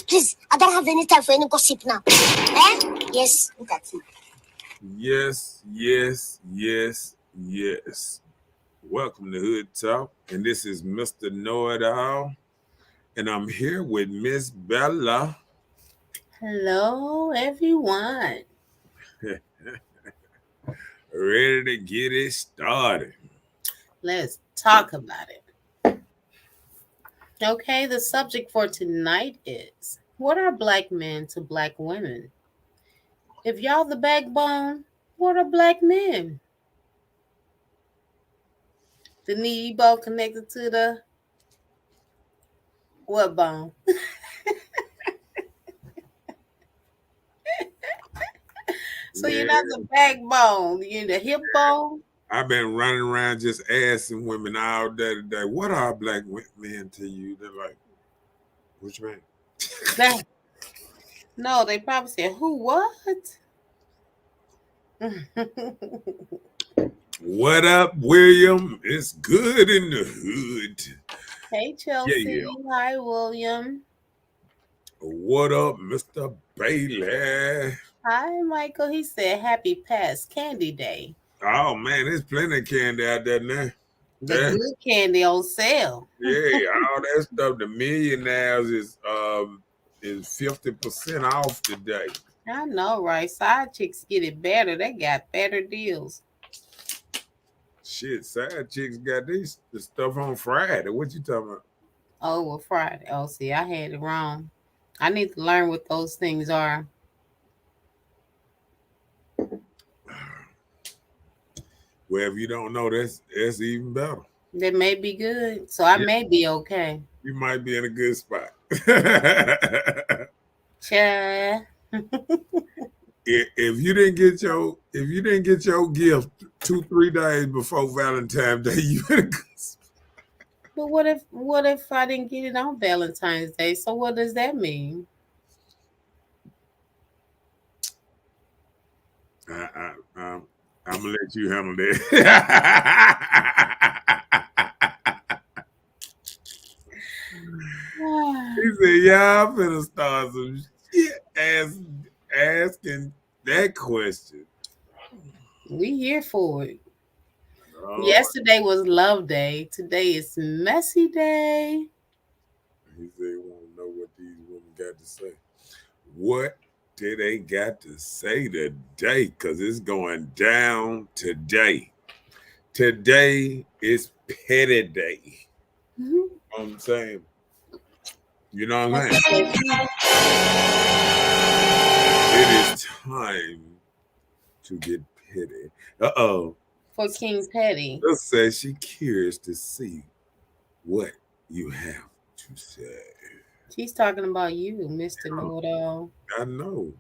please. I don't have any time for any gossip now. Eh? Yes, look at you. Yes. Welcome to Hood Talk, and this is Mr. Know-It-All, and I'm here with Miss Bella. Hello, everyone. Ready to get it started. Let's talk about it. Okay, the subject for tonight is what are black men to black women? If y'all the backbone, what are black men? The knee bone connected to the what bone? So you're not the backbone, you're the hip bone. I've been running around just asking women all day today, what are black men to you? They're like, which man? No, they probably said, who, what? What up, William? It's good in the hood. Hey, Chelsea. Yeah. Hi, William. What up, Mr. Bailey? Hi, Michael. He said, happy past candy day. Oh, man, there's plenty of candy out there now. The good candy on sale. Yeah, all that stuff. The millionaires is 50% off today. I know, right? Side chicks get it better. They got better deals. Shit, side chicks got the stuff on Friday. What you talking about? Oh, well, Friday. Oh, see, I had it wrong. I need to learn what those things are. Well, if you don't know, that's even better. That may be good. So I may be okay. You might be in a good spot. Cha. If you didn't get your gift 2-3 days before Valentine's Day, you in a good spot. But what if I didn't get it on Valentine's Day? So what does that mean? I'm gonna let you handle that. He said, "Yeah, I'm finna start some shit asking that question." We here for it. Yesterday was Love Day. Today is Messy Day. He said he want to know what these women got to say. What do they got to say today? Because it's going down today. Today is Petty Day. Mm-hmm. You know what I'm saying? You know what I'm saying? It is time to get petty. Uh-oh. For King Petty. Just say she curious to see what you have to say. She's talking about you, Mr. Know-It-All. I know.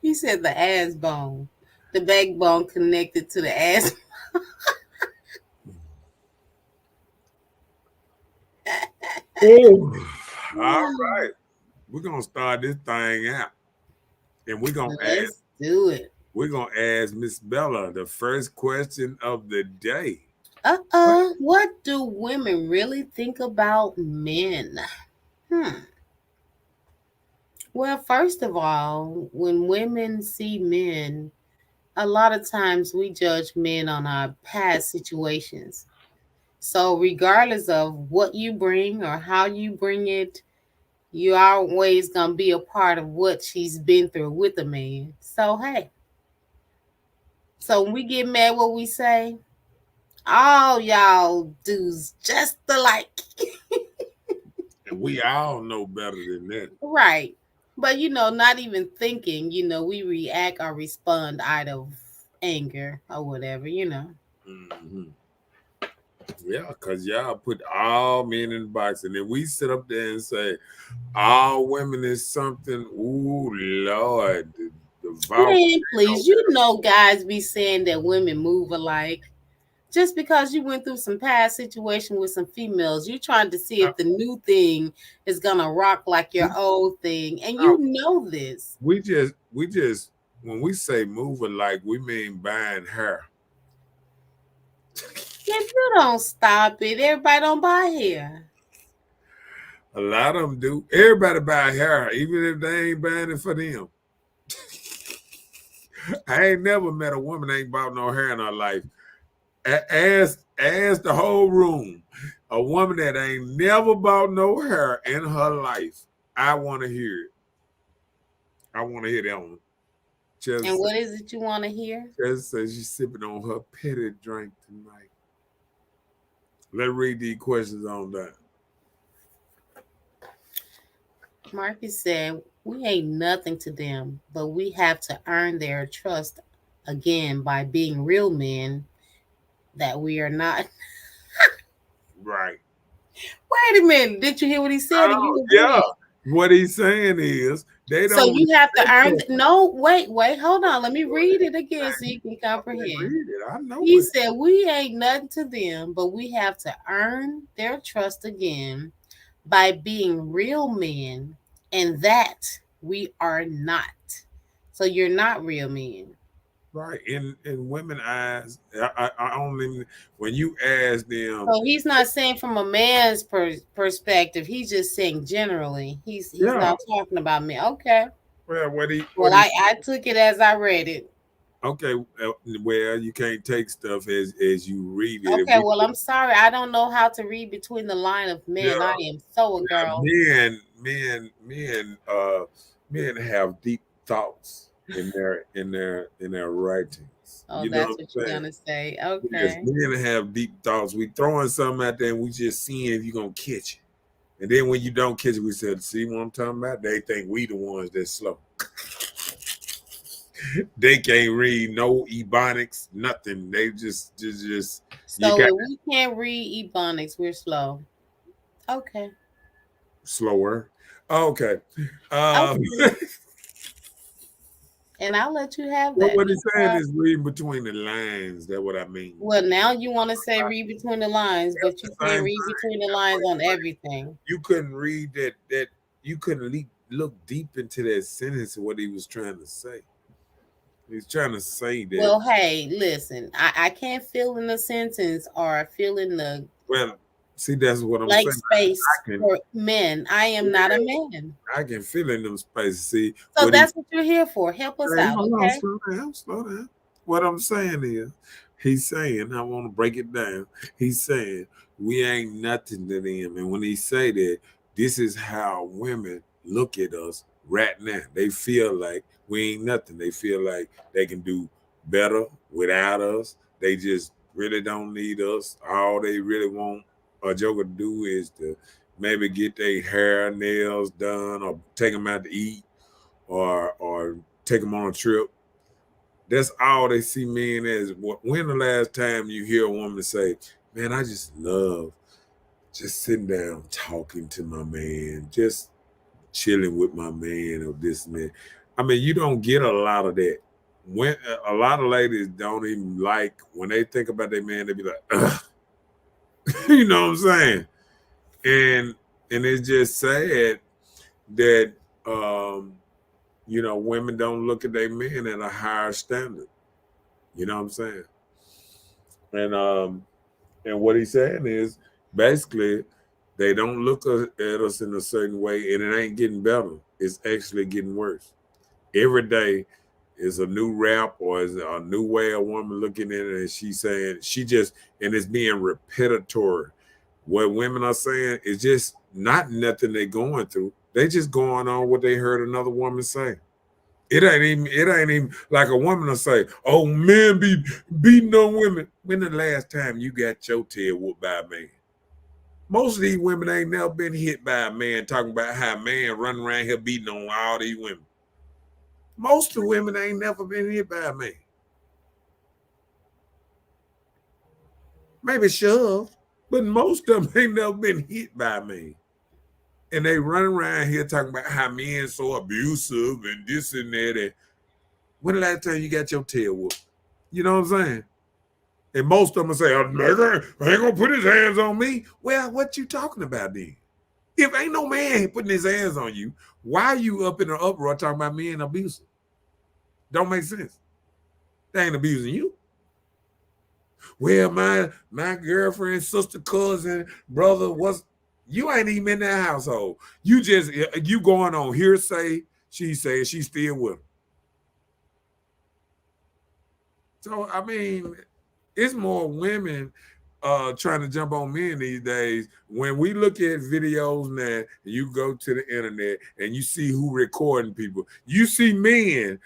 He said the ass bone. The backbone connected to the ass. All right. We're going to start this thing out. And we're going to do it. We're going to ask Miss Bella the first question of the day. What do women really think about men? Well, first of all, when women see men, a lot of times we judge men on our past situations. So regardless of what you bring or how you bring it, you're always going to be a part of what she's been through with a man. So, hey. So when we get mad, what we say? All y'all dudes just alike. And we all know better than that. Right. But, not even thinking, we react or respond out of anger or whatever, Mm-hmm. Yeah, because y'all put all men in the box. And then we sit up there and say, all women is something. Ooh, Lord. Man, please, guys be saying that women move alike. Just because you went through some past situation with some females, you're trying to see if the new thing is gonna rock like your old thing, and you know this. We just when we say move alike, we mean buying hair. If you don't stop it, everybody don't buy hair. A lot of them do. Everybody buy hair, even if they ain't buying it for them. I ain't never met a woman that ain't bought no hair in her life. Ask the whole room. A woman that ain't never bought no hair in her life. I want to hear it. I want to hear that one. And what is it you want to hear? Just says she's sipping on her petty drink tonight. Let's read these questions on that. Marcus said, we ain't nothing to them, but we have to earn their trust again by being real men that we are not. Right. Wait a minute. Did you hear what he said? Yeah. What he's saying is they don't. So you have to earn. No, wait. Hold on. Let me read it again so you can comprehend. Read it. I know. He said, we ain't nothing to them, but we have to earn their trust again by being real men, and that we are not. So you're not real men. Right. In women's eyes, I only when you ask them. So he's not saying from a man's perspective. He's just saying generally. He's not talking about me. Okay. Well, I took it as I read it. Okay. Well, you can't take stuff as you read it. Okay. Well, I'm sorry. I don't know how to read between the line of men. I am so a girl. Men have deep thoughts in their writings. Oh, you that's what you're gonna say. Okay. Because men have deep thoughts. We throwing something out there and we just seeing if you're gonna catch it. And then when you don't catch it, we said, see what I'm talking about? They think we the ones that's slow. They can't read no ebonics, nothing. They just so if we can't read ebonics, we're slow. Okay. Slower. Okay. And I'll let you have that. What he's saying is reading between the lines. That's what I mean. Well, now you want to say read between the lines, but you can't read between the lines on everything. You couldn't read that you couldn't look deep into that sentence of what he was trying to say. He's trying to say that. Well, hey, listen, I can't fill in the sentence or fill in the. Well, see, that's what I'm saying. Space for men. I am not a man. I can fill in them spaces. See, so that's what you're here for. Help us out. Okay? Slow down. What I'm saying is, he's saying, I want to break it down. He's saying we ain't nothing to them, and when he say that, this is how women look at us right now. They feel like we ain't nothing. They feel like they can do better without us. They just really don't need us. All they really want a joker to do is to maybe get their hair, nails done, or take them out to eat, or take them on a trip. That's all they see men as. When the last time you hear a woman say, man, I just love just sitting down talking to my man, just chilling with my man, or this and that. I mean, you don't get a lot of that. When a lot of ladies don't even like, when they think about their man, they be like, ugh. You know what I'm saying? And it's just sad that women don't look at their men at a higher standard. You know what I'm saying? And what he's saying is basically they don't look at us in a certain way, and it ain't getting better. It's actually getting worse. Every day is a new rap or is a new way a woman looking at it, and she's saying and it's being repetitive. What women are saying is just not nothing they're going through. They just going on what they heard another woman say. It ain't even like a woman will say, oh, men be beating on women. When the last time you got your tail whooped by a man? Most of these women ain't never been hit by a man talking about how a man running around here beating on all these women. Most of the women ain't never been hit by a man. Maybe shoved, but most of them ain't never been hit by a man. And they run around here talking about how men so abusive and this and that. And when the last time you got your tail whooped? You know what I'm saying? And most of them say, oh, nigga ain't gonna put his hands on me. Well, what you talking about then? If ain't no man putting his hands on you, why are you up in an uproar talking about men abusive? Don't make sense. They ain't abusing you. Well, my girlfriend, sister, cousin, brother was. You ain't even in that household. You going on hearsay. She said she's still with him. So I mean, it's more women trying to jump on men these days. When we look at videos now, and you go to the internet and you see who recording people, you see men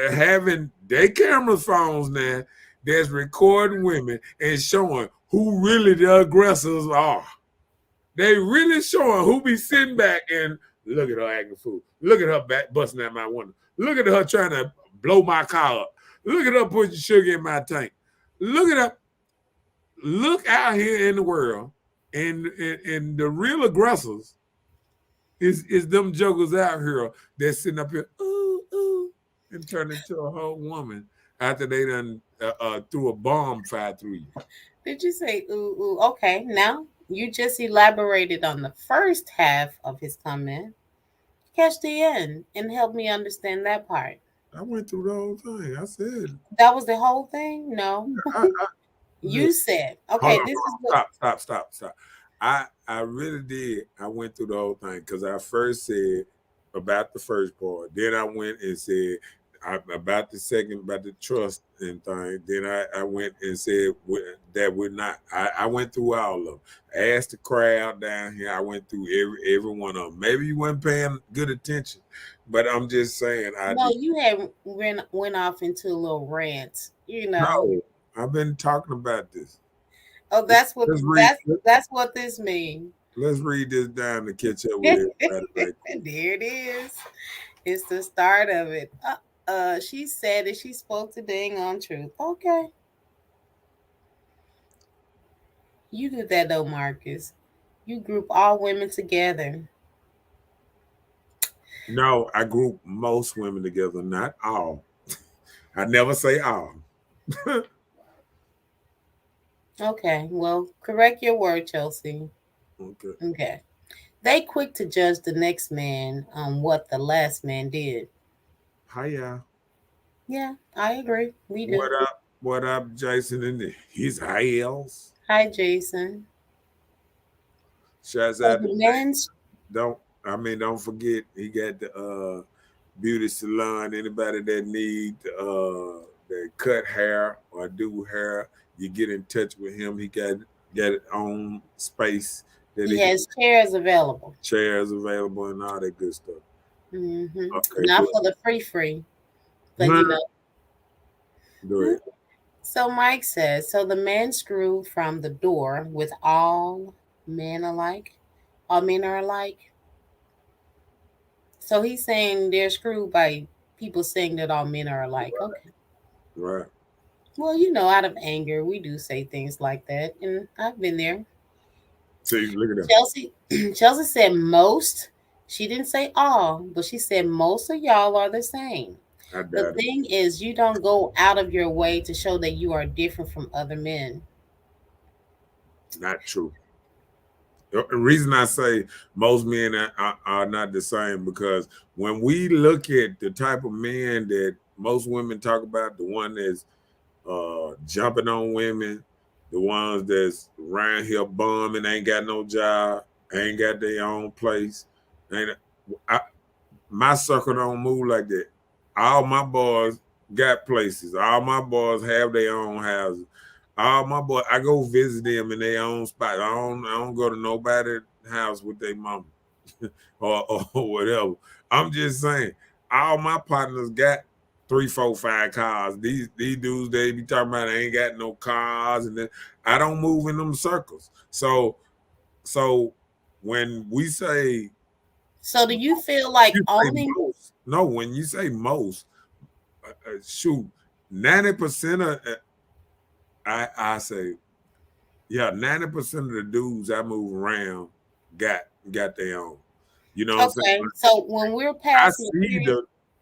having their camera phones now that's recording women and showing who really the aggressors are. They really showing who be sitting back and look at her acting fool. Look at her back busting at my window. Look at her trying to blow my car up. Look at her putting sugar in my tank. Look at her. Look out here in the world, and the real aggressors is them jokers out here that's sitting up here, ooh, ooh, and turn into a whole woman after they done threw a bomb fire through you. Did you say ooh, ooh? Okay, now you just elaborated on the first half of his comment. Catch the end and help me understand that part. I went through the whole thing. I said That was the whole thing? No. You said, okay, hold this is on, what. stop. I really did. I went through the whole thing because I first said about the first part. Then I went and said about the second, about the trust and thing. Then I went and said that we're not. I went through all of them. I asked the crowd down here. I went through every one of them. Maybe you weren't paying good attention, but I'm just saying. No, you had went off into a little rant. No, I've been talking about this. Oh, that's what Let's read. that's what this means. Let's read this down to catch up with everybody. Right There it is. It's the start of it. She said that she spoke the dang on truth. Okay. You did that though, Marcus. You group all women together. No, I group most women together, not all. I never say all. Okay. Well, correct your word, Chelsea. Okay. Okay. They quick to judge the next man on what the last man did. Hiya. Yeah, I agree. We do. What up? What up, Jason? And his heels. Hi, Jason. Shouts So out to the Jason. men's Don't forget he got the beauty salon. Anybody that need that cut hair or do hair, you get in touch with him. He got it on space that he has chairs available. chairs available and all that good stuff. Okay, Not good. for the free, but Go ahead. So Mike says, so the man screw from the door with all men alike. All men are alike. So he's saying they're screwed by people saying that all men are alike. Right. Okay. Right. Well, out of anger, we do say things like that, and I've been there. See, look at that. Chelsea said most. She didn't say all, but she said most of y'all are the same. The thing is, you don't go out of your way to show that you are different from other men. Not true. The reason I say most men are not the same because when we look at the type of men that most women talk about, the one that's jumping on women, the ones that's around here bumming, ain't got no job, ain't got their own place, my circle don't move like that. All my boys got places. All my boys have their own houses. All my boys, I go visit them in their own spot. I don't go to nobody's house with their mama or whatever. I'm just saying, all my partners got 3, 4, 5 cars. These dudes they be talking about they ain't got no cars, and then I don't move in them circles. So when we say, so do you feel like only most, no, when you say most, shoot, 90% of I say, yeah, 90% of the dudes I move around got their own. You know what I'm saying? So when we're passing,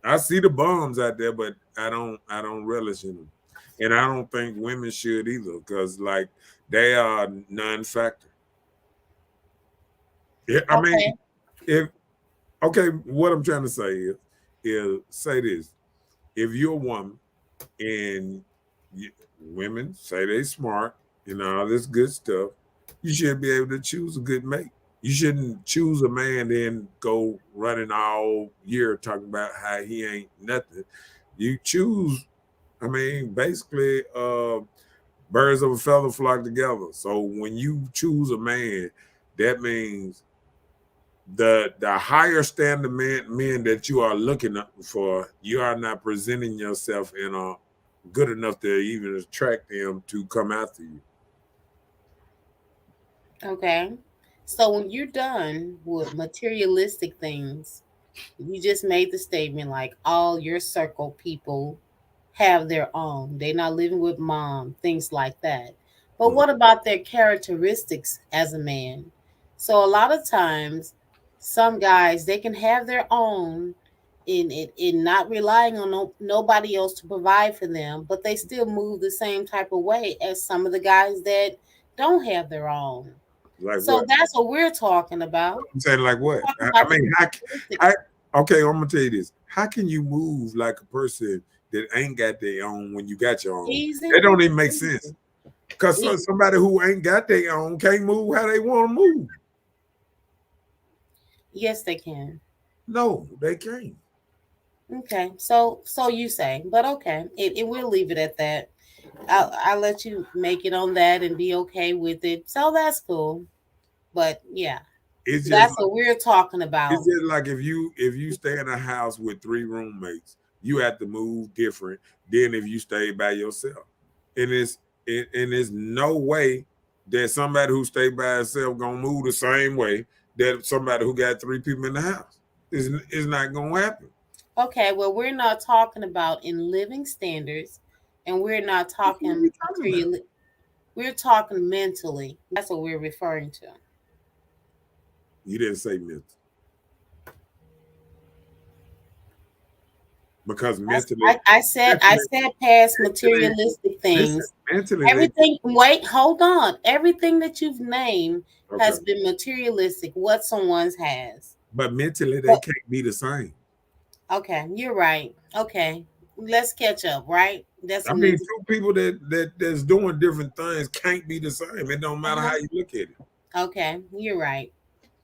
I see the bums out there, but I don't relish in them, and I don't think women should either, because like they are non-factor. Yeah, I mean, what I'm trying to say is say this: if you're a woman and women say they smart and all this good stuff. You should be able to choose a good mate. You shouldn't choose a man then go running all year talking about how he ain't nothing. You choose, I mean, basically, birds of a feather flock together. So when you choose a man, that means the higher standard men that you are looking for, you are not presenting yourself in a good enough to even attract them to come after you. Okay. So when you're done with materialistic things, you just made the statement like all your circle people have their own. They're not living with mom, things like that. But Mhm. what about their characteristics as a man? So a lot of times, some guys they can have their own in not relying on nobody else to provide for them, but they still move the same type of way as some of the guys that don't have their own. Like So what? that's what we're talking about. I'm saying like what? Talking I about the mean, characteristics. how okay, I'm gonna tell you this. How can you move like a person that ain't got their own when you got your own? Easy. That don't even make sense. Because Easy. somebody who ain't got their own can't move how they want to move. Yes, they can. No, they can't. Okay, so you say, but okay, it will leave it at that. I'll let you make it on that and be okay with it. So that's cool. But yeah, It's just that's what we're talking it's about. just like if you stay in a house with three roommates, you have to move different than if you stay by yourself. And it's no way that somebody who stay by itself gonna move the same way that somebody who got three people in the house. It's not gonna happen. Okay, well, we're not talking about in living standards, and we're not What are we talking talking about? materially. We're talking mentally. That's what we're referring to. You didn't say mental. Because mentally, I mentally, said past mentally, materialistic listen, things. mentally they Everything, wait, hold on. Everything that you've named okay. has been materialistic, what someone's has. But mentally they But can't be the same. okay, you're right. Okay, let's catch up, right? That's I what mean, needs. two people that's doing different things can't be the same. It don't matter how Uh-huh. you look at it. Okay, you're right.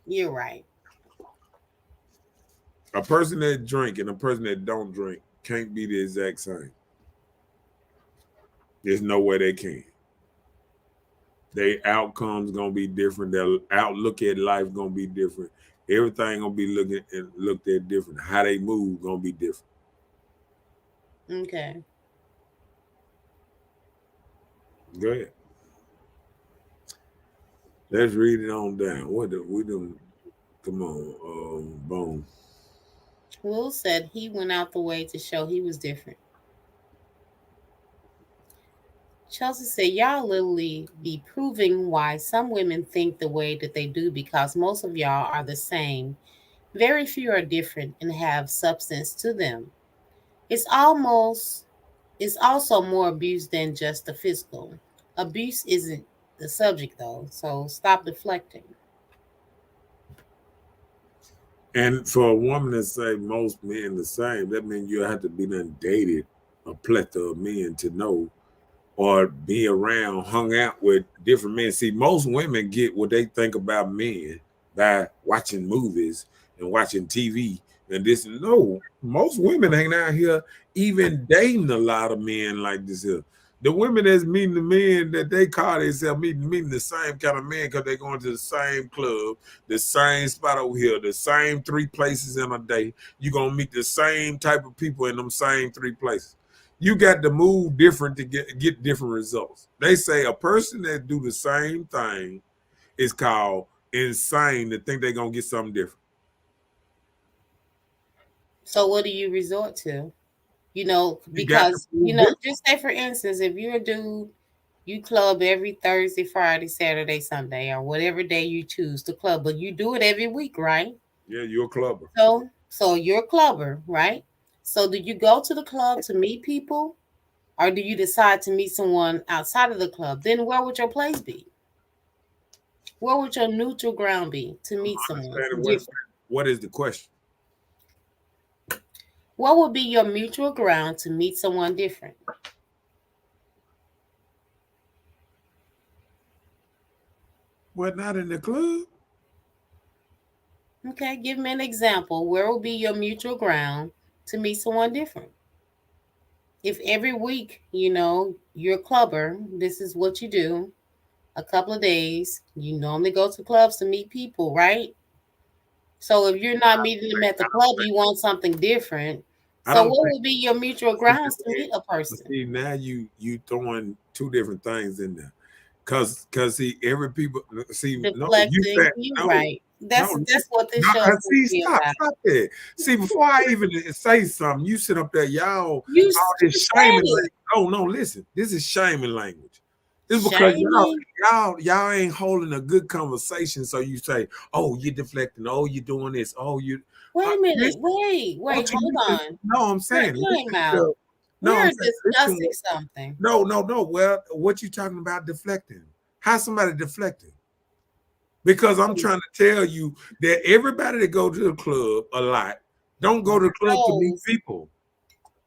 You're right. A person that drink and a person that don't drink can't be the exact same. There's no way they can. Their outcomes gonna be different. Their outlook at life gonna be different. Everything gonna be looked at different. How they move gonna be different. Okay. Go ahead. Let's read it on down. What the, we doing? Come on, Bone. Will said he went out the way to show he was different. Chelsea said, y'all literally be proving why some women think the way that they do because most of y'all are the same. Very few are different and have substance to them. It's almost it's also more abuse than just the physical. Abuse isn't the subject though, so stop deflecting. And for a woman to say most men the same, that means you have to be done dated a plethora of men to know or be around, hung out with different men. See, most women get what they think about men by watching movies and watching TV and this. No, most women ain't out here even dating a lot of men like this here. The women that's meeting the men that they call themselves meeting the same kind of men because they're going to the same club, the same spot over here, the same three places in a day. You're going to meet the same type of people in them same three places. You got to move different to get different results. They say a person that do the same thing is called insane to think they're gonna get something different. So what do you resort to? You got to Because move different. just say for instance, if you're a dude, you club every Thursday, Friday, Saturday, Sunday, or whatever day you choose to club, but you do it every week, right? Yeah, you're a clubber. So you're a clubber, right? So do you go to the club to meet people, or do you decide to meet someone outside of the club? Then where would your place be? Where would your neutral ground be to meet someone Understanding different? what is the question? What would be your mutual ground to meet someone different? What, not in the club? Okay, give me an example. Where will be your mutual ground to meet someone different? If every week, you're a clubber, this is what you do. A couple of days, you normally go to clubs to meet people, right? So if you're not meeting them at the club, you want something different. I So don't what think. would be your mutual grounds to meet a person? See, now you throwing two different things in there. Cause see, every people see, no, you Deflecting, said you no, right. no, That's what this no, show is supposed see, to be stop, about. stop it. See, before I even say something, you sit up there, y'all, You all you this said shaming it. language. Oh no, listen, this is shaming language. It's because Shaming. y'all ain't holding a good conversation. So you say, oh, you're deflecting, oh, you're doing this, oh, you Wait a minute. listen, Wait, won't you hold listen? on. No, I'm saying Time listen out. to, no, I'm We're saying listen. discussing something. No. Well, what you talking about deflecting? How somebody deflecting? Because I'm trying to tell you that everybody that go to the club a lot don't go to the club to meet Rose. people.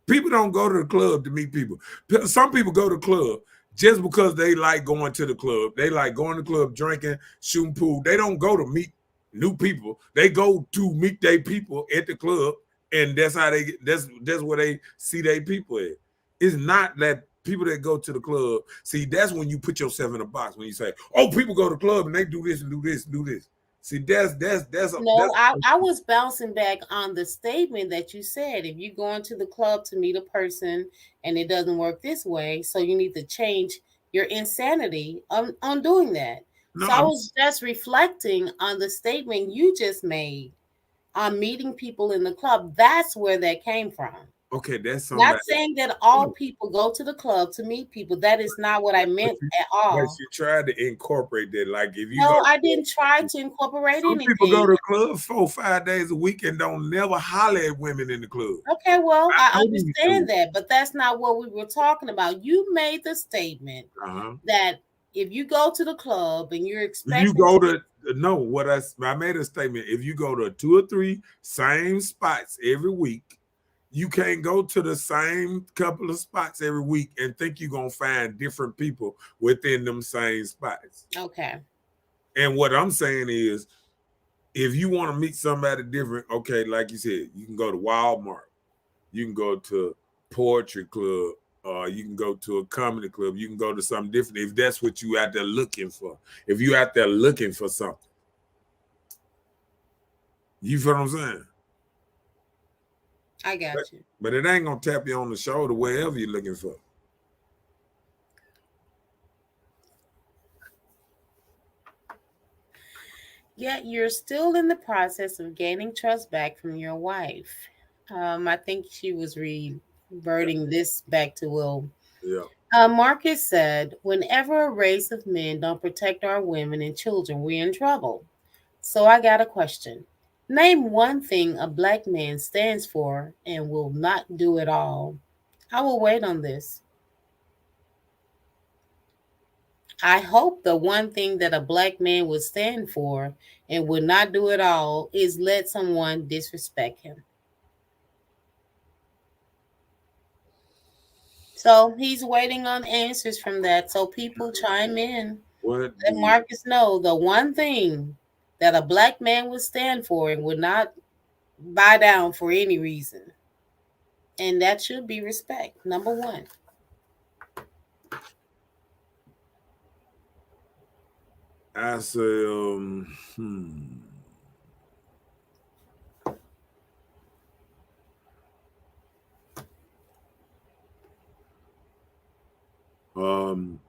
People don't go to the club to meet people. Some people go to the club just because they like going to the club. They like going to the club, drinking, shooting pool. They don't go to meet new people. They go to meet their people at the club, and that's how they get. That's where they see their people at. It's not that people that go to the club. See, that's when you put yourself in a box. When you say, "Oh, people go to the club and they do this and do this and do this." See, No, I was bouncing back on the statement that you said. If you go into the club to meet a person and it doesn't work this way, so you need to change your insanity on doing that. no. So I was just reflecting on the statement you just made on meeting people in the club. That's where that came from. Okay, that's Not somebody. saying that all people go to the club to meet people. That is not what I But meant you, at but all. you tried to incorporate that. Like if you go No, to I club, didn't try to incorporate some people go anything. to club 4 5 days a week and don't never holler at women in the club. Okay, well, I I know these understand dudes. that, but that's not what we were talking about. You made the statement Uh-huh. that if you go to the club and you're You expecting go to, to no, what I made a statement. If you go to 2 or 3 same spots every week, you can't go to the same couple of spots every week and think you're gonna find different people within them same spots. okay, And what I'm saying is, if you want to meet somebody different, okay, like you said, you can go to Walmart, you can go to poetry club, you can go to a comedy club, you can go to something different if that's what you out there looking for. If you out there looking for something, you feel what I'm saying? I got you. But it ain't gonna tap you on the shoulder wherever you're looking for. Yet you're still in the process of gaining trust back from your wife. I think she was reverting this back to Will. Yeah. Marcus said, whenever a race of men don't protect our women and children, we're in trouble. So I got a question. Name one thing a black man stands for and will not do at all. I will wait on this. I hope the one thing that a black man would stand for and would not do at all is let someone disrespect him. So he's waiting on answers from that. So people chime in. What Let do Marcus know the one thing that a black man would stand for and would not buy down for any reason. And that should be respect. Number one. I say? Um,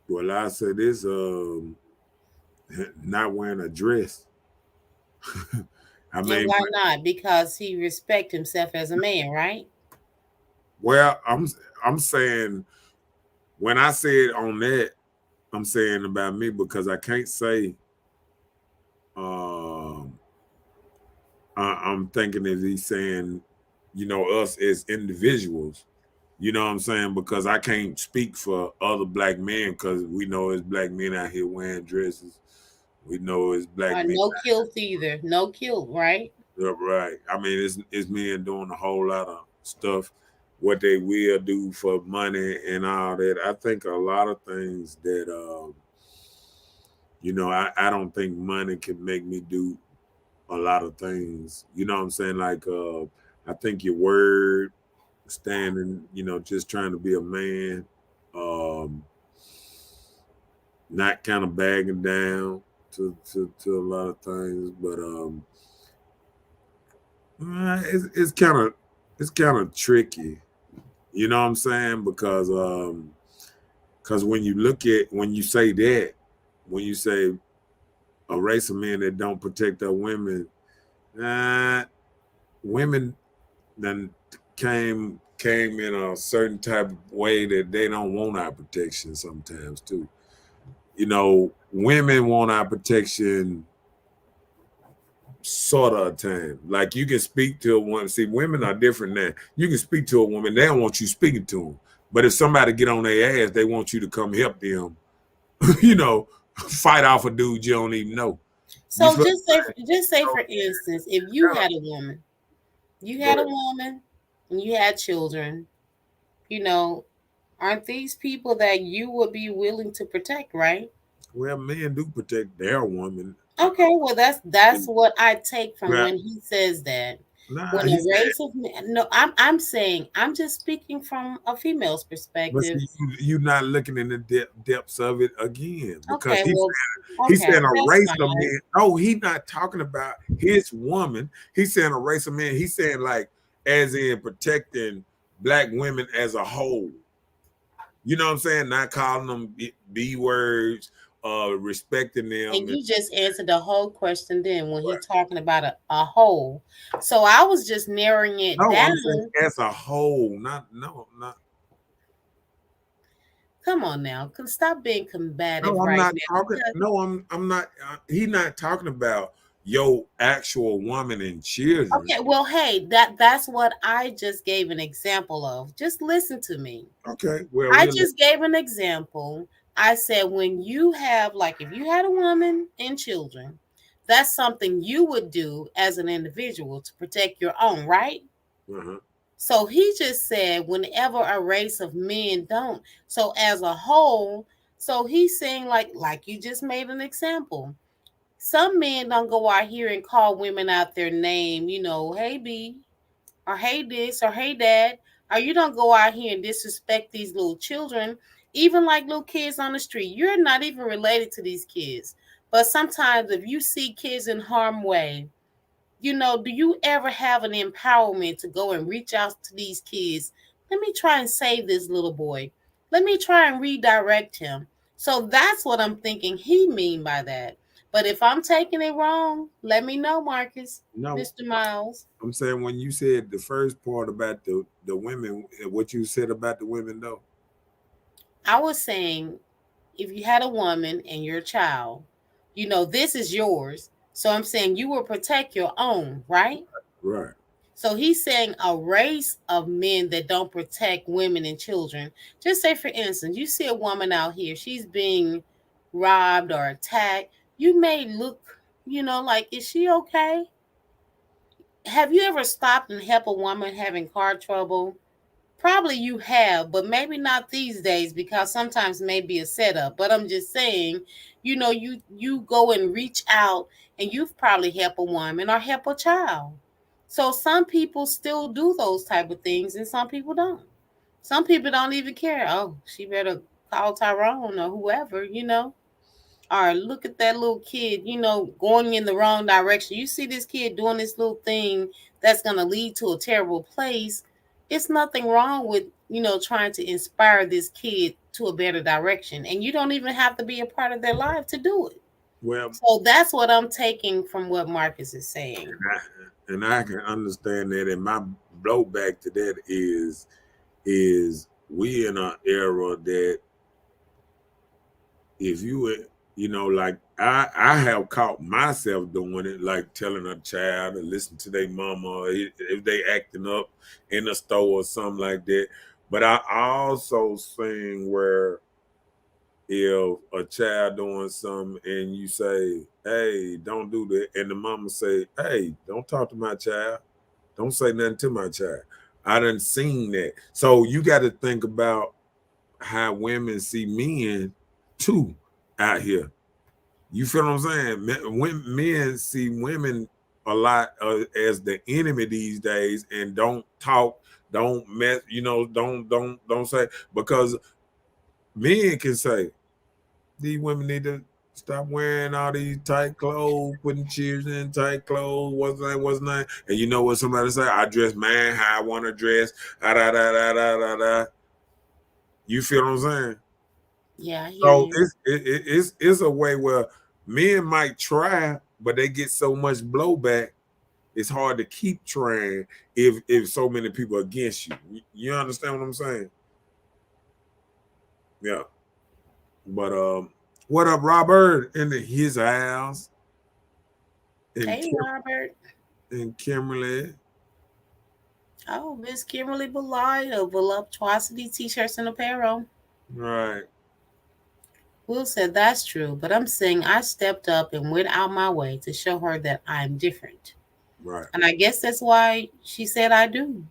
well, I say this. Not wearing a dress. I And mean, why not? Because he respect himself as a man, right? well, I'm saying when I said on that, I'm saying about me because I can't say. Um, I'm thinking that he's saying, us as individuals. You know what I'm saying? Because I can't speak for other black men because we know it's black men out here wearing dresses. We know it's black men. No kilt either. No kilt, right? Right. I mean, it's men doing a whole lot of stuff, what they will do for money and all that. I think a lot of things that I don't think money can make me do a lot of things. You know what I'm saying? Like I think your word, standing, just trying to be a man, um, not kind of bagging down to a lot of things, but it's kind of tricky. You know what I'm saying? Because when you say that, when you say a race of men that don't protect their women, women then came in a certain type of way that they don't want our protection sometimes too. Women want our protection sort of time. Like you can speak to a woman. See, women are different now. You can speak to a woman, they don't want you speaking to them. But if somebody get on their ass, they want you to come help them, fight off a dude you don't even know. So just say for instance, if you had a woman, and you had children, aren't these people that you would be willing to protect, right? Well, men do protect their woman. Okay, well that's what I take from when he says that. When a race of men, no, I'm saying I'm just speaking from a female's But perspective. see, you're not looking in the depths of it again, because Okay, well, he's saying a that's race of fine. men. No, he's not talking about his woman. He's saying a race of men. He's saying like as in protecting black women as a whole. You know what I'm saying? Not calling them B words, respecting them. And you just answered the whole question then when he's talking about a whole. So I was just narrowing it No, down. I'm saying as a whole, not. Come on now, stop being combative No, I'm right not now. talking. No, I'm not. He's not talking about your actual woman and children. Okay, well, hey, that's what I just gave an example of. Just listen to me. Okay, well, I just gave an example. I said when you have, like, if you had a woman and children, that's something you would do as an individual to protect your own, right? Uh-huh. So he just said whenever a race of men don't. So as a whole, so he's saying like you just made an example. Some men don't go out here and call women out their name, hey B, or hey this, or hey dad, or you don't go out here and disrespect these little children, even like little kids on the street. You're not even related to these kids. But sometimes if you see kids in harm's way, do you ever have an empowerment to go and reach out to these kids? Let me try and save this little boy. Let me try and redirect him. So that's what I'm thinking he mean by that. But if I'm taking it wrong, let me know, Marcus. No, Mr. Miles. I'm saying when you said the first part about the women, what you said about the women, though. I was saying if you had a woman and your child, this is yours. So I'm saying you will protect your own, right? Right. So he's saying a race of men that don't protect women and children. Just say, for instance, you see a woman out here, she's being robbed or attacked. You may look, like, is she okay? Have you ever stopped and helped a woman having car trouble? Probably you have, but maybe not these days because sometimes maybe a setup. But I'm just saying, you go and reach out and you've probably helped a woman or help a child. So some people still do those type of things and some people don't. Some people don't even care. Oh, she better call Tyrone or whoever, Or look at that little kid, going in the wrong direction. You see this kid doing this little thing that's going to lead to a terrible place. It's nothing wrong with, trying to inspire this kid to a better direction. And you don't even have to be a part of their life to do it. Well, so that's what I'm taking from what Marcus is saying. And I can understand that. And my blowback to that is we in an era that if you like I have caught myself doing it, like telling a child to listen to their mama if they acting up in the store or something like that. But I also seen where if a child doing something and you say, hey, don't do that, and the mama say, hey, don't talk to my child, don't say nothing to my child. I done seen that. So you got to think about how women see men too out here. You feel what I'm saying? When men see women a lot as the enemy these days and don't talk, don't mess, don't say, because men can say these women need to stop wearing all these tight clothes, putting children in tight clothes. What's name? And you know what somebody say? I dress man how I want to dress. Da, da, da, da, da, da, da. You feel what I'm saying? Yeah, I hear So you. it's a way where men might try, but they get so much blowback. It's hard to keep trying if so many people are against you. You understand what I'm saying? Yeah. But what up, Robert? In his house, and Hey, Robert. and Kimberly. Oh, Miss Kimberly Belay of Voluptuosity T-shirts and apparel. Right. Will said that's true, but I'm saying I stepped up and went out my way to show her that I'm different. Right. And I guess that's why she said I do.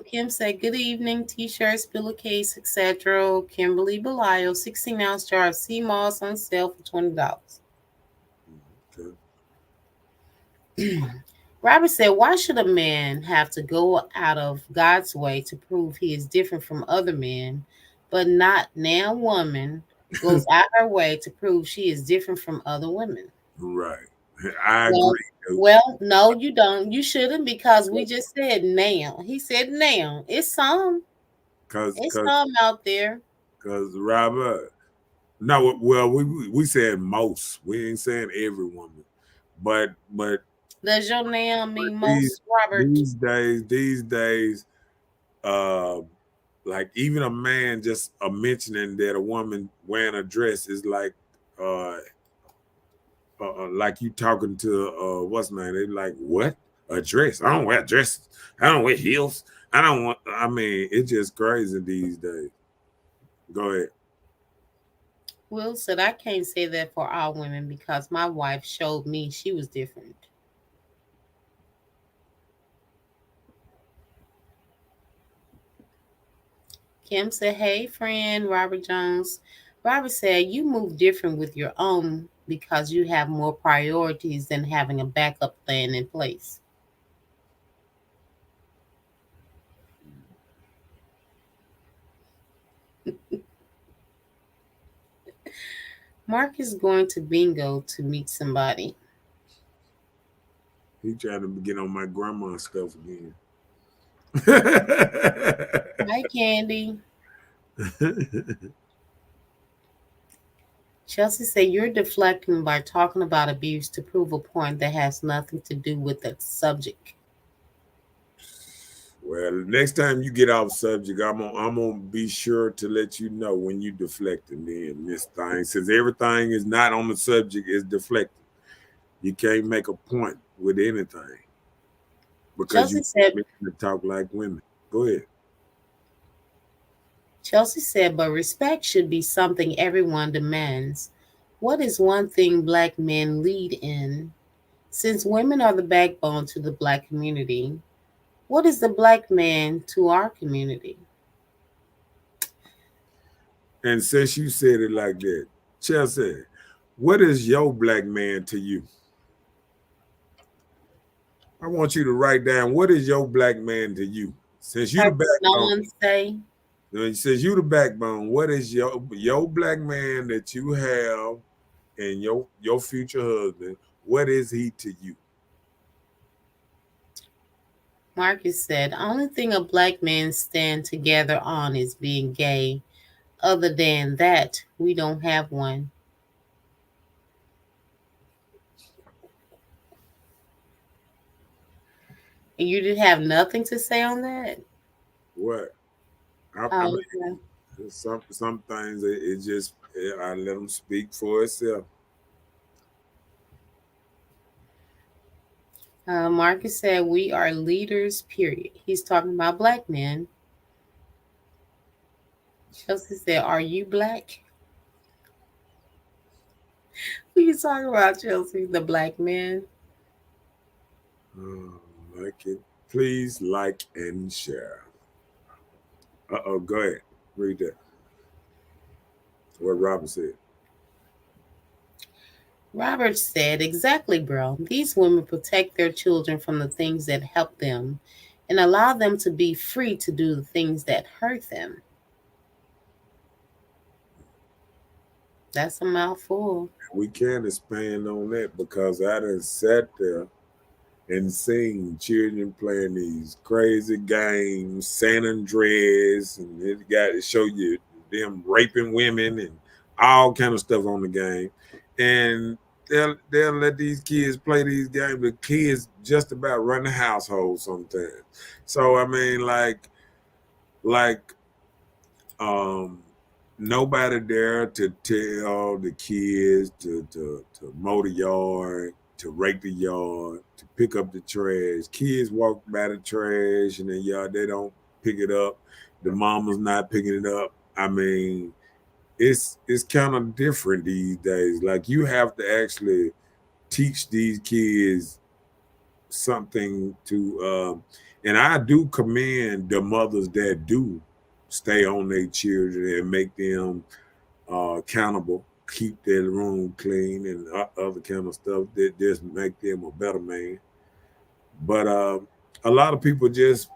Kim said, good evening, T-shirts, pillowcase, etc. Kimberly Belial, 16-ounce jar of sea moss on sale for $20. Okay. Robert said, why should a man have to go out of God's way to prove he is different from other men, but not now woman goes out her way to prove she is different from other women? Right. I Well, agree. well, no, you don't. You shouldn't, because we just said now. He said now. It's some. Cause It's cause some out there. cause Robert. No, well, we said most. We ain't saying every woman. But Does your name mean these most, Robert? these days, uh like even a man just mentioning that a woman wearing a dress is uh like you talking to what's name? They like, what? A dress? I don't wear dresses. I don't wear heels. I don't want. I mean, it's just crazy these days. Go ahead. Will said, I can't say that for all women because my wife showed me she was different. Kim said, hey, friend, Robert Jones. Robert said, you move different with your own because you have more priorities than having a backup plan in place. Mark is going to bingo to meet somebody. He trying to get on my grandma stuff again. Hi, Candy. Chelsea said, you're deflecting by talking about abuse to prove a point that has nothing to do with the subject. Well, next time you get off subject, I'm gonna be sure to let you know when you deflecting me in this thing. Since everything is not on the subject, is deflecting. You can't make a point with anything because Chelsea you said, want me to talk like women. Go ahead. but respect should be something everyone demands. What is one thing black men lead in? Since women are the backbone to the black community, what is the black man to our community? And since you said it like that, Chelsea, what is your black man to you? I want you to write down what is your black man to you. Since you the Purple backbone, Nonce. since you the backbone, what is your black man that you have and your future husband? What is he to you? Marcus said, only thing a black man stand together on is being gay. Other than that, we don't have one. And you did have nothing to say on that? What? I Oh, mean, okay. some things it just I let them speak for itself. Marcus said, we are leaders, period. He's talking about black men. Chelsea said, are you black? Who you talking about, Chelsea? The black man? Like it. Please like and share. Go ahead. Read that. What Robert said. Robert said, exactly, bro. These women protect their children from the things that help them and allow them to be free to do the things that hurt them. That's a mouthful. We can expand on that because I done sat there and seen children playing these crazy games, San Andreas, and it got to show you them raping women and all kind of stuff on the game. And they'll let these kids play these games. The kids just about run the household sometimes. So I mean, like um nobody there to tell the kids to mow the yard, to rake the yard, to pick up the trash. Kids walk by the trash in the yard, they don't pick it up. The mama's not picking it up. I mean, it's kind of different these days. Like you have to actually teach these kids something to and I do commend the mothers that do stay on their children and make them accountable, keep their room clean and other kind of stuff that just make them a better man. But a lot of people just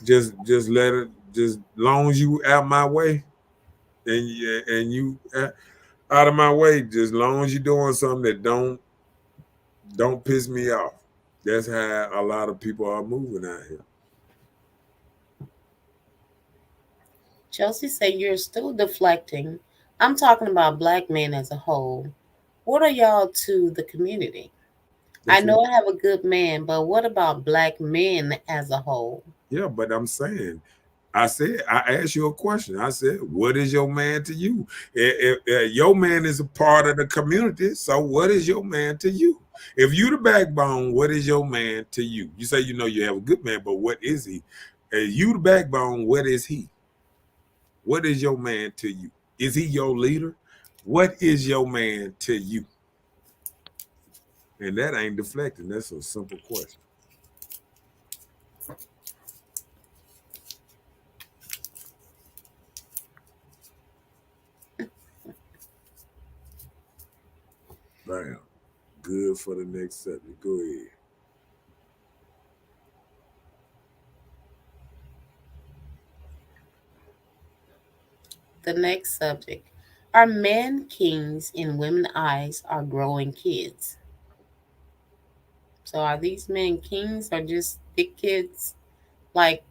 let it, just long as you out my way and you out of my way, just long as you're doing something that don't piss me off. That's how a lot of people are moving out here. Chelsea said, you're still deflecting. I'm talking about black men as a whole. What are y'all to the community? I know I have a good man, but what about black men as a whole? Yeah, but I'm saying, I asked you a question. I said, what is your man to you? If your man is a part of the community, so what is your man to you? If you the backbone, what is your man to you? You say you know you have a good man, but what is he? If you the backbone, what is he? What is your man to you? Is he your leader? What is your man to you? And that ain't deflecting. That's a simple question. Bam. Good for the next subject. Go ahead. The next subject. Are men kings in women's eyes are growing kids? So are these men kings or just big kids like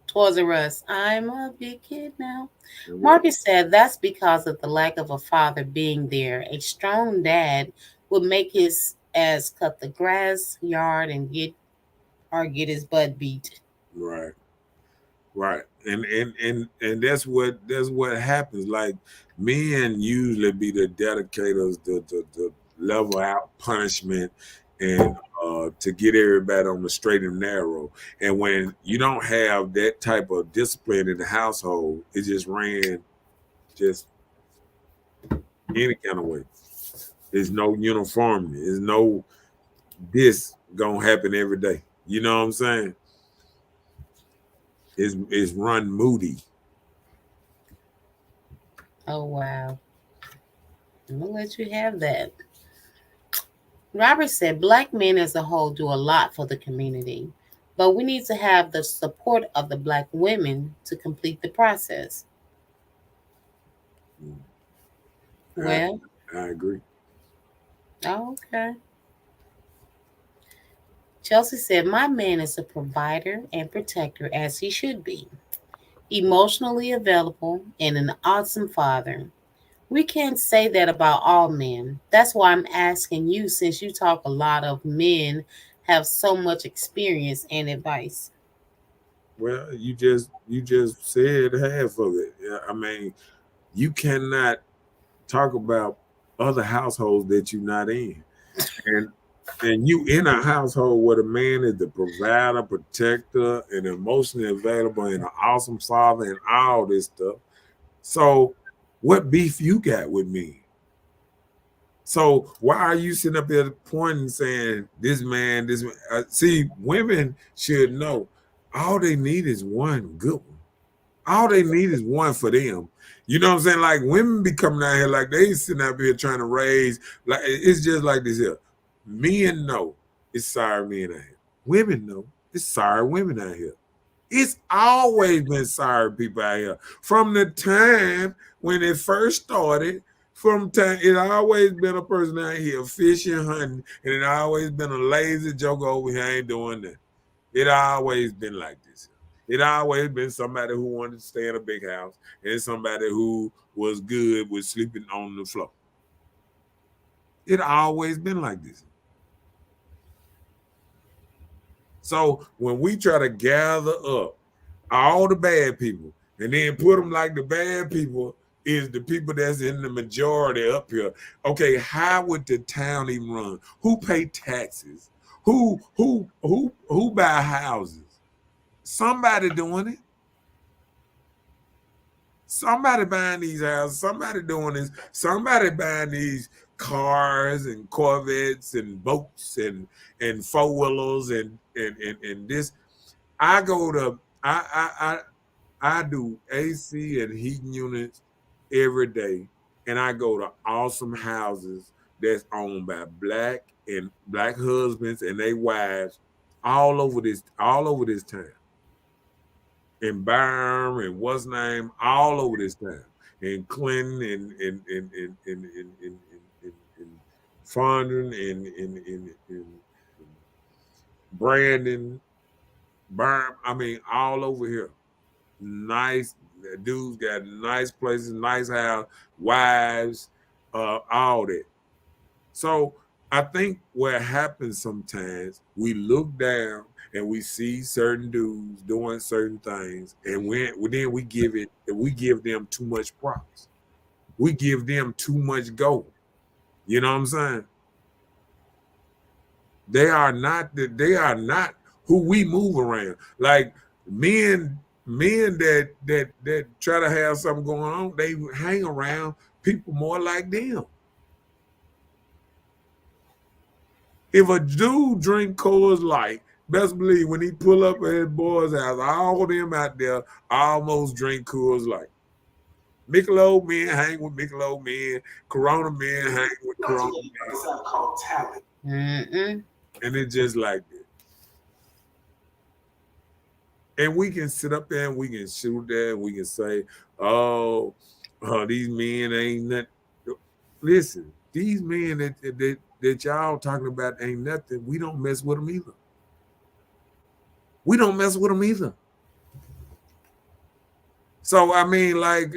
Toys R Us? I'm a big kid now. Marcus said that's because of the lack of a father being there. A strong dad would make his ass cut the grass yard and get his butt beat. Right. Right. And that's what happens. Like men usually be the dedicators to level out punishment and to get everybody on the straight and narrow. And when you don't have that type of discipline in the household, it just ran just any kind of way. There's no uniformity. There's no this gonna happen every day. You know what I'm saying? It's run moody. Oh wow. I'm gonna let you have that. Robert said black men as a whole do a lot for the community, but we need to have the support of the black women to complete the process. Well, I agree. oh, okay. Chelsea said, my man is a provider and protector as he should be, emotionally available and an awesome father. We can't say that about all men. That's why I'm asking you, since you talk a lot of men have so much experience and advice. Well, you just said half of it. I mean, you cannot talk about other households that you're not in, and you in a household where the man is the provider, protector, and emotionally available, and an awesome father, and all this stuff. So, what beef you got with me? So why are you sitting up there pointing saying this man, this man? See, women should know all they need is one good one. All they need is one for them. You know what I'm saying? Like women be coming out here like they sitting out here trying to raise. Like it's just like this here. Men know it's sorry men out here. Women know it's sorry women out here. It's always been sorry people out here. From the time when it first started, from time it always been a person out here fishing, hunting, and it always been a lazy joker over here ain't doing that. It always been like this. It always been somebody who wanted to stay in a big house and somebody who was good with sleeping on the floor. It always been like this. So when we try to gather up all the bad people and then put them like the bad people is the people that's in the majority up here. Okay, how would the town even run? Who pay taxes? Who buy houses? Somebody doing it. Somebody buying these houses. Somebody doing this. Somebody buying these cars and Corvettes and boats and four wheelers and this. I go to I do AC and heating units every day, and I go to awesome houses that's owned by black husbands and their wives all over this town. In Byram and what's name, all over this town. In Clinton and Fondren and Brandon, Byram, I mean, all over here. Nice dudes got nice places, nice house, wives, all that. So I think what happens sometimes, we look down and we see certain dudes doing certain things, and then we give them too much props. We give them too much gold. You know what I'm saying? They are not who we move around. Like men that try to have something going on, they hang around people more like them. If a dude drink Coors Light, best believe when he pull up at his boy's house, all of them out there almost drink Coors Light. Michelob men hang with Michelob men, Corona men hang with Corona men. It's called talent. Mm-mm. And it's just like that. And we can sit up there and we can shoot there and we can say, oh, these men ain't nothing. Listen, these men that y'all talking about ain't nothing. We don't mess with them either. We don't mess with them either. So I mean, like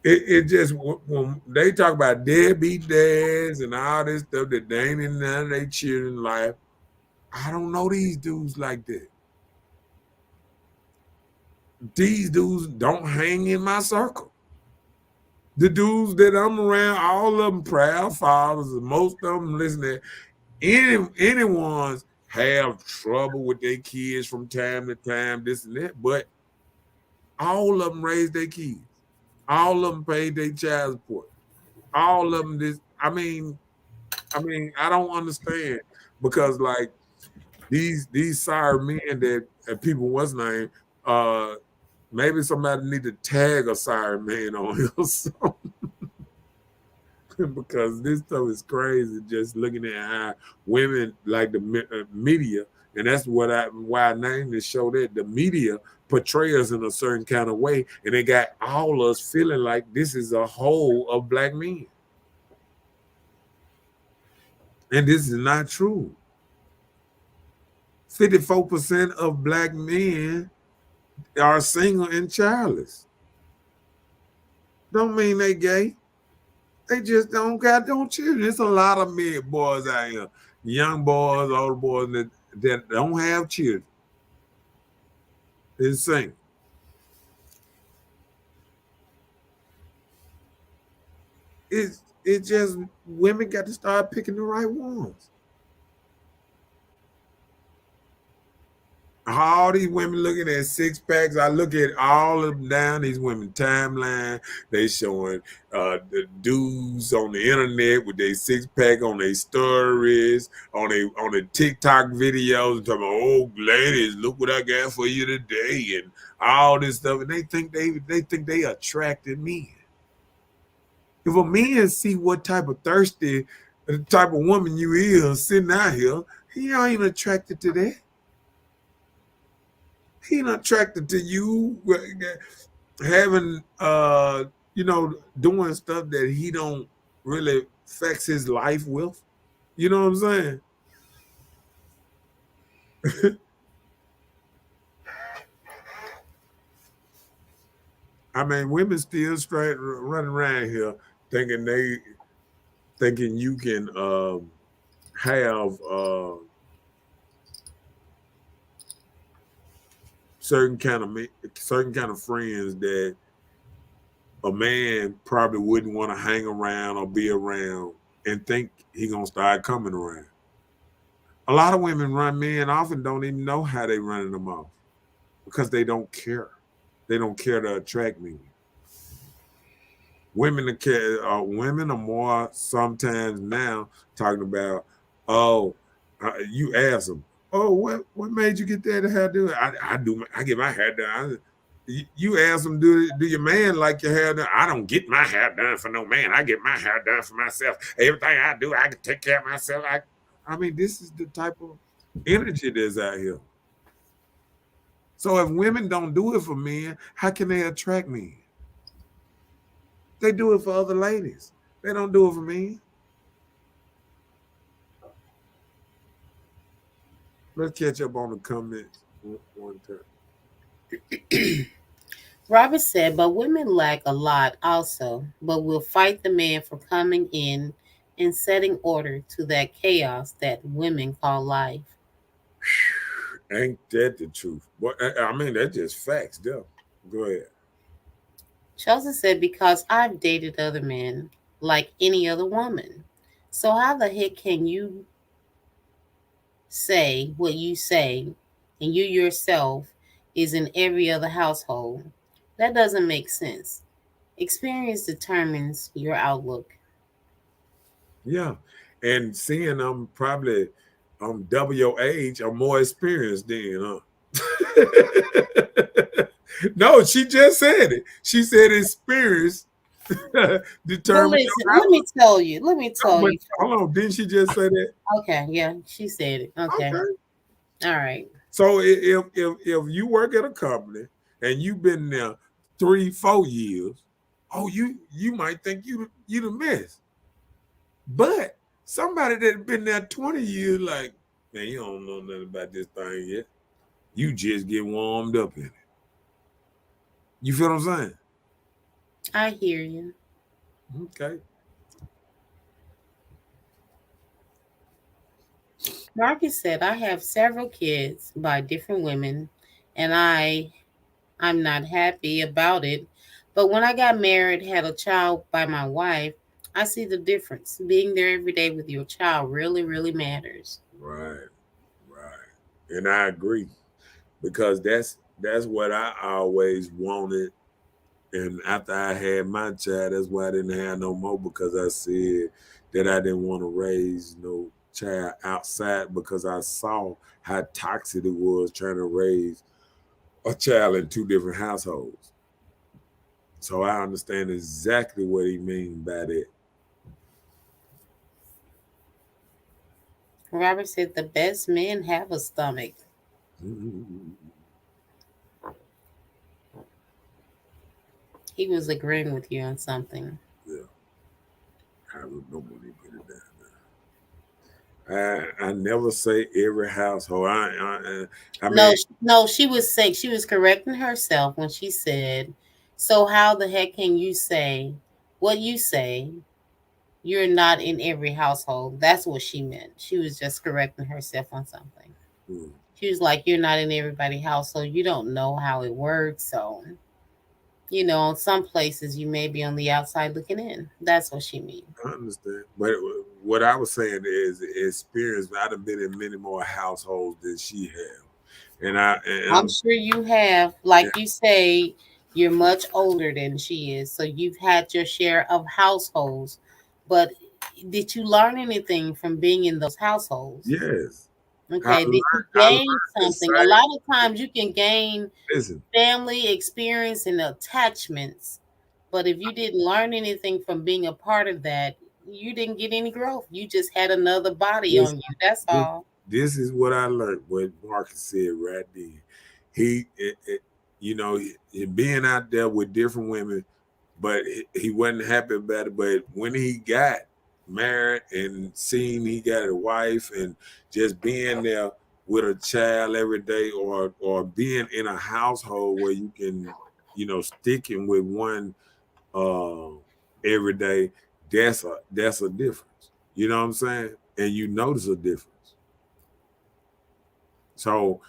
it just when they talk about deadbeat dads and all this stuff that they ain't in none of their children's life, I don't know these dudes like that. These dudes don't hang in my circle. The dudes that I'm around, all of them proud fathers, and most of them listening. Anyone's have trouble with their kids from time to time, this and that, but all of them raise their kids. All of them pay their child support. All of them this. I mean, I don't understand because like these sorry men that people what's name, maybe somebody need to tag a sorry man on here or something. Because this stuff is crazy. Just looking at how women like the media, and that's why I named this show that the media portray us in a certain kind of way, and they got all us feeling like this is a whole of black men, and this is not true. 54% of black men are single and childless. Don't mean they gay. They just don't got no children. There's a lot of men, boys out here, young boys, older boys that don't have children. It's insane. It's just women got to start picking the right ones. All these women looking at six packs. I look at all of them down these women timeline. They showing the dudes on the internet with their six pack on their stories, on the TikTok videos, talking about, oh ladies, look what I got for you today, and all this stuff. And they think they attracted men. If a man see what type of thirsty, the type of woman you is sitting out here, he ain't attracted to that. He ain't attracted to you having doing stuff that he don't really affects his life with. You know what I'm saying? I mean, women still straight running around here thinking you can have certain kind of friends that a man probably wouldn't want to hang around or be around and think he gonna start coming around. A lot of women run men off and don't even know how they running them off because they don't care. They don't care to attract men. Women are more sometimes now talking about, oh, you ask them, oh, what made you get that hair done? I get my hair done. You ask them, do your man like your hair done? I don't get my hair done for no man. I get my hair done for myself. Everything I do, I can take care of myself. I mean, this is the type of energy that's out here. So if women don't do it for men, how can they attract men? They do it for other ladies. They don't do it for men. Let's catch up on the comments one time. Robert said, but women lack a lot also, but will fight the man for coming in and setting order to that chaos that women call life. Ain't that the truth? Well, I mean, that's just facts, though. Go ahead. Chelsea said, because I've dated other men like any other woman. So how the heck can you say what you say and you yourself is in every other household? That doesn't make sense. Experience determines your outlook. Yeah. And seeing I'm probably double your age, I'm more experienced than, huh? No, she just said it. She said experience Well, determine listen, your outlook. let me No, tell but you. hold on, didn't she just say that? Okay, yeah, she said it. Okay, Okay. all right. So if you work at a company and you've been there 3-4 years, oh, you might think you the mess. But somebody that been there 20 years, like, man, you don't know nothing about this thing yet. You just get warmed up in it. You feel what I'm saying? I hear you. Okay. Marcus said, I have several kids by different women, and I'm not happy about it. But when I got married, had a child by my wife, I see the difference. Being there every day with your child really, really matters. Right, right. And I agree. Because that's what I always wanted. And after I had my child, that's why I didn't have no more, because I said that I didn't want to raise no child outside, because I saw how toxic it was trying to raise a child in two different households. So I understand exactly what he means by that. Robert said, the best men have a stomach. He was agreeing with you on something. Yeah, I would normally put it down. I never say every household. I mean, No, she was correcting herself when she said, so how the heck can you say what you say? You're not in every household. That's what she meant. She was just correcting herself on something. She was like, you're not in everybody's household. You don't know how it works. So, in some places you may be on the outside looking in. That's what she means. I understand. But what I was saying is experience. I've been in many more households than she have. and I'm I'm sure you have. Like you say, you're much older than she is, so you've had your share of households. But did you learn anything from being in those households? yes, Okay, did you I learned gain the something? A same. lot of times you can gain Listen, family experience and attachments, but if you didn't learn anything from being a part of that, you didn't get any growth. You just had another body on this, you. That's this, all. this is what I learned. What Marcus said right then. You know, being out there with different women, but he wasn't happy about it. But when he got married and seeing he got a wife and just being there with a child every day, or being in a household where you can, sticking with one uh every day, that's a difference. You know what I'm saying? And you notice a difference. So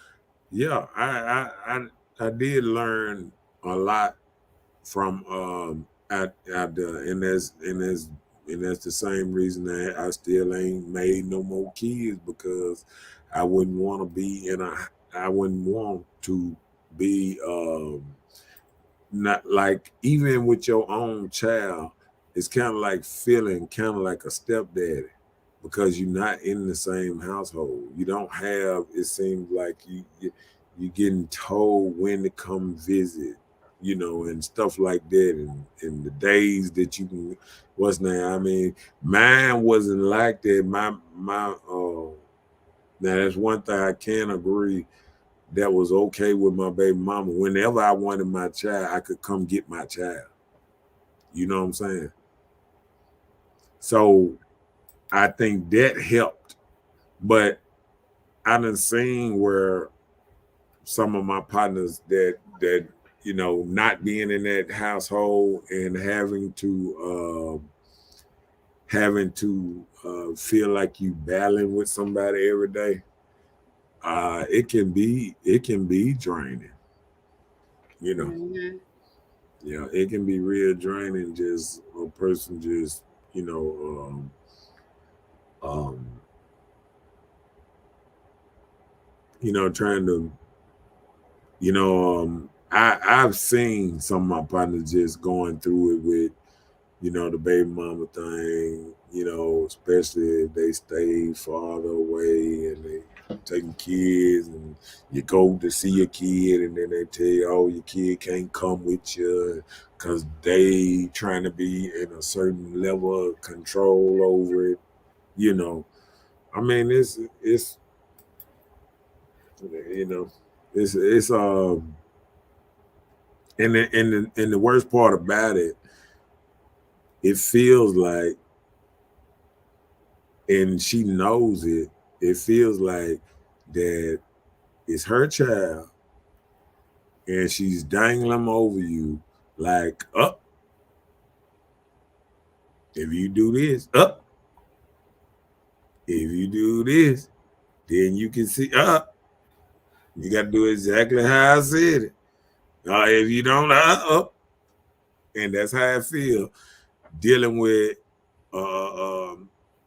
yeah, I did learn a lot from at the and that's the same reason that I still ain't made no more kids, because I wouldn't want to be not like, even with your own child, it's kind of like feeling kind of like a stepdaddy, because you're not in the same household. You don't have, it seems like you getting told when to come visit, and stuff like that, and the days that you can, what's now. I mean, mine wasn't like that. My now that's one thing I can agree that was okay with my baby mama. Whenever I wanted my child, I could come get my child. You know what I'm saying? So I think that helped. But I done seen where some of my partners that not being in that household and having to feel like you battling with somebody every day. It can be draining. You know. Hmm. Yeah, it can be real draining. Just a person just you know um trying to I've seen some of my partners just going through it with the baby mama thing, especially if they stay farther away and they taking kids, and you go to see your kid and then they tell you, oh, your kid can't come with you because they trying to be in a certain level of control over it. You know, I mean, it's you know, it's and the worst part about it, it feels like, and she knows it. It feels like that it's her child, and she's dangling them over you, like, up. If you do this, up. If you do this, then you can see up. You got to do exactly how I said it. If you don't, up. And that's how I feel dealing with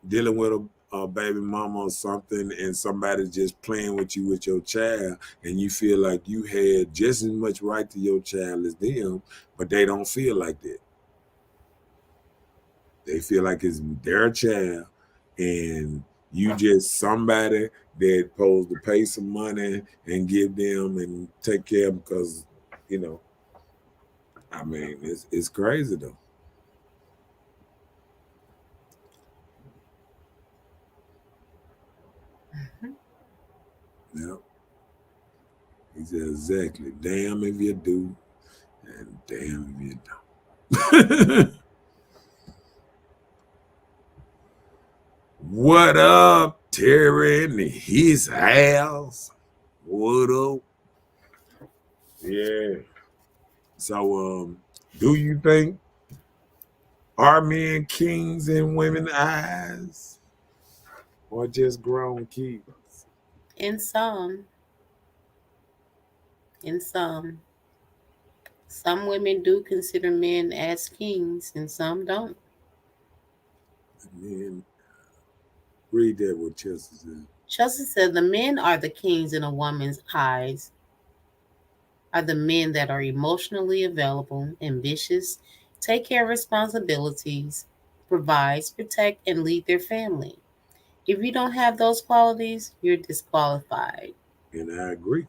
dealing with a baby mama or something, and somebody just playing with you with your child, and you feel like you had just as much right to your child as them, but they don't feel like that. They feel like it's their child, and you just somebody that supposed to pay some money and give them and take care of them, because you know I mean, it's crazy though. Yeah, he said exactly. Damn if you do, and damn if you don't. What up, Terry in his house? What up? Yeah. So, do you think are men kings in women's eyes, or just grown kids? In some, in some women do consider men as kings, and some don't. Men, read that what Chelsea said. Chelsea said the men are the kings in a woman's eyes, are the men that are emotionally available, ambitious, take care of responsibilities, provides, protect, and lead their family. If you don't have those qualities, you're disqualified. And I agree.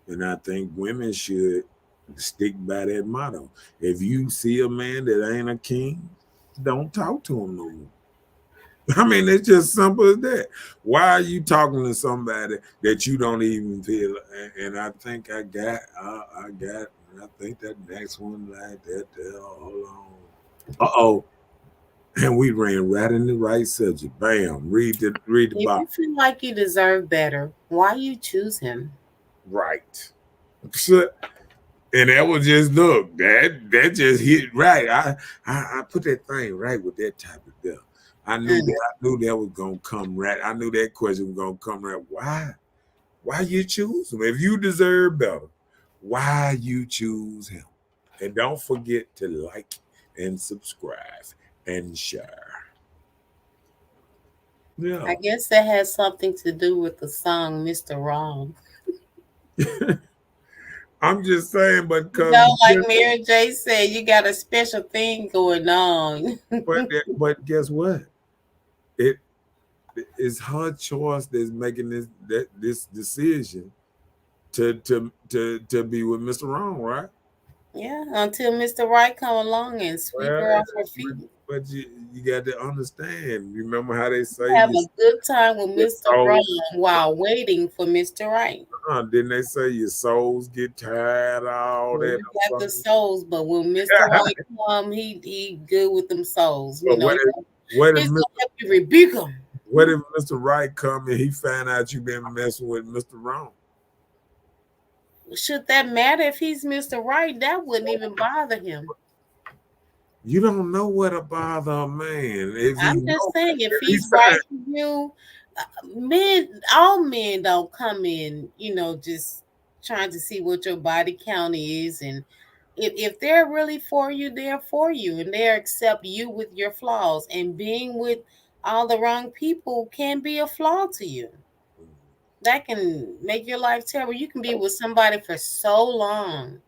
And I think women should stick by that motto. If you see a man that ain't a king, don't talk to him no more. I mean, it's just simple as that. Why are you talking to somebody that you don't even feel? And I think I think that next one like that. Hold on. Uh-oh. And we ran right in the right subject. Bam. Read the If you box. feel like you deserve better, why you choose him? Right. So, and that was just look, that just hit right. I put that thing right with that topic there. I knew that was gonna come right. I knew that question was gonna come right. Why? Why you choose him? If you deserve better, why you choose him? And don't forget to like and subscribe and share. Yeah. I guess that has something to do with the song Mr. Wrong. I'm just saying, but You because know, like Mary J said, you got a special thing going on. but guess what? It it's her choice that's making this decision to be with Mr. Wrong, right? Yeah, until Mr. Right come along and sweep her Well, off her feet. but you got to understand. Remember how they say Have a good time with your Mr. soul, Wrong while waiting for Mr. Right. didn't they say your souls get tired, all Well, that we or got the something? souls, but when Mr. Right come, he good with them souls. You But know, what if he's gonna help you rebuke them. what if Mr. Right come and he find out you been messing with Mr. Wrong? Should that matter if he's Mr. Right? That wouldn't even bother him. You don't know what to bother a man if he I'm just know saying, if if he he's find right for you, all men don't come in, just trying to see what your body count is. And if they're really for you, they're for you and they accept you with your flaws. And being with all the wrong people can be a flaw to you. That can make your life terrible. You can be with somebody for so long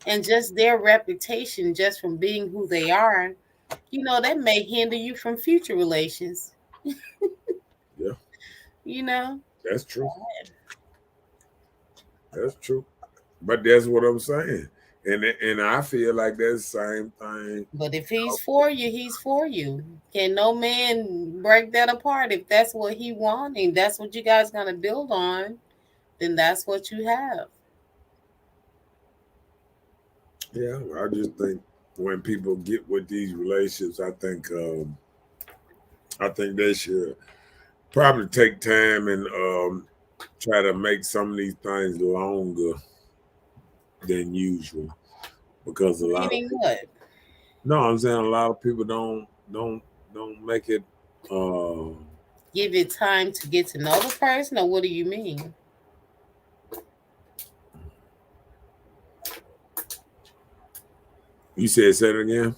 and just their reputation, just from being who they are, that may hinder you from future relations. yeah, You know, that's true. That's true. But that's what I'm saying. And I feel like that's the same thing. but if he's for you, he's for you. Can no man break that apart? If that's what he wants and that's what you guys gonna build on, then that's what you have. Yeah, I just think when people get with these relationships, I think they should probably take time and try to make some of these things longer than usual because a lot of Meaning people, what? no, I'm saying a lot of people don't make it. Uh, Give it time to get to know the person, or what do you mean? you said say it again.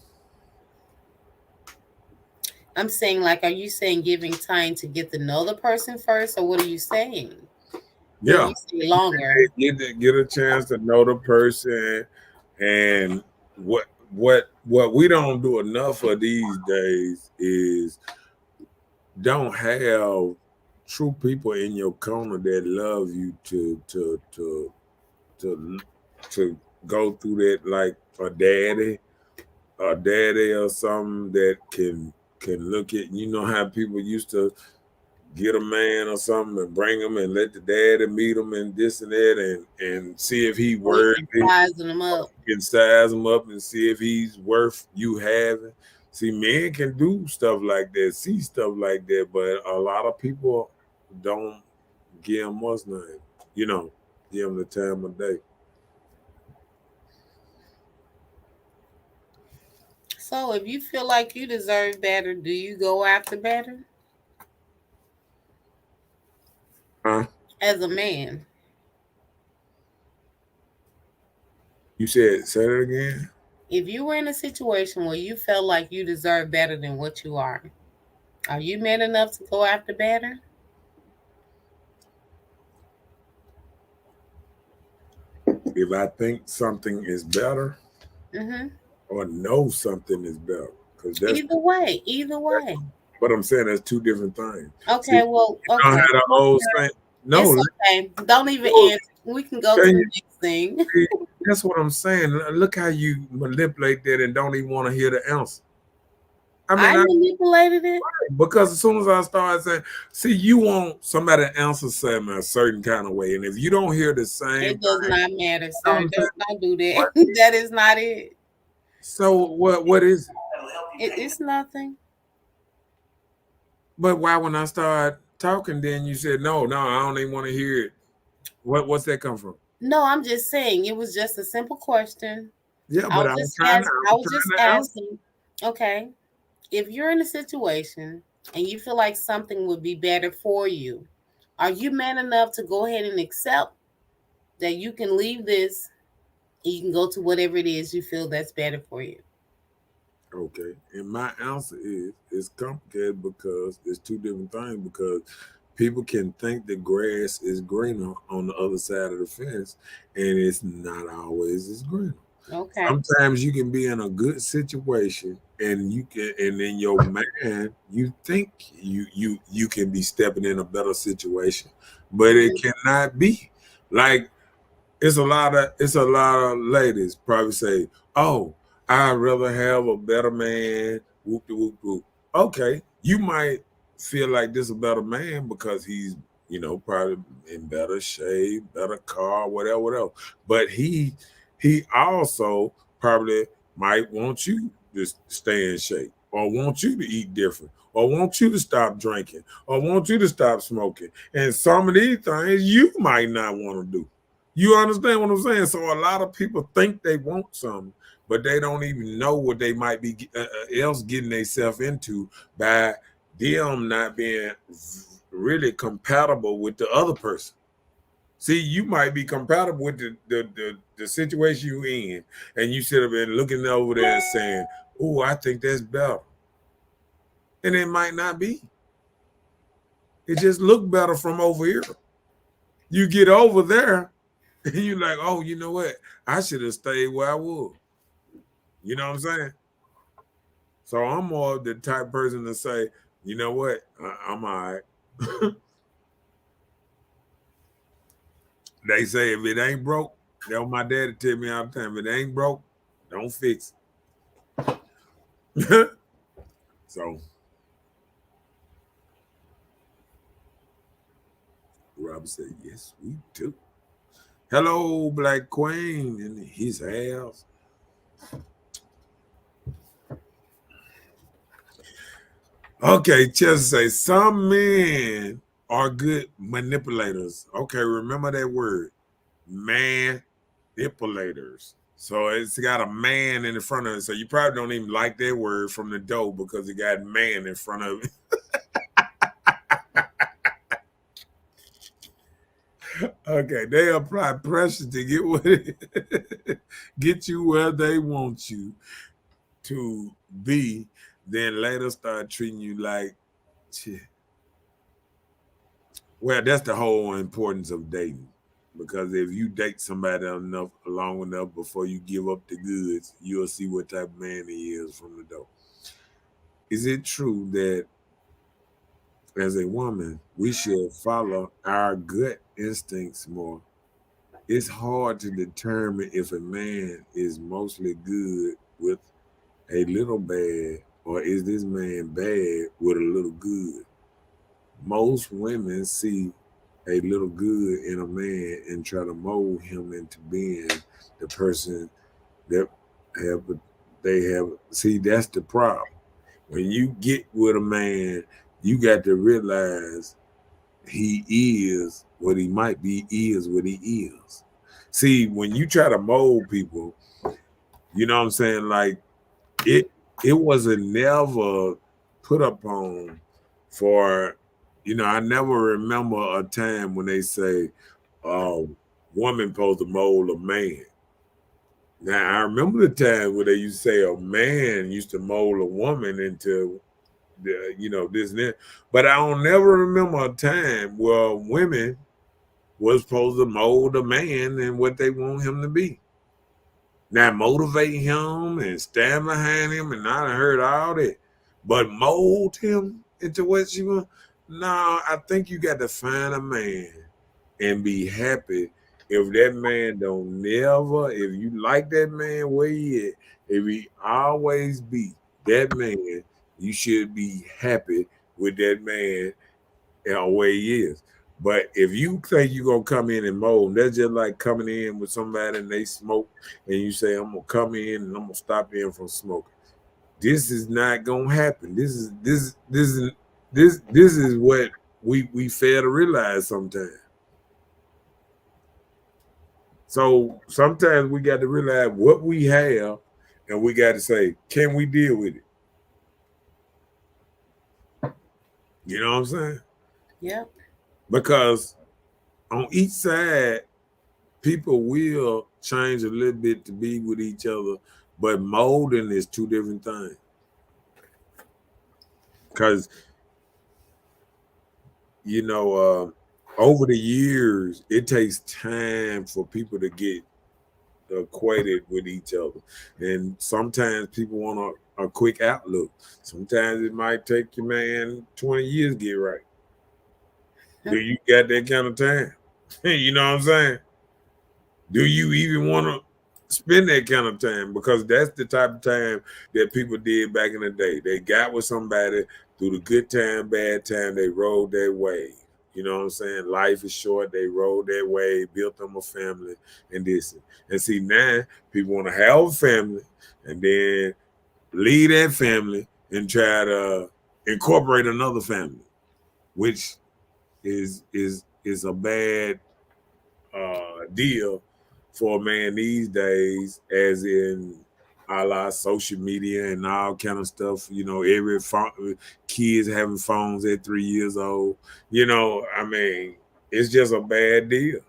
I'm saying, like, are you saying giving time to get to know the person first, or what are you saying when Yeah, you say longer? get a chance to know the person and what we don't do enough of these days is don't have true people in your corner that love you to to go through that like a daddy or something that can look at how people used to get a man or something and bring him and let the daddy meet him and this and that and see if he We can worthy, sizing them up. can size him up and see if he's worth you having. See, men can do stuff like that, see stuff like that, but a lot of people don't give him what's name, you know, give him the time of day. So if you feel like you deserve better, do you go after better Huh? as a man? You said say that again? If you were in a situation where you felt like you deserve better than what you are you man enough to go after better? if I think something is better Mm-hmm. or know something is better. Because that's Either way. what I'm saying. That's two different things. See, Okay, well, you don't okay. have the old saying. No, It's okay. Don't even look, answer. We can go to can the you next thing. see, that's what I'm saying. Look how you manipulate that and don't even want to hear the answer. I I mean, manipulated it. because as soon as I start saying, see, you want somebody to answer something a certain kind of way, and if you don't hear the same It does thing, not matter, you know what sir. I'm saying? Don't do that. What? That is not it. So what is it? It's nothing. But why when I start talking, then you said no, I don't even want to hear it. What's that come from? No, I'm just saying it was just a simple question. Yeah, I but was I was just trying to, ask I I was was just trying to answer. asking, okay, if you're in a situation and you feel like something would be better for you, are you man enough to go ahead and accept that you can leave this and you can go to whatever it is you feel that's better for you? Okay, and my answer is it's complicated because it's two different things. Because people can think the grass is greener on the other side of the fence, and it's not always as greener. Okay. Sometimes you can be in a good situation, and in your mind, you think you can be stepping in a better situation, but it cannot be. Like it's a lot of ladies probably say, "Oh, I'd rather have a better man." Whoop de whoop whoop. Okay, you might feel like this is a better man because he's probably in better shape, better car, whatever, whatever. But he also probably might want you to stay in shape, or want you to eat different, or want you to stop drinking, or want you to stop smoking. And some of these things you might not want to do. You understand what I'm saying? So a lot of people think they want something, but they don't even know what they might be else getting themselves into by them not being really compatible with the other person. See, you might be compatible with the situation you in, and you should have been looking over there and saying, "Oh, I think that's better," and it might not be. It just look better from over here. You get over there, and you're like, "Oh, you know what? I should have stayed where I was." You know what I'm saying? So I'm more the type person to say, "You know what? I'm all right." They say if it ain't broke, that's what my daddy tell me all the time. If it ain't broke, don't fix it. So Robert said, "Yes, we do." Hello, Black Queen in his house. Okay, just say some men are good manipulators. Okay, remember that word, manipulators. So it's got a man in the front of it. So you probably don't even like that word from the door because it got man in front of it. Okay, they apply pressure to get you where they want you to be. Then later start treating you like shit. Well, that's the whole importance of dating. Because if you date somebody long enough before you give up the goods, you'll see what type of man he is from the door. Is it true that as a woman, we should follow our gut instincts more? It's hard to determine if a man is mostly good with a little bad, or is this man bad with a little good? Most women see a little good in a man and try to mold him into being the person that have they have. See, that's the problem. When you get with a man, you got to realize he is what he might be, is what he is. See, when you try to mold people, you know what I'm saying? Like it wasn't never put upon for, I never remember a time when they say woman supposed to mold a man. Now I remember the time where they used to say a man used to mold a woman into this and that. But I don't never remember a time where women was supposed to mold a man and what they want him to be. Now motivate him and stand behind him, and I done heard all that. But mold him into what you want. No, I think you got to find a man and be happy. If that man don't never, if you like that man where he at, if he always be that man, you should be happy with that man where he is. But if you think you're gonna come in and mold, that's just like coming in with somebody and they smoke, and you say, I'm gonna come in and I'm gonna stop them from smoking. This is not gonna happen. This is what we fail to realize sometimes. So sometimes we got to realize what we have, and we got to say, can we deal with it? You know what I'm saying? Yep. Because on each side, people will change a little bit to be with each other, but molding is two different things. Because, you know, over the years, it takes time for people to get acquainted with each other. And sometimes people want a quick outlook. Sometimes it might take your man 20 years to get right. Do you got that kind of time? You know what I'm saying? Do you even want to spend that kind of time? Because that's the type of time that people did back in the day. They got with somebody through the good time, bad time, they rode their wave. You know what I'm saying? Life is short. They rode their way, built them a family, and this. And see, now people want to have a family and then leave that family and try to incorporate another family, which is a bad deal for a man these days, as in a la social media and all kind of stuff. You know, every kids having phones at 3 years old. You know, I mean, it's just a bad deal.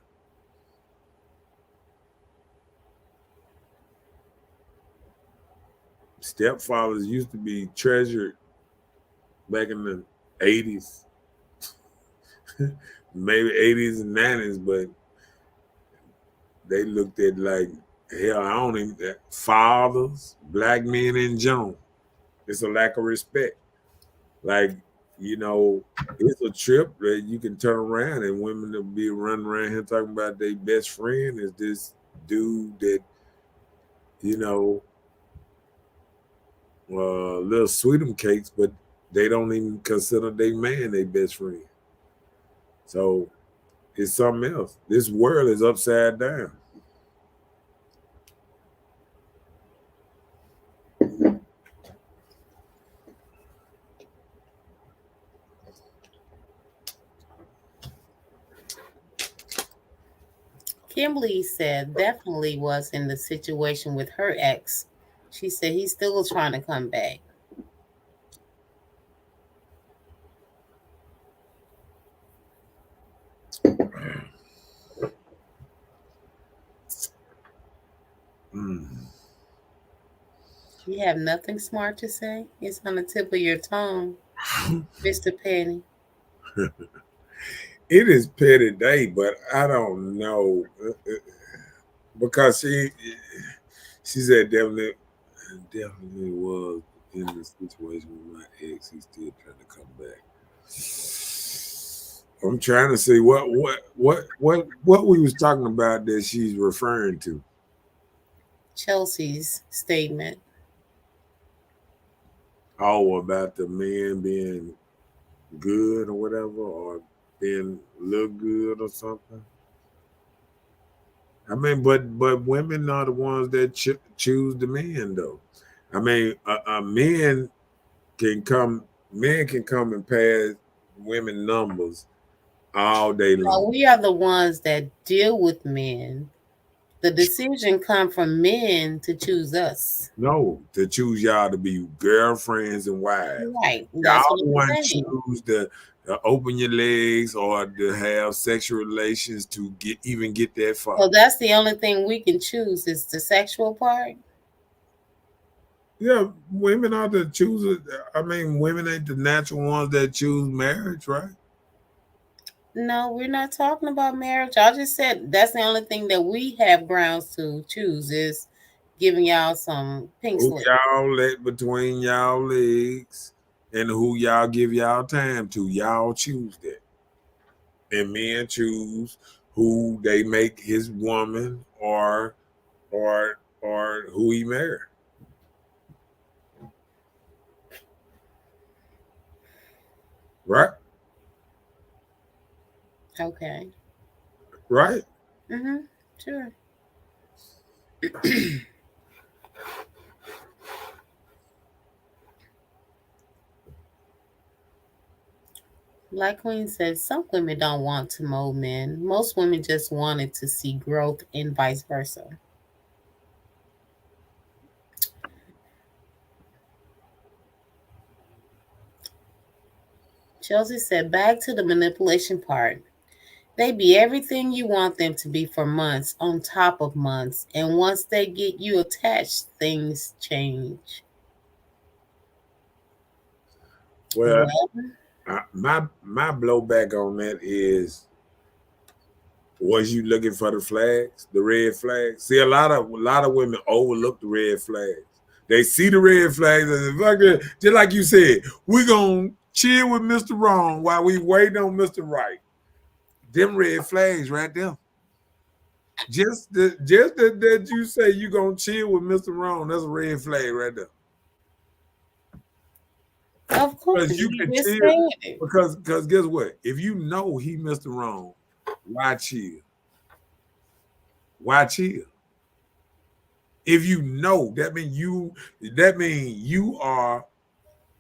Stepfathers used to be treasured back in the 80s, maybe 80s and 90s, but they looked at like, hell, I don't even, fathers, black men in general. It's a lack of respect. Like, you know, it's a trip that you can turn around and women will be running around here talking about their best friend is this dude that, you know, little sweetum cakes, but they don't even consider their man their best friend. So it's something else. This world is upside down. Kimberly said definitely was in the situation with her ex. She said he's still trying to come back. You have nothing smart to say? It's on the tip of your tongue, Mr. Penny. It is petty day, but I don't know because she said definitely was in the situation with my ex. He's still trying to come back. I'm trying to see what we was talking about that she's referring to. Chelsea's statement. Oh, about the men being good or whatever, or being look good or something. I mean, but women are the ones that choose the men, though. I mean, men can come and pass women numbers all day long. Well, we are the ones that deal with men. The decision come from men to choose us. No, to choose y'all to be girlfriends and wives. Right. That's Y'all what I'm want to saying. choose to open your legs or to have sexual relations to get that far. So that's the only thing we can choose is the sexual part. Yeah, women are the choosers. I mean, women ain't the natural ones that choose marriage, right? No, we're not talking about marriage. I just said that's the only thing that we have grounds to choose is giving y'all some pink Who slip. y'all let between y'all legs and who y'all give y'all time to. Y'all choose that. And men choose who they make his woman or who he married. Right? Okay. Right? Mm-hmm. Sure. Like Queen said, some women don't want to mold men. Most women just wanted to see growth and vice versa. Chelsea said, back to the manipulation part. They be everything you want them to be for months on top of months. And once they get you attached, things change. Well, Well, my blowback on that is, was you looking for the flags, the red flags? See, a lot of women overlook the red flags. They see the red flags and fucking, just like you said, we gonna chill with Mr. Wrong while we waiting on Mr. Right. Them red flags right there. That you say you gonna chill with Mr. Wrong, that's a red flag right there. of course, Because you you can just chill. said it. Because guess what? If you know he Mr. Wrong, why chill? Why chill? If you know, that mean you are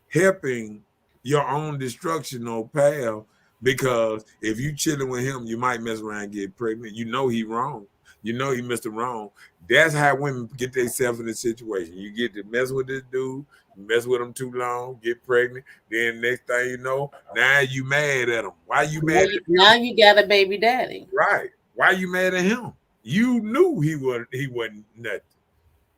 helping your own destruction or path, because if you chilling with him, you might mess around and get pregnant. You know he wrong. You know he Mr. Wrong. That's how women get themselves in this situation. You get to mess with this dude, mess with him too long, get pregnant. Then next thing you know, now you mad at him. Why you Now mad you, at him? now you got a baby daddy. Right. Why you mad at him? You knew he wasn't nothing.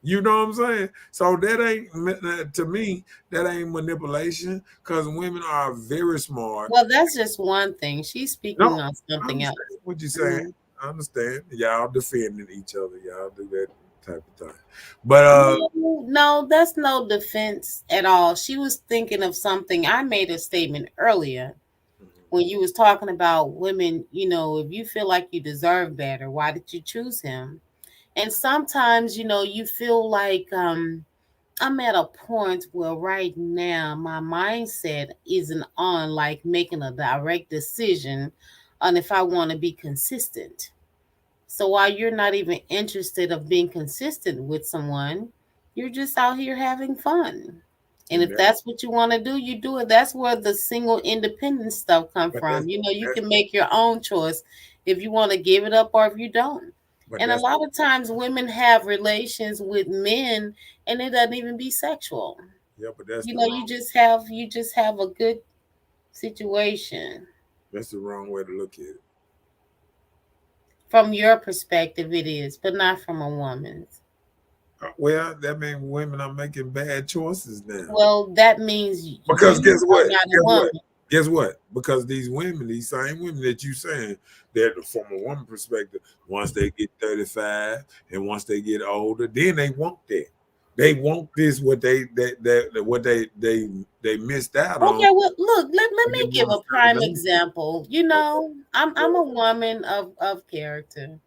You know what I'm saying? So that ain't, to me, that ain't manipulation, because women are very smart. Well, that's just one thing. She's speaking No, on I something else. understand what you're saying. Mhm. I understand. Y'all defending each other. Y'all do that type of thing. But No, no, that's no defense at all. She was thinking of something. I made a statement earlier when you was talking about women, if you feel like you deserve better, why did you choose him? And sometimes, you feel like I'm at a point where right now my mindset isn't on like making a direct decision on if I want to be consistent. So while you're not even interested of being consistent with someone, you're just out here having fun. And and if that, that's what you want to do, you do it. That's where the single independent stuff come but from. that's You that, can make your own choice if you want to give it up or if you don't. but And a that's lot of times women have relations with men and it doesn't even be sexual. yeah, but that's You the know, wrong you just have a good situation. that's the wrong way to look at it. From your perspective it is, but not from a woman's. Well, that means women are making bad choices now. Well, that means Because you guess are what? not a Guess what? woman. Guess what? Because these women, these same women that you saying, that from a woman perspective, once they get 35 and once they get older, then they want that. They want this, what what they missed out on Okay, well, look, let when me they give want to a settle prime down. example. I'm a woman of character.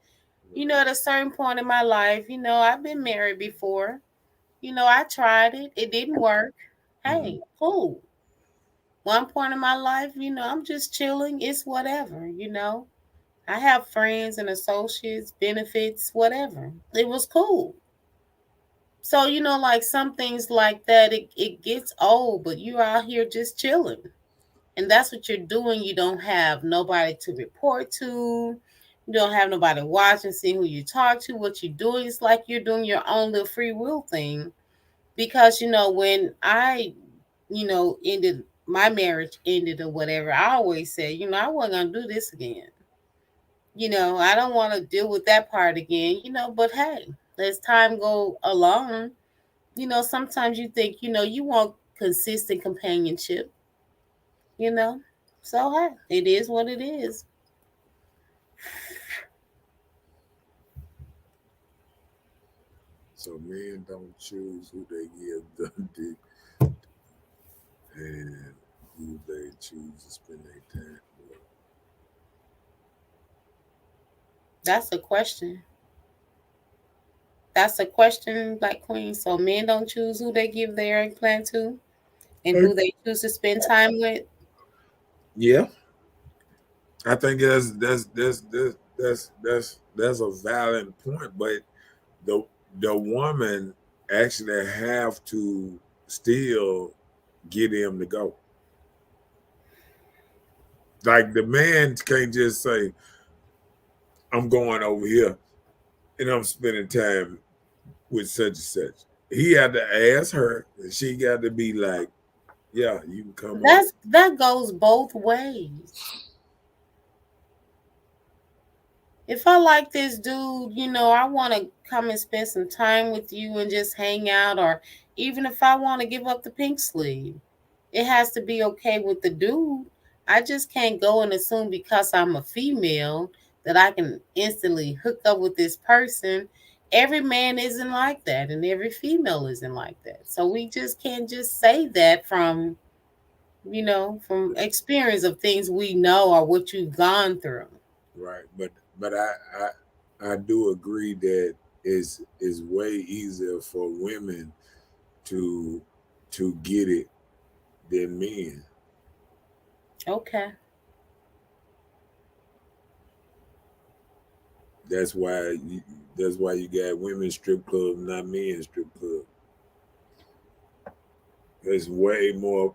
At a certain point in my life, I've been married before. I tried it. It didn't work. Mhm. Hey, cool. One point in my life, I'm just chilling. It's whatever. I have friends and associates, benefits, whatever. It was cool. So, like some things like that, it gets old, but you're out here just chilling. And that's what you're doing. You don't have nobody to report to. You don't have nobody watching, see who you talk to, what you're doing. It's like you're doing your own little free will thing. Because, when I, ended my marriage ended or whatever, I always said, I wasn't gonna do this again. I don't want to deal with that part again, but hey, as time go along, sometimes you think, you want consistent companionship, you know. So hey, it is what it is. So men don't choose who they give the dick and who they choose to spend their time with. That's a question. That's a question, Black Queen. So men don't choose who they give their eggplant to and who they choose to spend time with. Yeah, I think that's a valid point, but the the woman actually have to still get him to go. Like the man can't just say, "I'm going over here and I'm spending time with such and such." He had to ask her, and she got to be like, "Yeah, you can come over." That goes both ways. If I like this dude, I want to come and spend some time with you and just hang out, or even if I want to give up the pink sleeve, it has to be okay with the dude. I just can't go and assume because I'm a female that I can instantly hook up with this person. Every man isn't like that, and every female isn't like that. So we just can't just say that from experience of things we know or what you've gone through. Right, but I do agree that it's way easier for women to get it than men. Okay. That's why you got women strip club, not men strip club. It's way more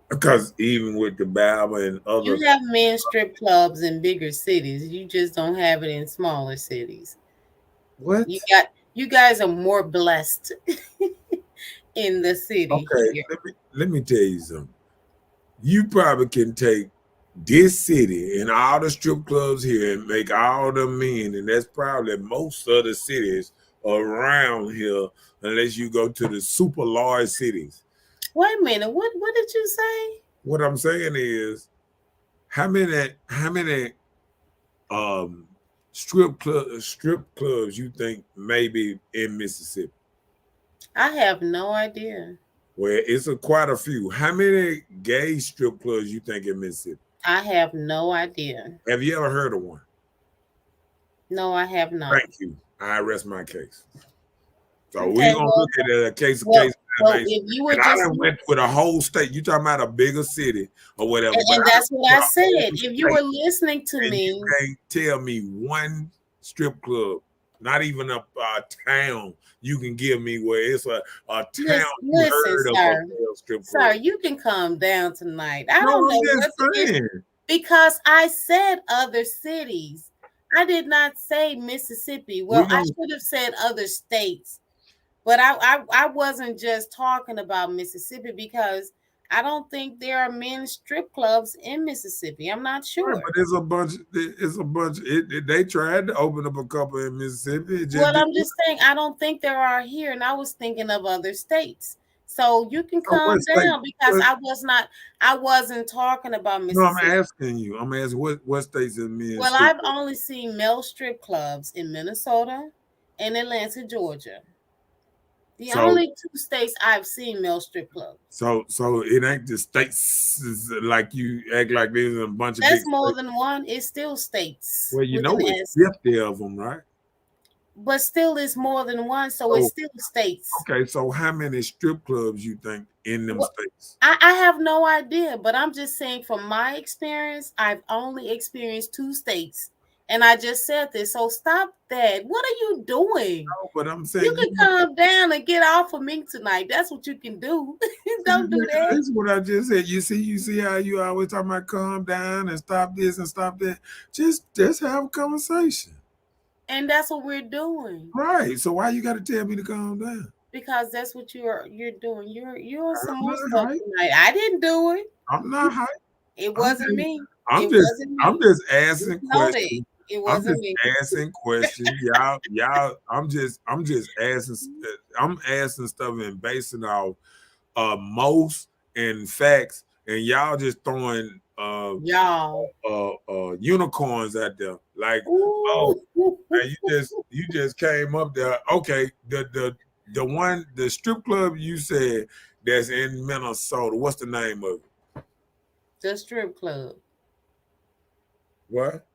because even with the Bible and other, You have men's strip clubs in bigger cities. You just don't have it in smaller cities. what? You guys are more blessed in the city Okay, here. let me tell you something. You probably can take this city and all the strip clubs here and make all the men, and that's probably most of the cities around here, unless you go to the super large cities. Wait a minute. What did you say? What I'm saying is, how many um strip clubs you think maybe in Mississippi? I have no idea. Well, it's quite a few. How many gay strip clubs you think in Mississippi? I have no idea. Have you ever heard of one? No, I have not. Thank you. I rest my case. So we're Okay, gonna look at it a case to well, case well, basis. if you were And I just done went with a whole state. You talking about a bigger city or whatever, but and I done that's what went I with a said. whole If you were state, listening to and you me, can't tell me one strip club, not even a town, you can give me where it's a town you listen, heard of a sir. male strip Sir, club. you can calm down tonight. I No, don't I'm know just what the issue, saying. because I said other cities. I did not say Mississippi. We Well, I gonna should have said other states, but I wasn't just talking about Mississippi because I don't think there are men's strip clubs in Mississippi. I'm not right, sure. but it's a bunch. It's a bunch. They tried to open up a couple in Mississippi. It just Well, didn't I'm work. just saying I don't think there are here, and I was thinking of other states. So you can So what calm state? down because I wasn't talking about No, I'm Mississippi. asking you. I'm asking what states in men Well, strip I've club. only seen male strip clubs in Minnesota and Atlanta, Georgia. The So only two states I've seen male strip clubs. so it ain't the states like you act like there's a bunch of big That's more states. than one. It's still states Well, you with know an it's S. 50 of them, right? But still is more than one, so it's So still states. okay, so how many strip clubs you think in them What states? I have no idea, but I'm just saying from my experience, I've only experienced two states. And I just said this. So stop that. What are you doing? No, but I'm saying You you can calm down and get off of me tonight. That's what you can do. Don't do that. this is what I just said. You see how you always talking about calm down and stop this and stop that. Just have a conversation. And that's what we're doing. Right. So why you gotta tell me to calm down? Because that's what you're doing. You're on some I'm more not stuff hype. tonight. I didn't do it. I'm not hype. It I'm wasn't just me. I'm It just wasn't I'm me. just Just asking know that. questions. It I'm wasn't just me. asking questions. Y'all, I'm just asking I'm asking stuff and basing off most and facts, and y'all just throwing Y'all. unicorns out there Like, oh, Ooh. and you just came up there. Okay, the strip club you said that's in Minnesota. What's the name of it? The strip club. What?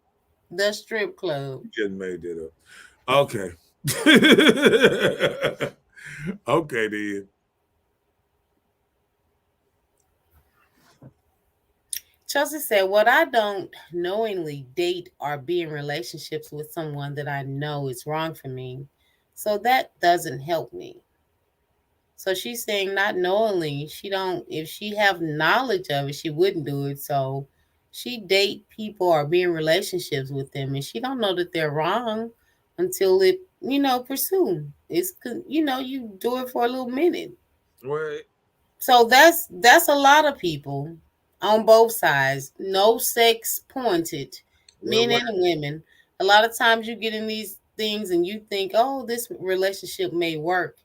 The strip club. You just made that up. Okay. Okay, then. Chelsea said, "What I don't knowingly date or be in relationships with someone that I know is wrong for me. So that doesn't help me." So she's saying not knowingly, she don't if she have knowledge of it, she wouldn't do it. So she date people or be in relationships with them and she don't know that they're wrong until it, pursue. You do it for a little minute. Well, So that's a lot of people on both sides. No sex pointed, men what? and women. A lot of times you get in these things and you think, oh, this relationship may work.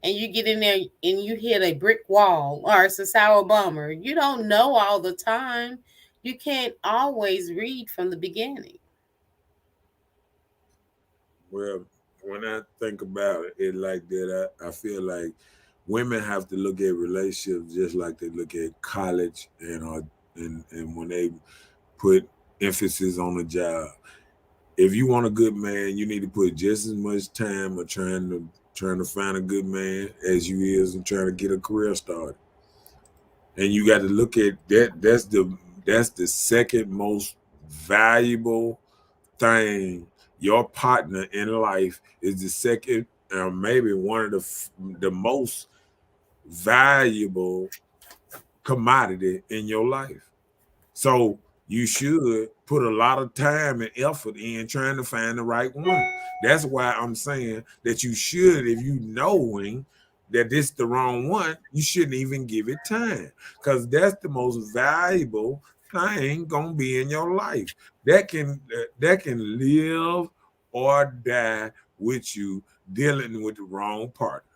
And you get in there and you hit a brick wall or it's a sour bummer. You don't know all the time. You can't always read from the beginning. Well, when I think about it like that, I feel like women have to look at relationships just like they look at college and when they put emphasis on a job. If you want a good man, you need to put just as much time of trying to find a good man as you is in trying to get a career started. And you got to look at that. That's the second most valuable thing. Your partner in life is the second, or maybe one of the most valuable commodity in your life. So you should put a lot of time and effort in trying to find the right one. That's why I'm saying that you should, if you knowing that this is the wrong one, you shouldn't even give it time, because that's the most valuable thing gonna be in your life. That can live or die with you dealing with the wrong partner.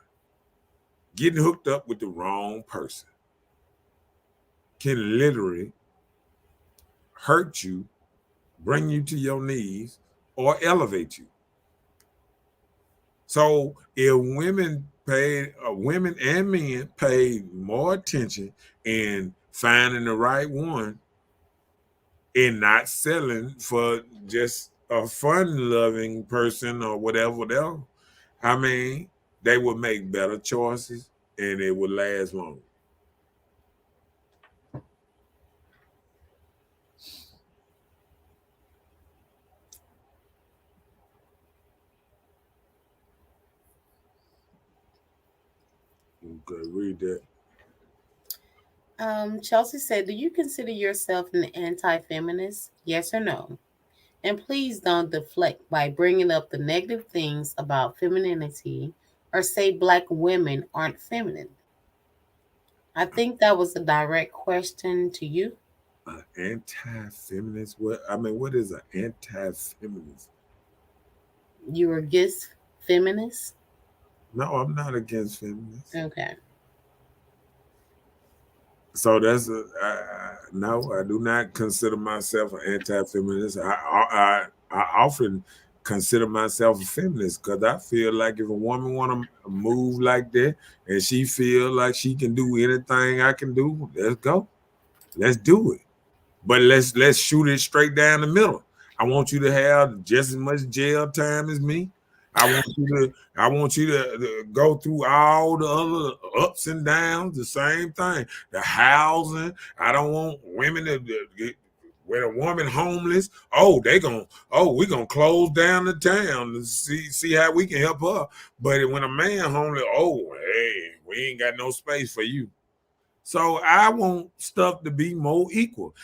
Getting hooked up with the wrong person can literally hurt you, bring you to your knees, or elevate you. So if women and men paid more attention in finding the right one and not selling for just a fun-loving person or whatever, I mean, they would make better choices and it would last longer. Okay, read that. Chelsea said, "Do you consider yourself an anti-feminist? Yes or no? And please don't deflect by bringing up the negative things about femininity or say black women aren't feminine." I think that was a direct question to you. Anti-feminist? What is an anti-feminist? You were against feminists? No, I'm not against feminists. Okay. So that's no. I do not consider myself an anti-feminist. I often consider myself a feminist because I feel like if a woman want to move like that and she feel like she can do anything I can do, let's go. Let's do it. But let's shoot it straight down the middle. I want you to have just as much jail time as me. I want you to go through all the other ups and downs, the same thing. The housing. I don't want women to get when a woman homeless. We're gonna close down the town to see how we can help her. But when a man homeless, hey, we ain't got no space for you. So I want stuff to be more equal.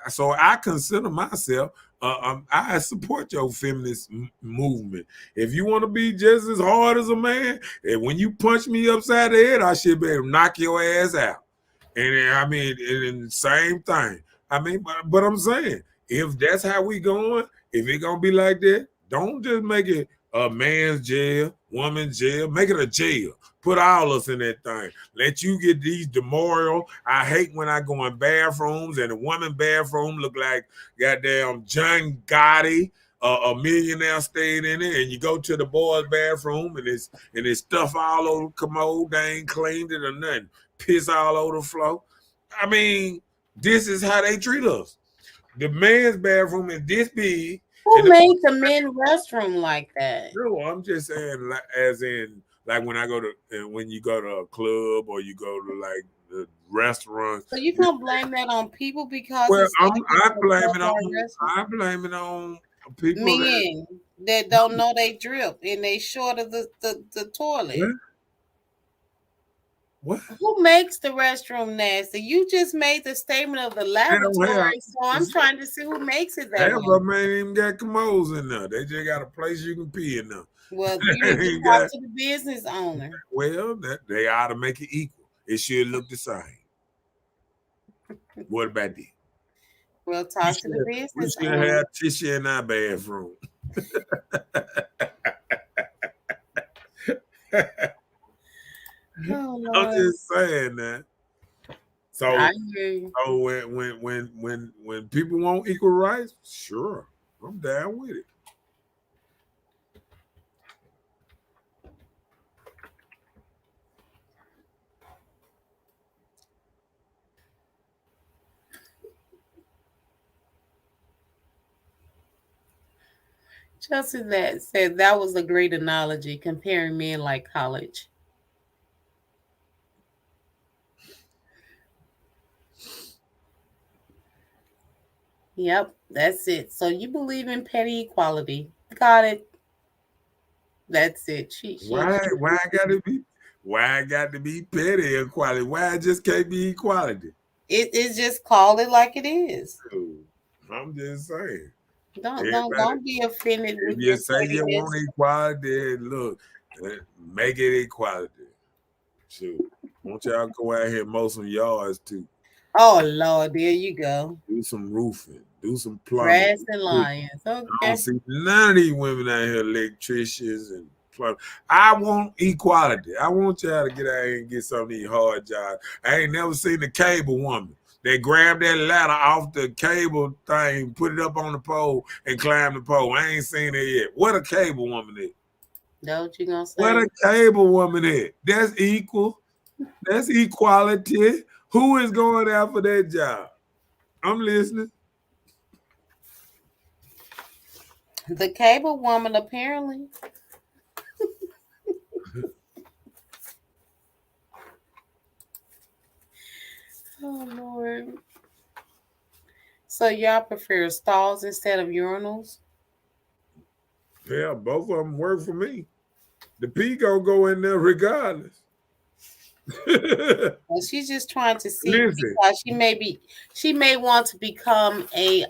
So I consider myself. I support your feminist movement. If you want to be just as hard as a man, and when you punch me upside the head, I should be able to knock your ass out. And the same thing. But I'm saying, if that's how we going, if it gonna be like that, don't just make it a man's jail. woman jail, make it a jail. Put all us in that thing. Let you get these demoralial. I hate when I go in bathrooms and the woman bathroom look like goddamn John Gotti, a millionaire staying in it, and you go to the boys' bathroom and it's stuff all over the commode. They ain't cleaned it or nothing. Piss all over the floor. I mean, this is how they treat us. The man's bathroom is this big. Who made the men's restroom like that? No, I'm just saying, like, as in, like when you go to a club or you go to like the restaurant. So you can't blame that on people because Well, it's I blame it on people men that don't know they drip and they short of the toilet. What? Who makes the restroom nasty? You just made the statement of the laboratory, so I'm trying to see who makes it that way. Man ain't even got commodes in there. They just got a place you can pee in there. Well, you need to talk to the business owner. Well, they ought to make it equal. It should look the same. What about that? Well, talk to the business owner. We should have tissue in our bathroom. Oh, I'm just saying that. So, I hear you. So when people want equal rights, sure, I'm down with it. Chelsea that said that was a great analogy, comparing men like college. Yep, that's it. So you believe in petty equality. Got it. That's it. Why I got to be petty equality? Why I just can't be equality? It's just call it like it is. I'm just saying. Don't be offended. If you say you want equality, look, make it equality. Shoot. Won't y'all go out here and mow some yards too? Oh Lord, there you go. Do some roofing, do some plumbing. Grass and lions. Okay. I don't see none of these women out here, electricians and plumbers. I want equality. I want y'all to get out here and get some of these hard jobs. I ain't never seen a cable woman. They grab that ladder off the cable thing, put it up on the pole, and climb the pole. I ain't seen it yet. What a cable woman is. Know what you gonna say? What a cable woman is. That's equal. That's equality. Who is going out for that job? I'm listening. The cable woman, apparently. Oh Lord. So y'all prefer stalls instead of urinals? Yeah, both of them work for me. The pee gonna go in there regardless. Well, she's just trying to see because she may want to become a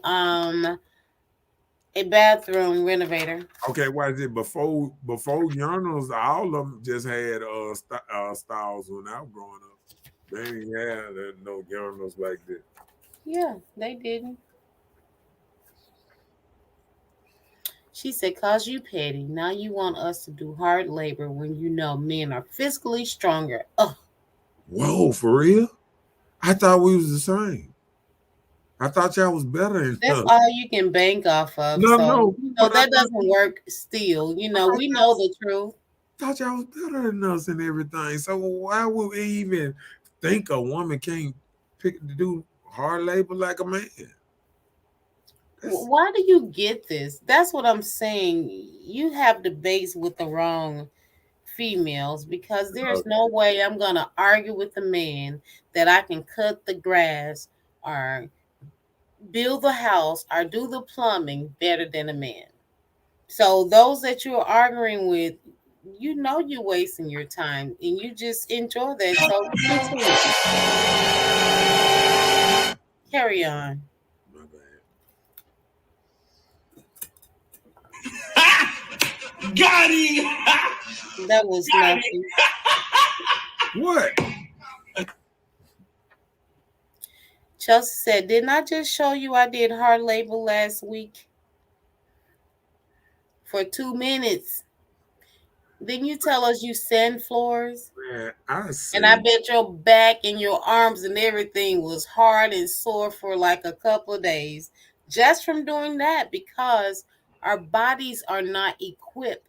bathroom renovator. Okay, what is it? Before urinals, all of them just had stalls when I was growing up. They didn't have no urinals like that. Yeah, they didn't. She said, "Cause you petty. Now you want us to do hard labor when you know men are physically stronger." Ugh. Whoa, for real? I thought we was the same. I thought y'all was better than That's all you can bank off of. No, that doesn't work still. We know the truth. I thought y'all was better than us and everything. So why would we even think a woman can't pick to do hard labor like a man? Why do you get this? That's what I'm saying. You have debates with the wrong females because there's no way I'm going to argue with a man that I can cut the grass or build the house or do the plumbing better than a man. So those that you're arguing with, you're wasting your time and you just enjoy that. So carry on. Got him! That was nothing. What? Chelsea said, "Didn't I just show you I did hard labor last week for 2 minutes? Didn't you tell us you sand floors? Man, I And I say bet your back and your arms and everything was hard and sore for like a couple of days just from doing that because our bodies are not equipped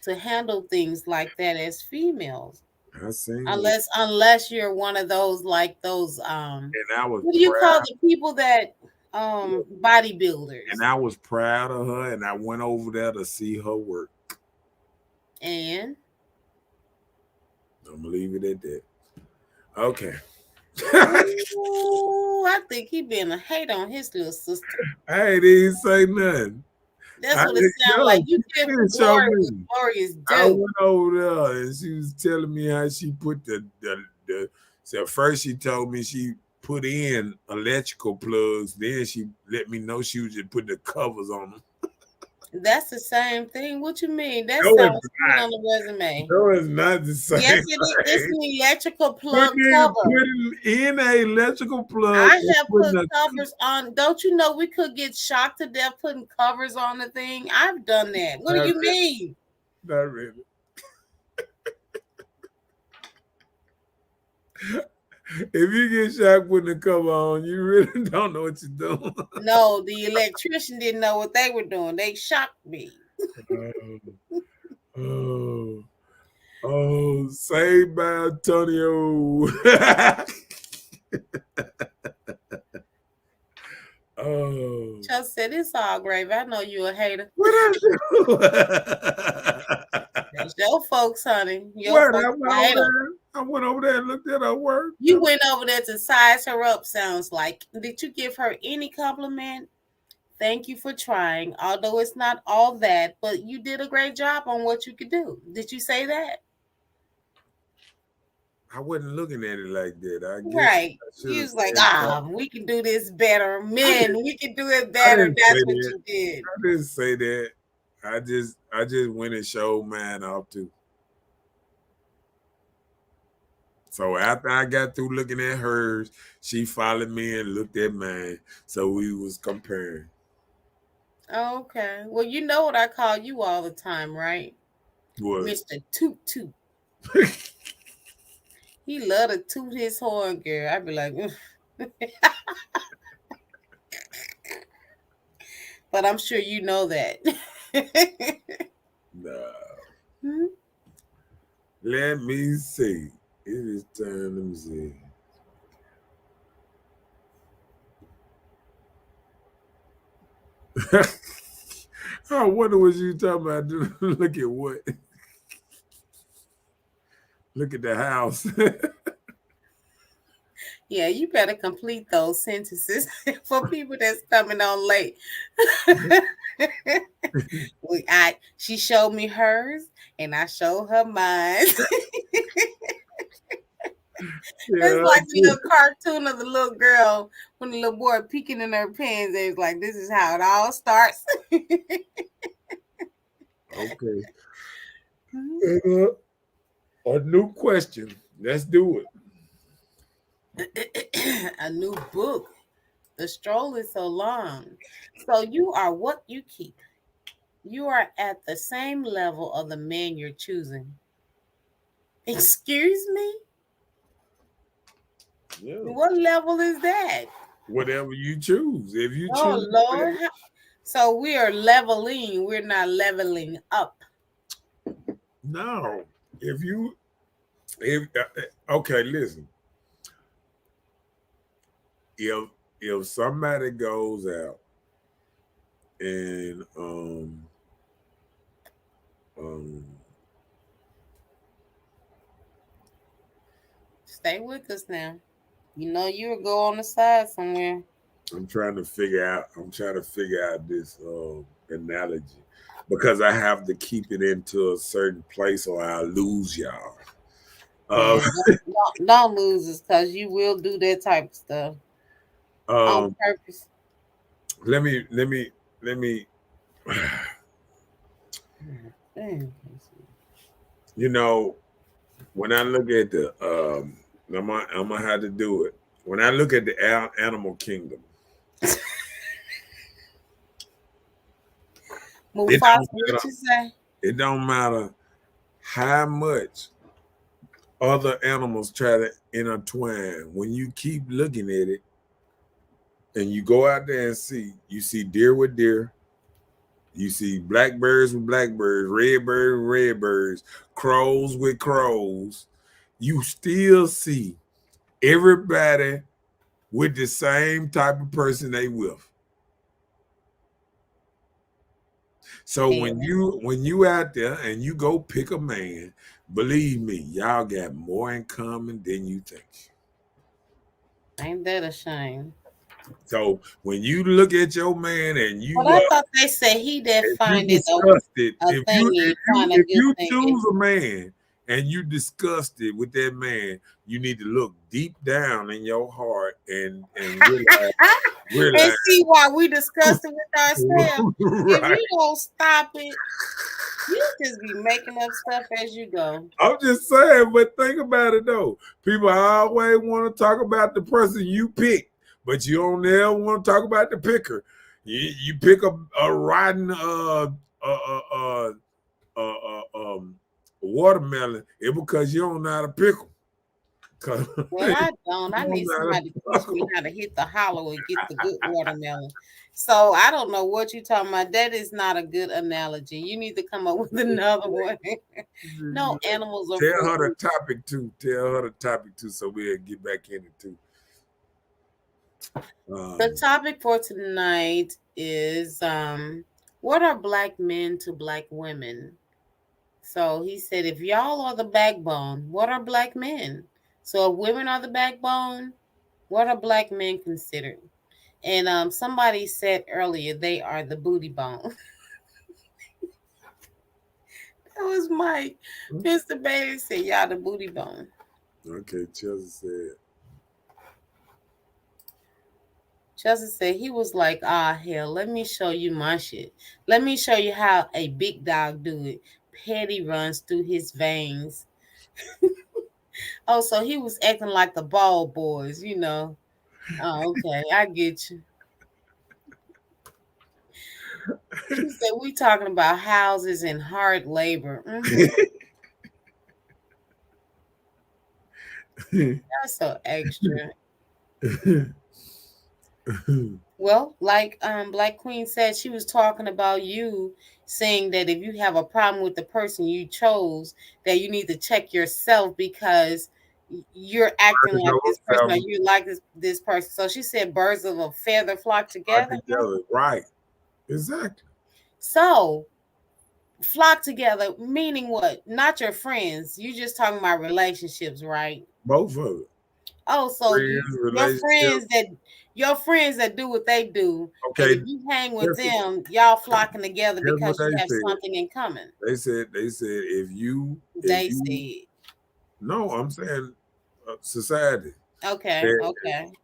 to handle things like that as females. I seen it, Unless you're one of those like those and I was what do you call proud, the people that and bodybuilders? I was proud of her, and I went over there to see her work. And I'm gonna leave it at that. Okay. ooh, I think he been a hate on his little sister. I ain't even say nothing. That's I what it didn't sounds know. like. You She give didn't show glory what me. glory is I due. went over there and she was telling me how she put the so first she told me she put in electrical plugs, then she let me know she was just putting the covers on them. That's the same thing. What you mean? That No, sounds it's good not. on the resume. No, it's not the same Yes, it is. It's thing. an electrical plug cover. Putting in a electrical plug I and have putting put a covers on. Don't you know we could get shocked to death putting covers on the thing? I've done that. What do not you really, mean? not really. If you get shocked putting the cover on, you really don't know what you're doing. No, the electrician didn't know what they were doing. They shocked me. Oh, oh, saved by Antonio. Oh, Chuck said it's all gravy. I know you a hater. what I do? That's your folks, honey. Your What folks a hater. I went over there and looked at her work. You went over there to size her up, sounds like. Did you give her any compliment? Thank you for trying, although it's not all that, but you did a great job on what you could do. Did you say that? I wasn't looking at it like that. I guess Right. I should You have was like, said that. we can do this better. Men, we can do it I better. didn't That's say what that. you did. I didn't say that. I just went and showed mine off too. So after I got through looking at hers, she followed me and looked at mine. So we was comparing. Okay. Well, you know what I call you all the time, right? What? Mr. Toot Toot. He love to toot his horn, girl. I'd be like, but I'm sure you know that. No. Hmm? Let me see. It is time. Let me see. I wonder what you talking about. Look at what? Look at the house. Yeah, you better complete those sentences for people that's coming on late. She showed me hers, and I showed her mine. It's like the little cartoon of the little girl when the little boy peeking in her pants. It's like, this is how it all starts. Okay. A new question. Let's do it. A new book. The stroll is so long. So you are what you keep. You are at the same level of the man you're choosing. Excuse me? Yeah. What level is that? Whatever you choose. If you choose. Oh, Lord. So we are leveling. We're not leveling up. No. Okay, listen. If somebody goes out and stay with us now. You know you would go on the side somewhere. I'm trying to figure out this analogy because I have to keep it into a certain place or I'll lose y'all. Don't lose us because you will do that type of stuff on purpose. Let me you know, when I look at the I'm gonna have to do it. When I look at the animal kingdom, Mufasa, what you say? It don't matter how much other animals try to intertwine. When you keep looking at it and you go out there and you see deer with deer, you see blackbirds with blackbirds, redbirds with redbirds, crows with crows. You still see everybody with the same type of person they with. So Yeah. when you out there and you go pick a man, believe me, y'all got more in common than you think. Ain't that a shame? So when you look at your man and you But I thought they said he that if you find it discussed it, a thing he find a if good you thing. choose a man and you discussed it with that man, you need to look deep down in your heart and realize and see why we discussed it with ourselves. If right. you don't stop it, you just be making up stuff as you go. I'm just saying, but think about it though. People always want to talk about the person you pick, but you don't ever want to talk about the picker. You pick a rotten watermelon, it's because you don't know how to pickle. Well, I don't. I need somebody to teach me how to hit the hollow and get the good watermelon. So I don't know what you're talking about. That is not a good analogy. You need to come up with another one. No animals are Tell her fruit. the topic too. Tell her the topic too, so we'll get back in it too. The topic for tonight is what are black men to black women? So he said, if y'all are the backbone, what are black men? So if women are the backbone, what are black men considered? And somebody said earlier they are the booty bone. That was Mike. Mr. Bailey said y'all the booty bone. Okay, Chelsea said he was like, hell, let me show you my shit. Let me show you how a big dog do it. Petty runs through his veins. Oh, so he was acting like the ball boys, you know. Oh, okay, I get you. She said we talking about houses and hard labor. That's so extra. Well, like Black Queen said, she was talking about you saying that if you have a problem with the person you chose, that you need to check yourself because you're acting like this person or you like this person. So she said birds of a feather flock together. Right. Exactly. So flock together, meaning what? Not your friends. You just talking about relationships, right? Both of it. Oh, so your friends that do what they do. Okay. If you hang with them, y'all flocking together because you have something in common. They said if you no, I'm saying society. Okay.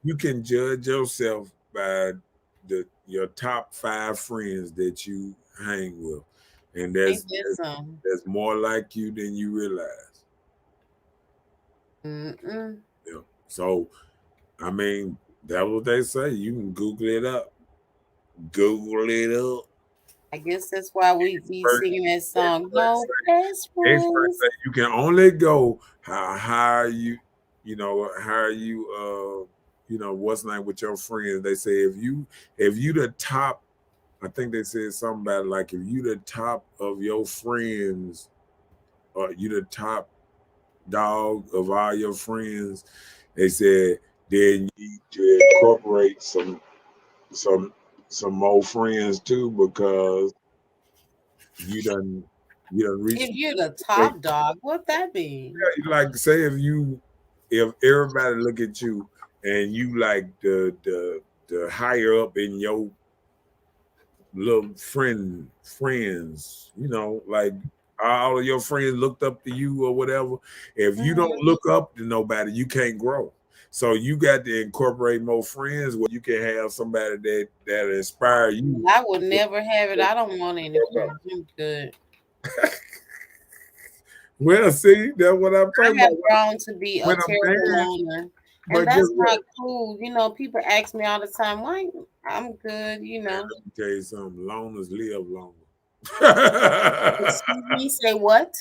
You can judge yourself by your top 5 friends that you hang with, and there's more like you than you realize. Yeah. So, I mean, that's what they say. You can Google it up. I guess that's why we be singing that song. No best friends. You can only go how are you what's name with your friends. They say if you the top, I think they said something about like if you the top of your friends, or you the top dog of all your friends, they said then you need to incorporate some more friends too, because you done reach. If you're the top dog, what that mean? Yeah, like say if everybody look at you and you like the higher up in your little friends, like all of your friends looked up to you or whatever. If you don't look up to nobody, you can't grow. So you got to incorporate more friends where you can have somebody that inspire you. I would never have it. I don't want any friends. I'm good. Well, see, that's what I'm talking about. I have grown to be a terrible loner. And that's not cool. People ask me all the time, why? I'm good, Let me tell you something. Loners live longer. Excuse me, say what?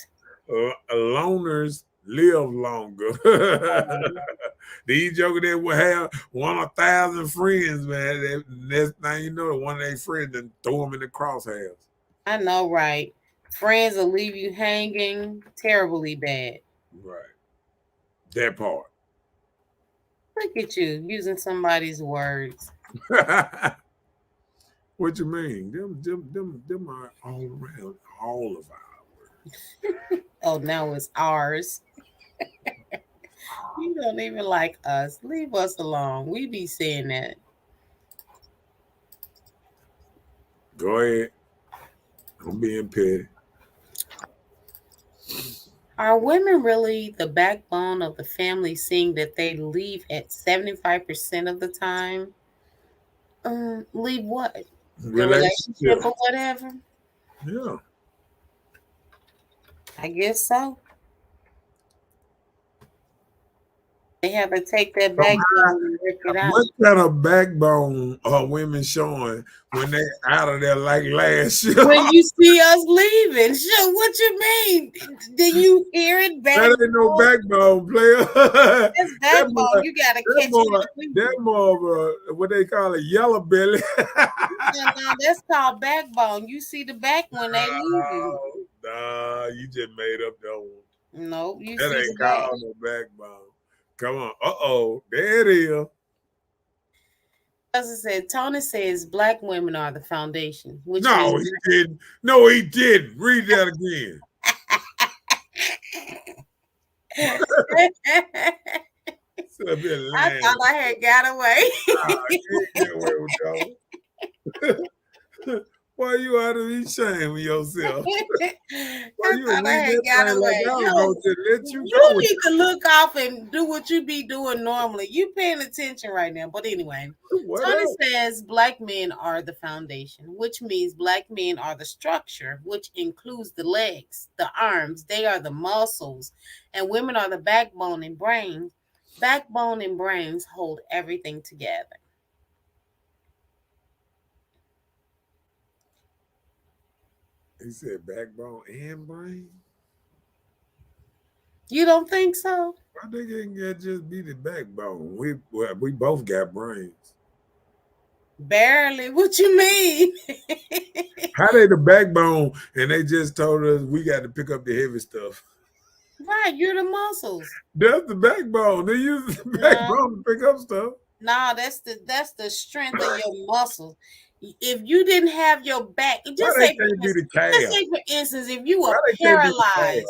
loners live longer. These jokers that will have 1,000 friends, man. Next thing you know, one of their friends then throw them in the crosshairs. I know, right? Friends will leave you hanging terribly bad. Right. That part. Look at you using somebody's words. What you mean? Them are all around all of our words. Oh, now it's ours. You don't even like us. Leave us alone. We be saying that. Go ahead. I'm being petty. Are women really the backbone of the family, seeing that they leave at 75% of the time? Leave what? The relationship or whatever? Yeah. I guess so. They have to take that backbone and rip it out. What kind of backbone are women showing when they out of there like last year? When you see us leaving, sure, what you mean? Did you hear it? Backbone? That ain't no backbone, player. That's backbone. You gotta catch it. That more of a, what they call a yellow belly. No, that's called backbone. You see the back when they leave you. Nah, you just made up that one. No, you that see ain't the back. called no backbone. Come on. There it is. As I said, Tony says black women are the foundation. Which no, he didn't. No, he didn't. Read that again. I thought I had got away. You ain't get away with that. Why you out of be shaming yourself? I thought I had got away. You need to look off and do what you be doing normally. You paying attention right now. But anyway, Tony says black men are the foundation, which means black men are the structure, which includes the legs, the arms. They are the muscles. And women are the backbone and brains. Backbone and brains hold everything together. He said backbone and brain? You don't think so? I think it can just be the backbone. We both got brains. Barely. What you mean? How they the backbone and they just told us we got to pick up the heavy stuff? Right, you're the muscles. That's the backbone. They use the backbone to pick up stuff. No, that's the strength of your muscles. If you didn't have your back, just say for instance, if you were paralyzed,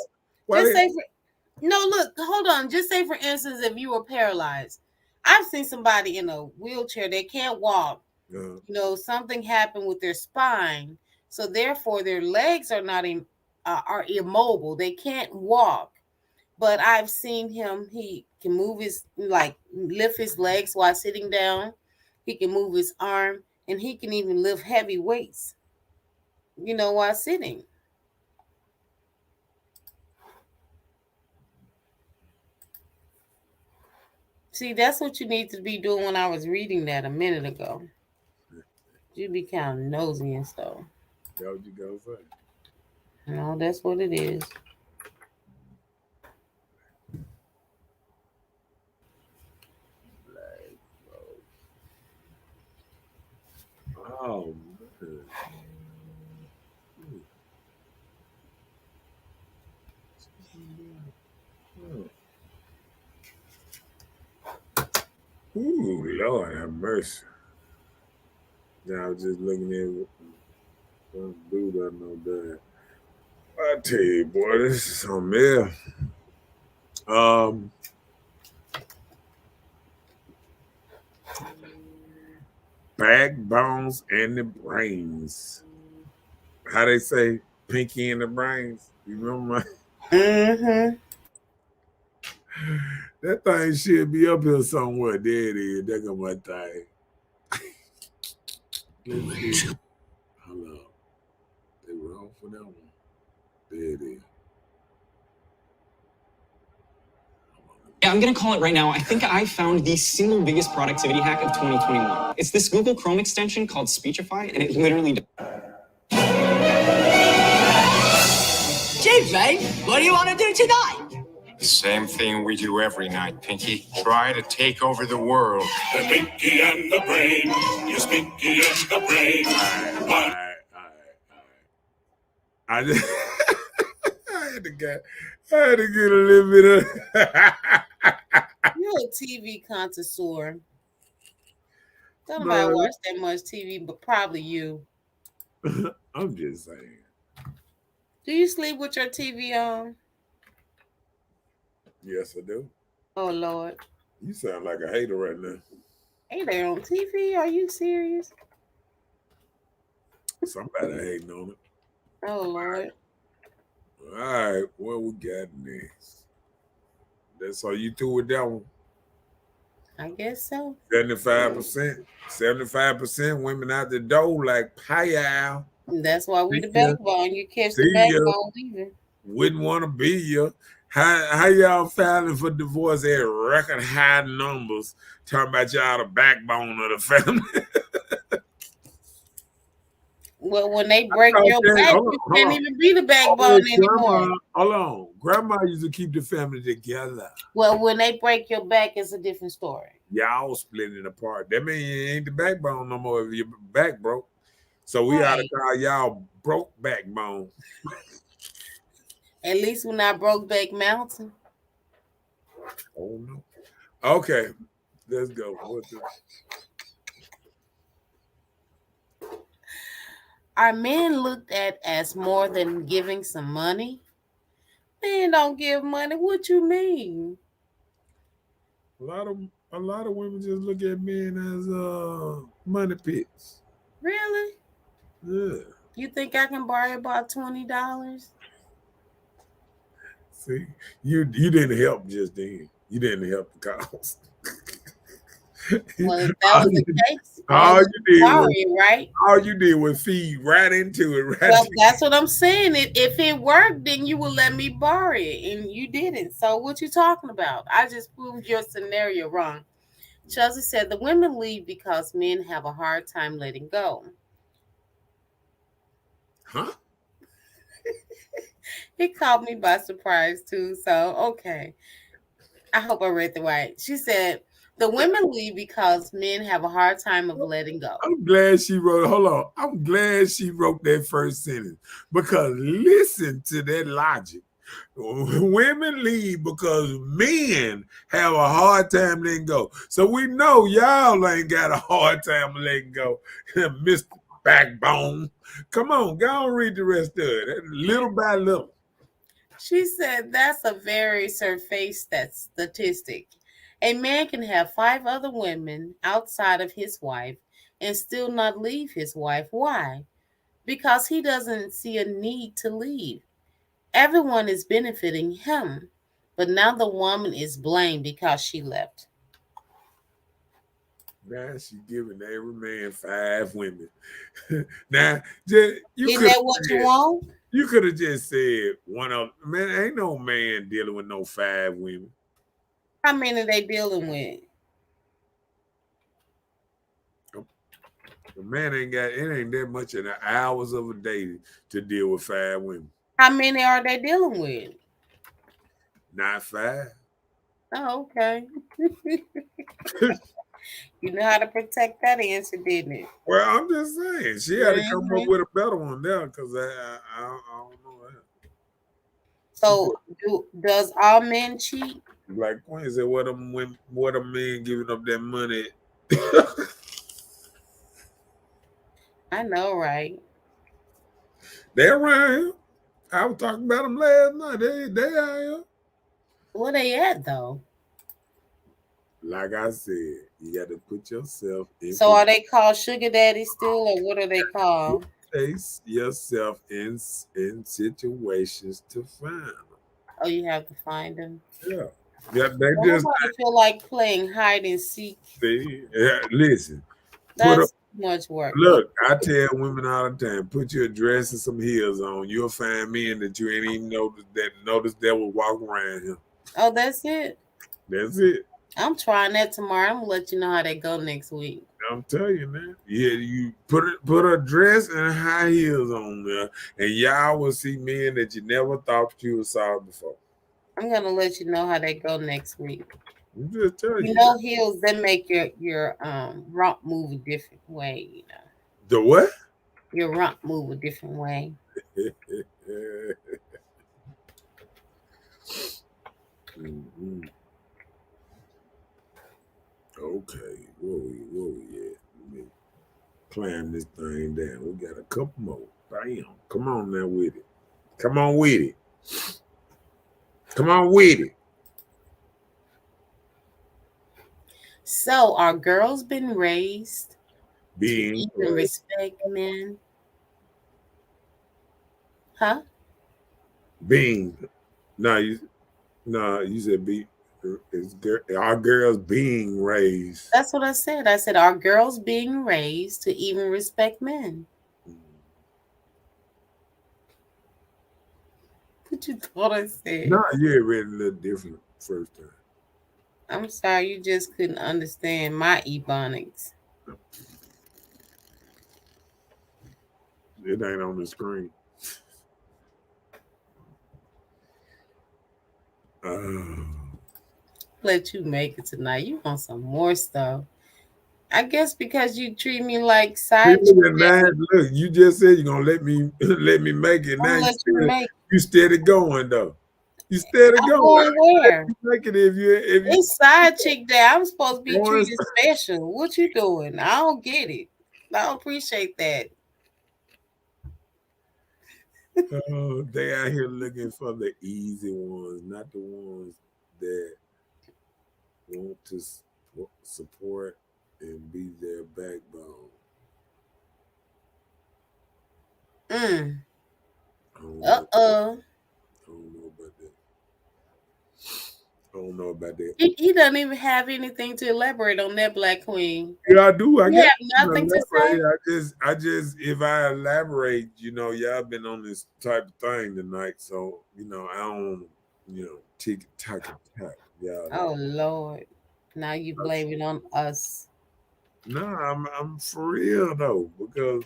hold on. Just say for instance, if you were paralyzed, I've seen somebody in a wheelchair, they can't walk. You know, something happened with their spine, so therefore their legs are not are immobile. They can't walk. But I've seen him. He can move lift his legs while sitting down. He can move his arm. And he can even lift heavy weights, while sitting. See, that's what you need to be doing when I was reading that a minute ago. You be kind of nosy and stuff. That's what you gonna say. No, that's what it is. Oh, man. Ooh, Lord have mercy. Now I was just looking at some dude I know that. I tell you, boy, this is something else. Backbones and the brains. How they say pinky and the brains? You remember? Mm-hmm. That thing should be up here somewhere. There it is. There go my thing. Hold up. They were wrong for that one. There it is. Yeah, I'm going to call it right now. I think I found the single biggest productivity hack of 2021. It's this Google Chrome extension called Speechify, and it literally does. evening. What do you want to do tonight? The same thing we do every night, Pinky. Try to take over the world. The Pinky and the Brain. Yes, Pinky and the Brain. All right. I just I had to get a little bit of You're a TV connoisseur. Don't No. nobody watch that much TV, but probably you. I'm just saying. Do you sleep with your TV on? Yes, I do. Oh Lord. You sound like a hater right now. Hey, they're on TV. Are you serious? Somebody hating on it. Oh Lord. All right, what we got next? That's all you through with that one. I guess so. 75%. 75% women out the door like pie. That's why we the See ya. backbone. You catch See the ya. backbone leaving. Wouldn't want to be you. How y'all filing for divorce at record high numbers? Talking about y'all the backbone of the family. Well, when they break thought your that- back, hold on, you hold can't on. even be the backbone anymore. Hold on. Grandma used to keep the family together. Well, when they break your back, it's a different story. Y'all splitting apart. That means you ain't the backbone no more if your back broke. So we ought to Right. call y'all broke backbone. At least we're not broke back mountain. Oh no. Okay. Let's go. What's the- Are men looked at as more than giving some money? Men don't give money. What you mean? A lot of women just look at men as money pits. Really? Yeah. You think I can borrow about $20? See, you didn't help just then. You didn't help the cause. Well, if that was the case, all well, you did was sorry, right? all you did was feed right into it. Right. Well, that's what I'm saying. If it worked, then you would let me borrow it, and you didn't. So what you talking about? I just proved your scenario wrong. Chelsea said the women leave because men have a hard time letting go. Huh? It caught me by surprise too. So okay, I hope I read the right. She said the women leave because men have a hard time of letting go. I'm glad she wrote. Hold on. I'm glad she wrote that first sentence because listen to that logic. Women leave because men have a hard time letting go. So we know y'all ain't got a hard time letting go, Mr. Backbone. Come on, go on, read the rest of it, little by little. She said that's a very surface statistic. A man can have 5 other women outside of his wife and still not leave his wife. Why? Because he doesn't see a need to leave. Everyone is benefiting him, but now the woman is blamed because she left. Now she giving every man 5 women. Now, you Isn't that what you want? You could have just said one of man. Ain't no man dealing with no 5 women. How many are they dealing with? The man ain't got it. Ain't that much in the hours of a day to deal with 5 women. How many are they dealing with? Not 5. Oh, okay. You know how to protect that answer, didn't it? Well, I'm just saying she had to come up with a better one there because I don't know that. So, does all men cheat? Like Queen said, what a man giving up that money? I know, right? They're around here. I was talking about them last night. They are here. Where they at though? Like I said, you got to put yourself in. So are they called sugar daddy still, or what are they called? Place yourself in situations to find them. Oh, you have to find them. Yeah, yeah. They Well, just nobody feel like playing hide and seek. see. Yeah, listen. That's too much work. Look, I tell women all the time, put your dress and some heels on. You'll find men that you ain't even noticed that will walk around here. Oh, that's it. That's it. I'm trying that tomorrow. I'm gonna let you know how that go next week. I'm telling you, man. Yeah, you put a dress and high heels on there, and y'all will see men that you never thought you saw before. I'm gonna let you know how that go next week. I'm just telling You you. know, heels that make your rump move a different way. You know, The what? your rump move a different way. Mhm. Okay, where we at? Let me climb this thing down. We got a couple more. Bam. Come on now with it. Come on with it. Come on with it. So, are girls been raised Being to even respect men? Huh? being you said be our girls being raised. That's what I said. I said, are girls being raised to even respect men? What you thought I said? No, you had read a little different first time. I'm sorry, you just couldn't understand my ebonics. It ain't on the screen. Let you make it tonight. You want some more stuff. I guess because you treat me like side chick. Look, you just said you're gonna let me make it. Now you steady going though. You steady I'm going. going where? Make it if you It's side chick day. I'm supposed to be treated special. What you doing? I don't get it. I don't appreciate that. They out here looking for the easy ones, not the ones that want to support and be their backbone. I don't know about that. He doesn't even have anything to elaborate on that, Black Queen. Yeah, I do. I have nothing to say. I just, if I elaborate, y'all been on this type of thing tonight, so I don't, tick tack. Yeah. Oh Lord! Now you blame it on us. No, I'm for real though, because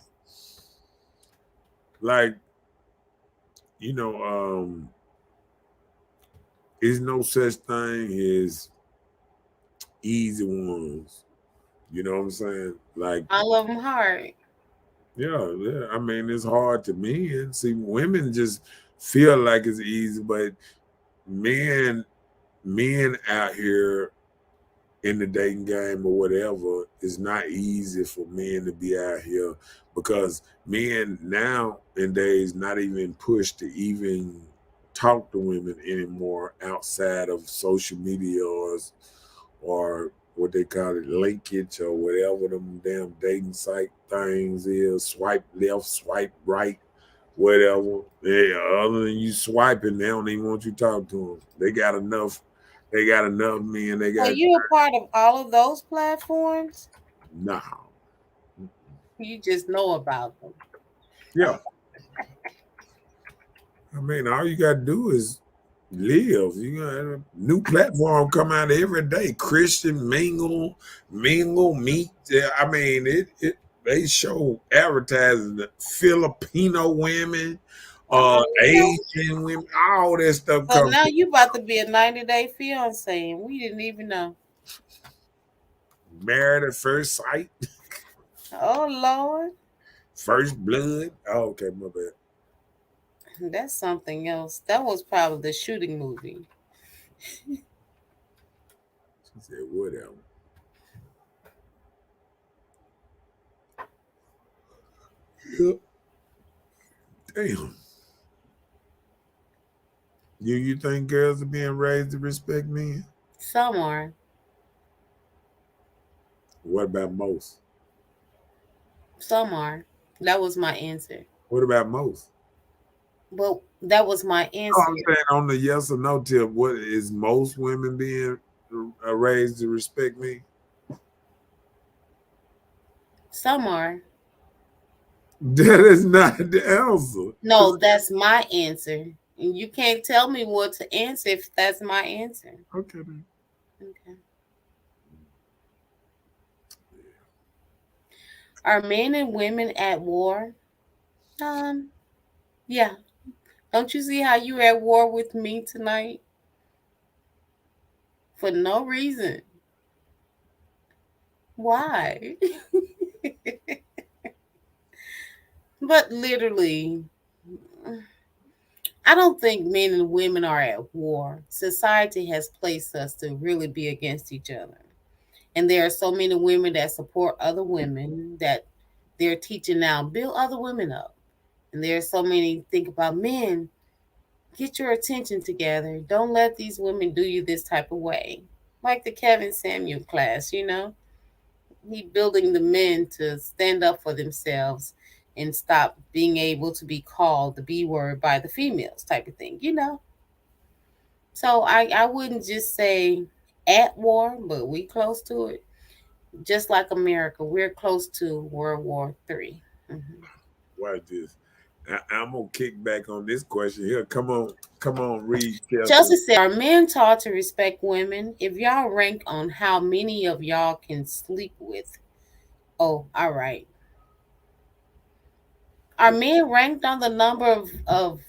there's no such thing as easy ones. You know what I'm saying? Like, I love them hard. Yeah. I mean, it's hard to men. See, women just feel like it's easy, but men out here in the dating game or whatever, it's not easy for men to be out here, because men nowadays not even pushed to even talk to women anymore outside of social media or what they call it, linkage or whatever them damn dating site things is. Swipe left, swipe right, whatever. Other than you swiping, they don't even want you to talk to them. They got enough men. Are you a part of all of those platforms? No. You just know about them. Yeah. I mean, all you gotta do is live. You got a new platform come out every day. Christian Mingle, Meet. I mean, they show advertising the Filipino women, Asian women, all that stuff. So now you about to be a 90-day fiance, and we didn't even know. Married at first sight. Oh Lord. First blood. Oh, okay, my bad. That's something else. That was probably the shooting movie. She said, whatever. Yep. Damn. You think girls are being raised to respect men? Some are. What about most? Some are. That was my answer. What about most? Well, that was my answer. I'm saying on the yes or no tip, what is most women being raised to respect me? Some are. That is not the answer. No, that's my answer. And you can't tell me what to answer if that's my answer. Okay then. Okay. Are men and women at war? Yeah. Don't you see how you're at war with me tonight? For no reason. Why? But literally, I don't think men and women are at war. Society has placed us to really be against each other. And there are so many women that support other women that they're teaching now, build other women up. And there are so many think about men, get your attention together. Don't let these women do you this type of way. Like the Kevin Samuel class, he building the men to stand up for themselves and stop being able to be called the B word by the females type of thing. So I wouldn't just say at war, but we close to it. Just like America, we're close to World War III. Watch this. I'm gonna kick back on this question here. Come on, read. Chelsea said, "Are men taught to respect women? If y'all rank on how many of y'all can sleep with, oh, all right. Are men ranked on the number of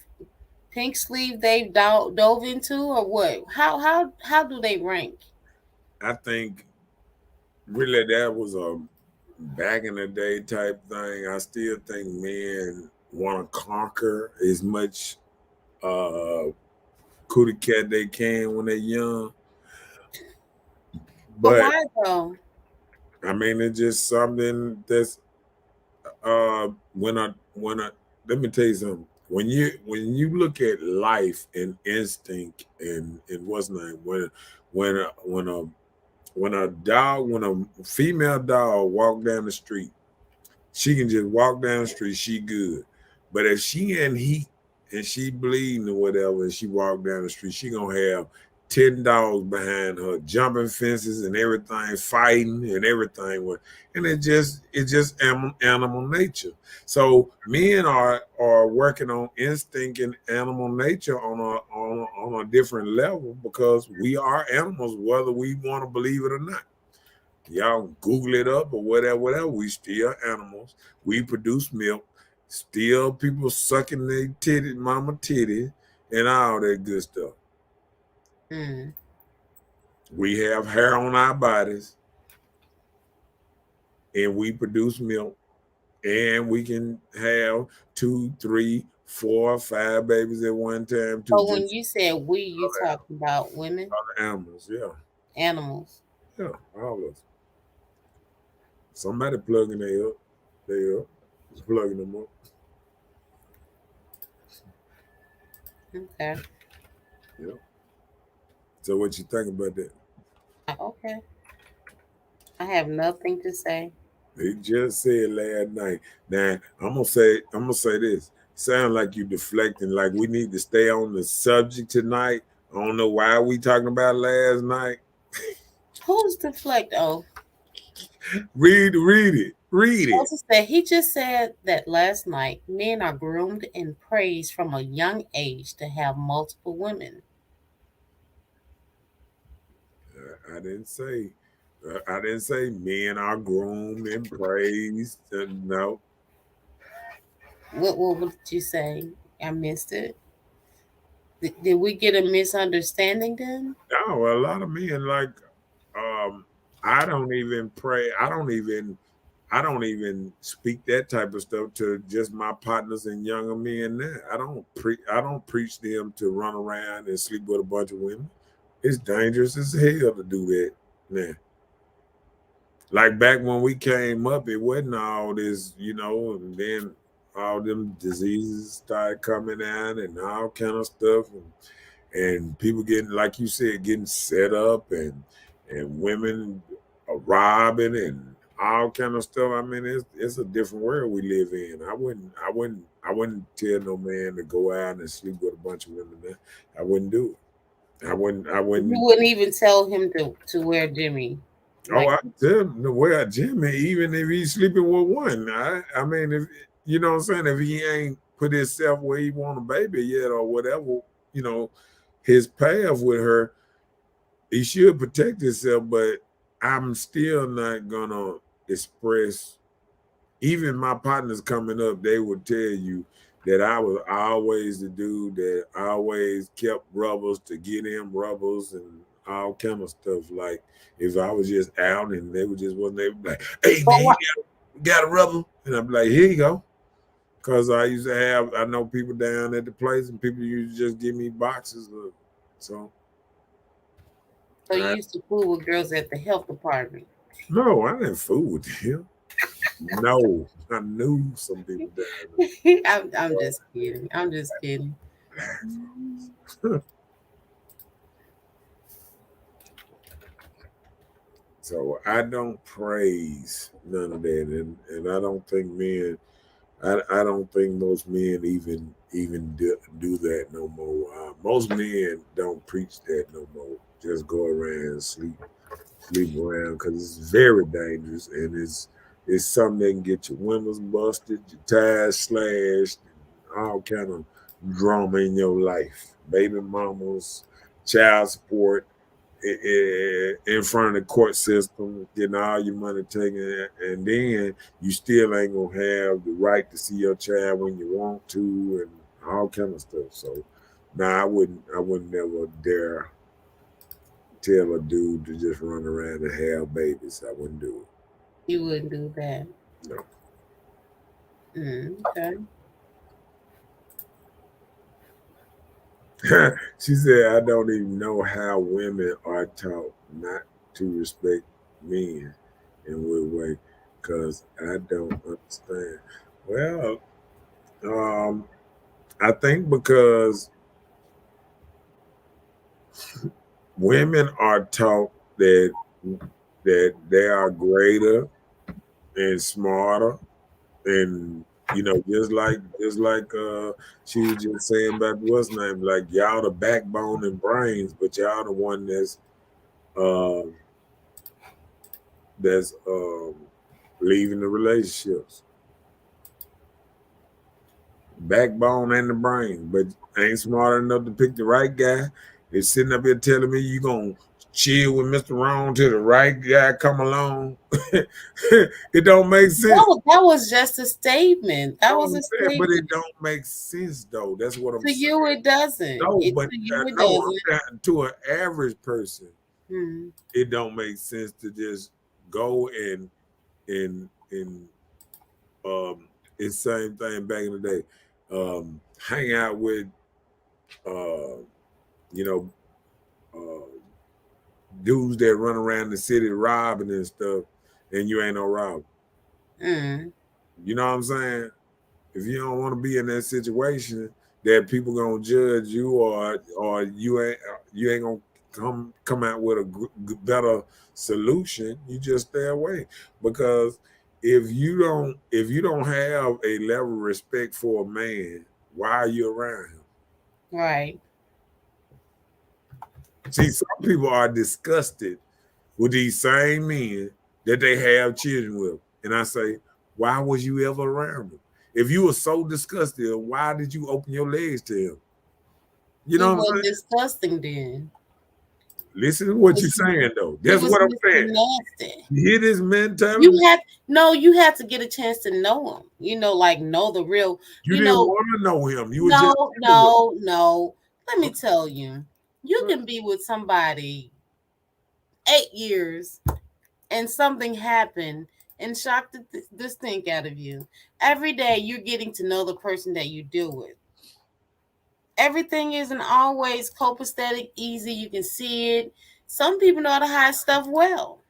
pink sleeve they've dove into, or what? How do they rank?" I think really that was a back in the day type thing. I still think men want to conquer as much cootie cat they can when they're young. But why though? I mean, it's just something that's when I let me tell you something. When you look at life and instinct and what's name when a female dog walk down the street, she can just walk down the street, she good. But if she in heat and she bleeding or whatever, and she walk down the street, she gonna have 10 dogs behind her, jumping fences and everything, fighting and everything. And it's just animal nature. So men are working on instinct and animal nature on a different level because we are animals, whether we want to believe it or not. Y'all Google it up or whatever. We still animals. We produce milk. Still people sucking their titty, mama titty, and all that good stuff. We have hair on our bodies, and we produce milk, and we can have 2, 3, 4, 5 babies at one time. So when you said we, you talking about women? Other animals, yeah. Animals. Yeah, all of us. Somebody plugging they up. They up. Plugging them up. Okay. Yeah. So what you think about that? Okay. I have nothing to say. They just said last night. Now I'm gonna say this. Sound like you deflecting, like we need to stay on the subject tonight. I don't know why we talking about last night. Who's deflect? Oh. Read it. He just said that last night men are groomed and praised from a young age to have multiple women. I didn't say men are groomed and praised. No. What did you say? I missed it. Did we get a misunderstanding then? No, a lot of men like I don't even pray. I don't even speak that type of stuff to just my partners and younger men now. I don't preach them to run around and sleep with a bunch of women. It's dangerous as hell to do that now. Like back when we came up, it wasn't all this, and then all them diseases started coming out and all kind of stuff, and people getting, like you said, getting set up, and women robbing and all kind of stuff. I mean, it's a different world we live in. I wouldn't tell no man to go out and sleep with a bunch of women. There. I wouldn't do it. I wouldn't. You wouldn't even tell him to wear Jimmy. I tell him to wear Jimmy, even if he's sleeping with one. I mean, if you know what I'm saying, if he ain't put himself where he want a baby yet or whatever, his path with her, he should protect himself. But I'm still not gonna express even my partners coming up, they would tell you that I was always the dude that always kept rubbers to get him rubbers and all kind of stuff. Like if I was just out and they would just wasn't, they would be like, "Hey But man, what? you got a rubber?" And I'd be like, "Here you go." Because I used to have, I know people down at the place and people used to just give me boxes of, so. So you used to fool with girls at the health department? No, I didn't fool with him. No, I knew some people down there. I'm just kidding. I'm just kidding. So I don't praise none of that, and I don't think men, I don't think most men even do that no more. Most men don't preach that no more. Just go around and sleep around because it's very dangerous and it's something that can get your windows busted, your tires slashed, and all kind of drama in your life. Baby mamas, child support, in front of the court system, getting all your money taken, and then you still ain't gonna have the right to see your child when you want to, and all kind of stuff. So, I wouldn't never dare tell a dude to just run around and have babies. I wouldn't do it. You wouldn't do that. No. Okay. She said, "I don't even know how women are taught not to respect men in what way, because I don't understand." Well, I think because women are taught that they are greater and smarter, and just like she was just saying about what's name, like y'all the backbone and brains, but y'all the one that's leaving the relationships. Backbone and the brain, but ain't smart enough to pick the right guy. They're sitting up here telling me you gonna chill with Mr. Wrong till the right guy come along. It don't make sense. No, that was just a statement. That was a statement. But it don't make sense though. That's what I'm saying. To you, it doesn't. No, To you, it doesn't. To an average person, Hmm. it don't make sense to just go and it's same thing back in the day. Hang out with dudes that run around the city robbing and stuff, and you ain't no robber. Mm. You know what I'm saying? If you don't want to be in that situation that people gonna judge you, or you ain't gonna come out with a better solution, you just stay away. Because if you don't have a level of respect for a man, why are you around him? Right. See, some people are disgusted with these same men that they have children with. And I say, why was you ever around them? If you were so disgusted, why did you open your legs to him? You know what I'm saying? Disgusting then. Listen to what you're saying, though. That's what I'm saying. Nasty. You hear this mentality? You had to get a chance to know him. Like know the real. You didn't want to know him. You no. Let me tell you, you can be with somebody 8 years, and something happened and shocked the stink out of you. Every day, you're getting to know the person that you deal with. Everything isn't always copacetic, easy. You can see it. Some people know how to hide stuff well.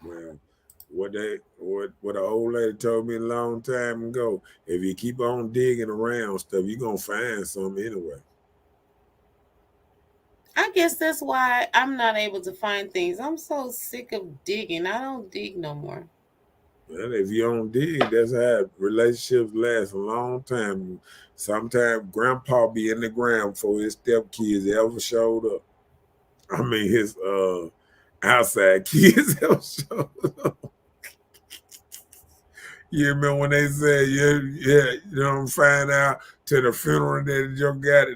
Well, what the old lady told me a long time ago, if you keep on digging around stuff, you're gonna find something anyway. I guess that's why I'm not able to find things. I'm so sick of digging. I don't dig no more. Well, if you don't dig, that's how relationships last a long time. Sometimes grandpa be in the ground before his stepkids ever showed up. I mean, his outside kids ever showed up. You remember when they said, you don't find out to the funeral that you got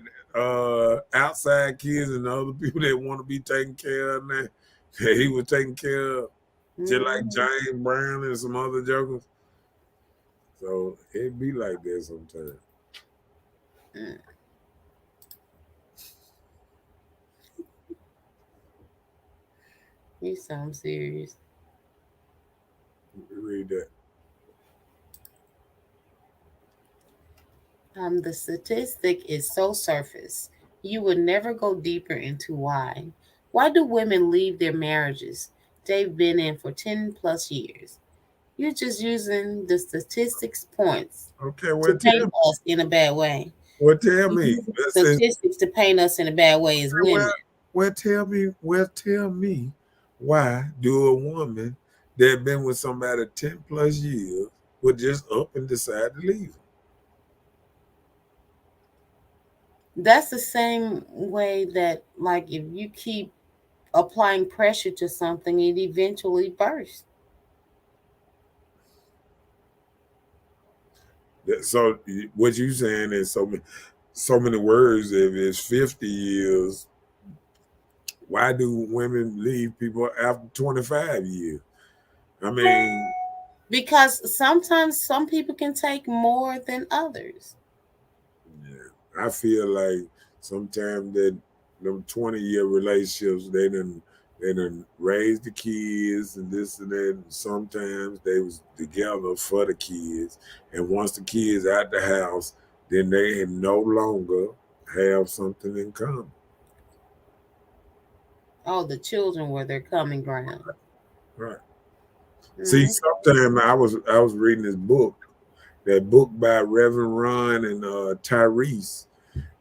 outside kids and the other people that want to be taken care of now, that he was taking care of. just like James Brown and some other jokers. So it be like that sometimes. You sound serious. Read that. The statistic is so surface. You would never go deeper into why. Why do women leave their marriages they've been in for 10 plus years? You're just using the statistics points Okay, to well paint us in a bad way. well tell me. You use the statistics to paint us in a bad way as women. Tell me why do a woman that been with somebody 10 plus years would just up and decide to leave? That's the same way that, like, if you keep applying pressure to something, it eventually bursts. So what you saying is so many words. If it's 50 years, why do women leave people after 25 years? I mean, because sometimes some people can take more than others. Yeah, I feel like sometimes that them 20-year relationships, they done raised the kids and this and that. And sometimes they was together for the kids, and once the kids out the house, then they no longer have something in common. Oh, the children were their common ground. Right. See, sometimes I was reading this book, that book by Reverend Ron and Tyrese,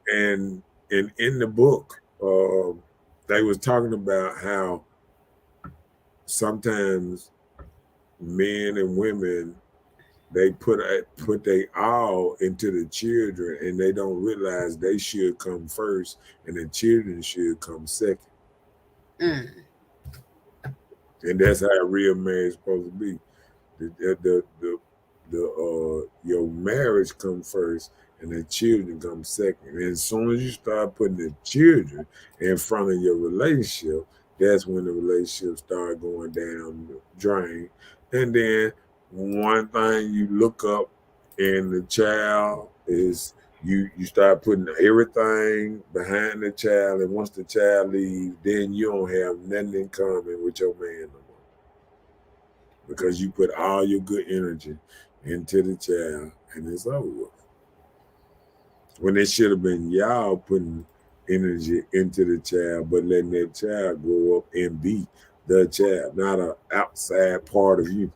and in the book, they was talking about how sometimes men and women, they put they all into the children, and they don't realize they should come first, and the children should come second. And that's how a real marriage is supposed to be. Your marriage come first, and the children come second. And as soon as you start putting the children in front of your relationship, that's when the relationship start going down the drain. And then one thing you look up in the child is you start putting everything behind the child, and once the child leaves, then you don't have nothing in common with your man no more, because you put all your good energy into the child, and it's over with. When it should have been y'all putting energy into the child, but letting that child grow up and be the child, not an outside part of you.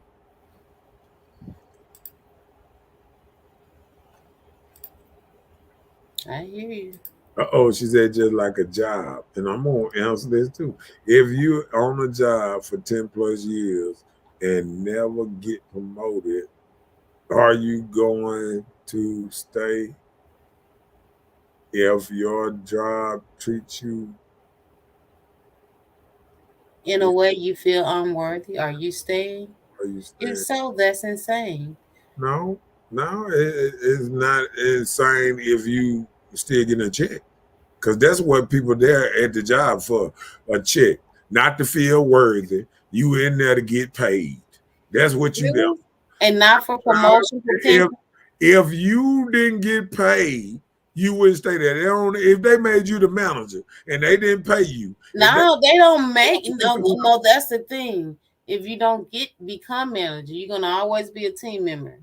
I hear you. She said just like a job. And I'm going to answer this too. If you're on a job for 10 plus years and never get promoted, are you going to stay if your job treats you in a way you feel unworthy? Are you staying? If so, that's insane. No, it's not insane if you still getting a check, because that's what people there at the job for, a check, not to feel worthy. You in there to get paid. That's what you do. And not for promotion. If you didn't get paid, you wouldn't stay there. If they made you the manager and they didn't pay you. No, they don't make no, that's the thing. If you don't become manager, you're gonna always be a team member.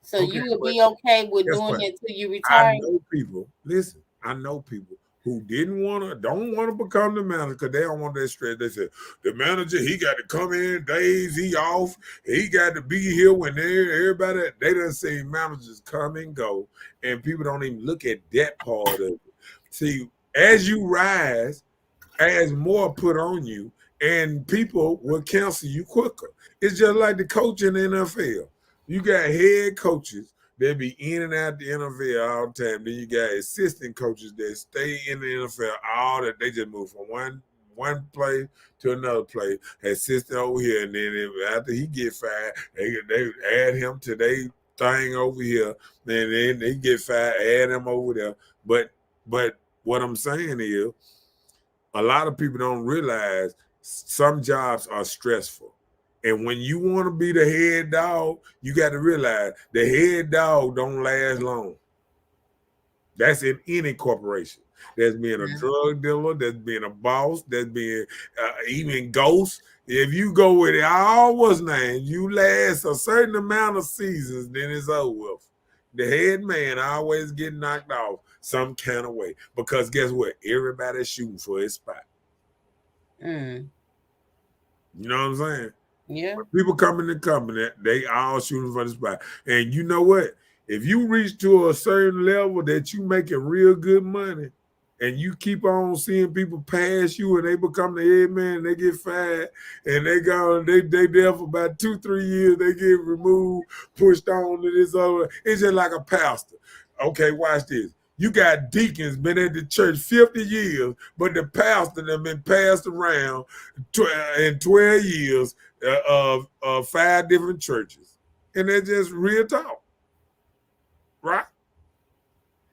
So you would be okay with doing it till you retire. I know people, listen, I know people who don't want to become the manager because they don't want that stress. They said, the manager, he got to come in days, he off, he got to be here when everybody, they done see managers come and go, and people don't even look at that part of it. See, as you rise, as more put on you, and people will cancel you quicker. It's just like the coach in the NFL. You got head coaches that be in and out the NFL all the time. Then you got assistant coaches that stay in the NFL all that. They just move from one play to another play. Assistant over here, and then after he get fired, they add him to their thing over here. And then they get fired, add him over there. But what I'm saying is, a lot of people don't realize some jobs are stressful. And when you want to be the head dog, you got to realize the head dog don't last long. That's in any corporation. That's being a drug dealer, that's being a boss, that's being even ghost. If you go with it, all was named, you last a certain amount of seasons, then it's over with. The head man always get knocked off some kind of way. Because guess what? Everybody's shooting for his spot. Mm. You know what I'm saying? Yeah. When people come in the company, they all shooting for the spot. And you know what? If you reach to a certain level that you making real good money, and you keep on seeing people pass you and they become the head man, and they get fired, and they there for about 2-3 years, they get removed, pushed on to this other. It's just like a pastor. Okay, watch this. You got deacons been at the church 50 years, but the pastor have been passed around in 12 years of 5 different churches. And they're just real talk. Right?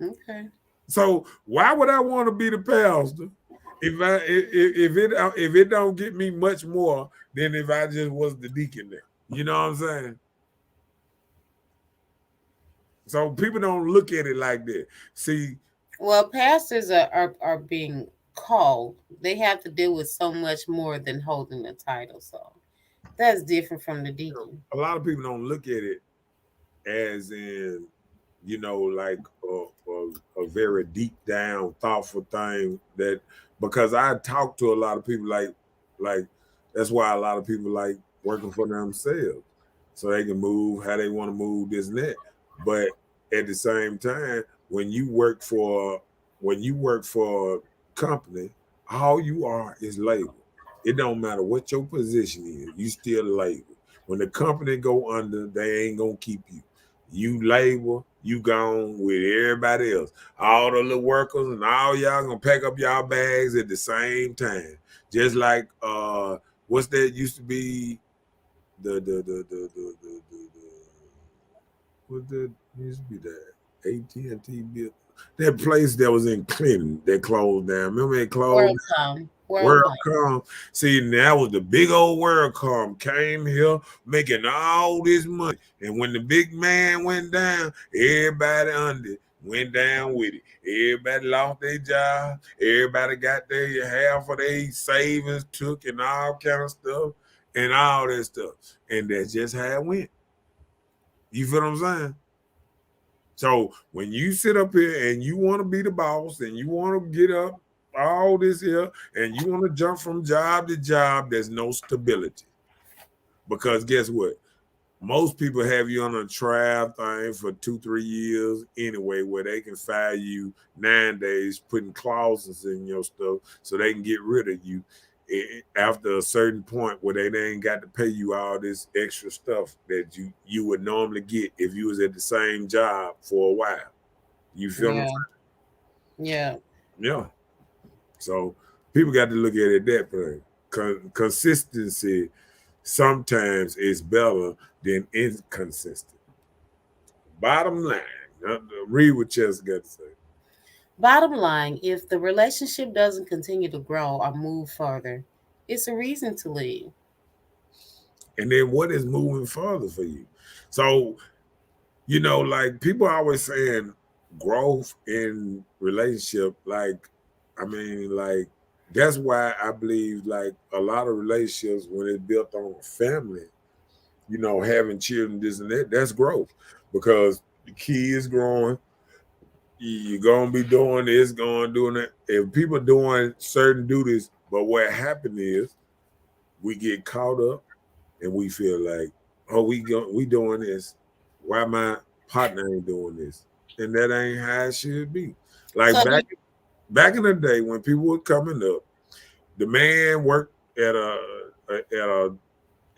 Okay. So why would I want to be the pastor if it don't get me much more than if I just was the deacon there? You know what I'm saying? So people don't look at it like that. See, well, pastors are being called. They have to deal with so much more than holding the title. So that's different from the deacon. A lot of people don't look at it as in, you know, like a very deep down, thoughtful thing. That because I talk to a lot of people like that's why a lot of people like working for themselves, so they can move how they want to move, this and that. But at the same time, when you work for a company, all you are is labor. It don't matter what your position is, you still labor. When the company go under, they ain't gonna keep you. You labor, you gone with everybody else. All the little workers and all y'all gonna pack up y'all bags at the same time. Just like what's that used to be what that used to be that AT&T bill. That place that was in Clinton that closed down. Remember it closed? WorldCom. See, that was the big old WorldCom came here making all this money. And when the big man went down, everybody under went down with it. Everybody lost their job. Everybody got their half of their savings took and all kind of stuff and all that stuff. And that's just how it went. You feel what I'm saying? So when you sit up here and you want to be the boss and you want to get up all this here and you want to jump from job to job, there's no stability. Because guess what? Most people have you on a trial thing for 2-3 years anyway, where they can fire you 9 days, putting clauses in your stuff so they can get rid of you after a certain point where they ain't got to pay you all this extra stuff that you would normally get if you was at the same job for a while. You feel me? Yeah. Yeah. So people got to look at it that way. Consistency sometimes is better than inconsistent. Bottom line, read what Chess got to say. Bottom line, if the relationship doesn't continue to grow or move further, it's a reason to leave. And then what is moving further for you? So, you know, like people are always saying growth in relationship, like, I mean, like, that's why I believe like a lot of relationships, when it's built on a family, you know, having children, this and that, that's growth. Because the kids growing, you're gonna be doing this, doing that. If people are doing certain duties, but what happened is we get caught up and we feel like, oh, we doing this. Why my partner ain't doing this? And that ain't how it should be. Like so back in the day when people were coming up, the man worked at a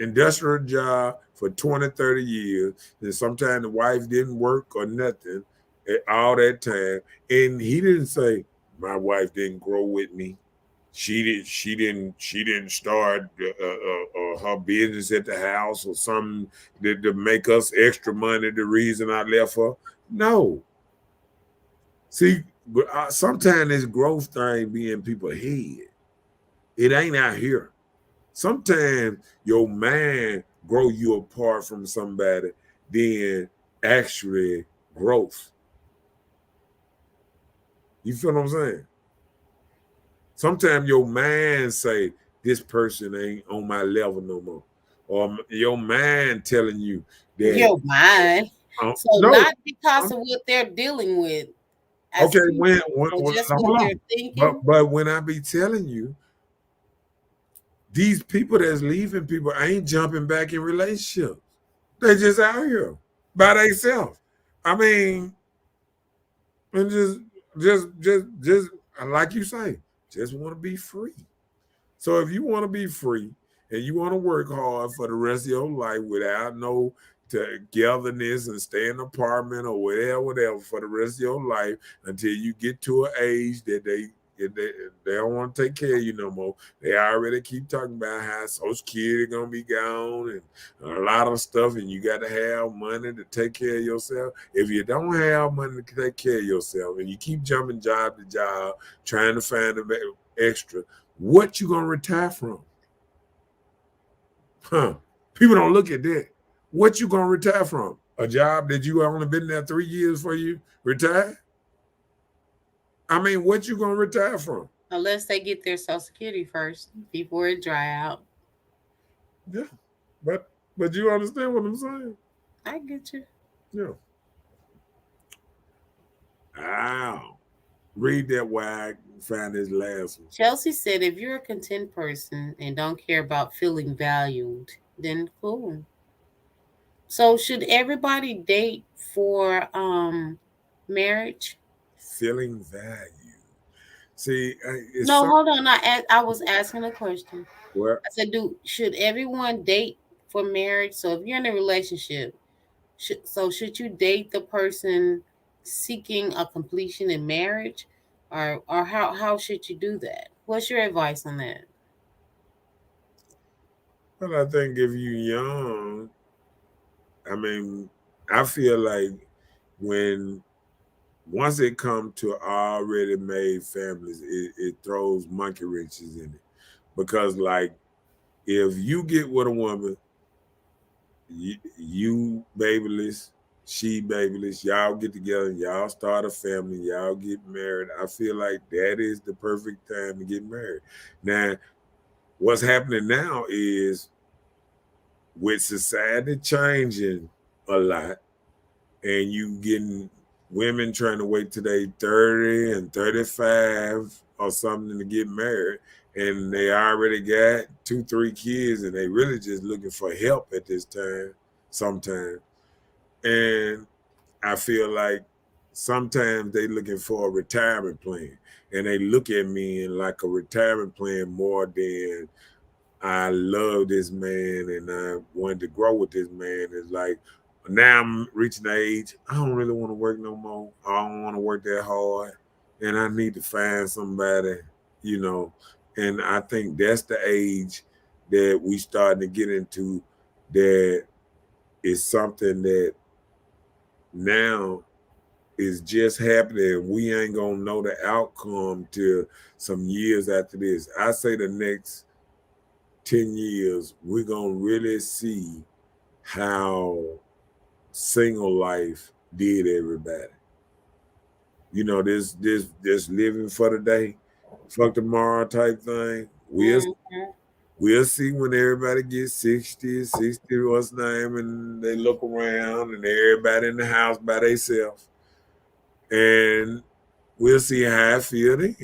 industrial job for 20, 30 years, and sometimes the wife didn't work or nothing all that time, and he didn't say, my wife didn't grow with me. She didn't start her business at the house or something to make us extra money. The reason I left her. No. See, sometimes this growth thing be in people's head. It ain't out here. Sometimes your mind grow you apart from somebody than actually growth. You feel what I'm saying? Sometimes your mind say this person ain't on my level no more, or your mind telling you that. Your mind. So No, not because of what they're dealing with. as okay. people, When or just hold what they're on. thinking. But when I be telling you, these people that's leaving people ain't jumping back in relationships. They just out here by themselves. I mean, and just like you say, just want to be free. So if you want to be free and you want to work hard for the rest of your life without no togetherness and stay in an apartment or whatever for the rest of your life until you get to an age that they don't want to take care of you no more. They already keep talking about how Social Security gonna be gone and a lot of stuff, and you got to have money to take care of yourself. If you don't have money to take care of yourself and you keep jumping job to job trying to find the extra, what you gonna retire from? People don't look at that. What you gonna retire from? A job that you only been there 3 years before you retire? I mean, what you gonna retire from? Unless they get their Social Security first before it dry out. Yeah, but you understand what I'm saying? I get you. Yeah. Wow. Read that while I find this last one. Chelsea said, if you're a content person and don't care about feeling valued, then cool. So should everybody date for marriage? Feeling value. See, it's No, hold on. I was asking a question. Well, I said, should everyone date for marriage? So if you're in a relationship, should you date the person seeking a completion in marriage, or how should you do that? What's your advice on that? well, I think if you're young, I mean, I feel like once it comes to already made families, it throws monkey wrenches in it. Because like if you get with a woman, you babyless, she babyless, y'all get together, y'all start a family, y'all get married. I feel like that is the perfect time to get married. Now, what's happening now is with society changing a lot, and you getting women trying to wait till they 30 and 35 or something to get married, and they already got 2-3 kids, and they really just looking for help at this time sometimes. And I feel like sometimes they looking for a retirement plan, and they look at me and like a retirement plan more than I love this man and I wanted to grow with this man. It's like now I'm reaching the age, I don't really want to work no more. I don't want to work that hard. And I need to find somebody, you know. And I think that's the age that we starting to get into, that is something that now is just happening. We ain't gonna know the outcome till some years after this. I say the next 10 years, we're gonna really see how single life did everybody. You know, this living for the day, fuck tomorrow type thing. We'll see when everybody gets 60, what's the name, and they look around and everybody in the house by themselves. And we'll see how I feel then.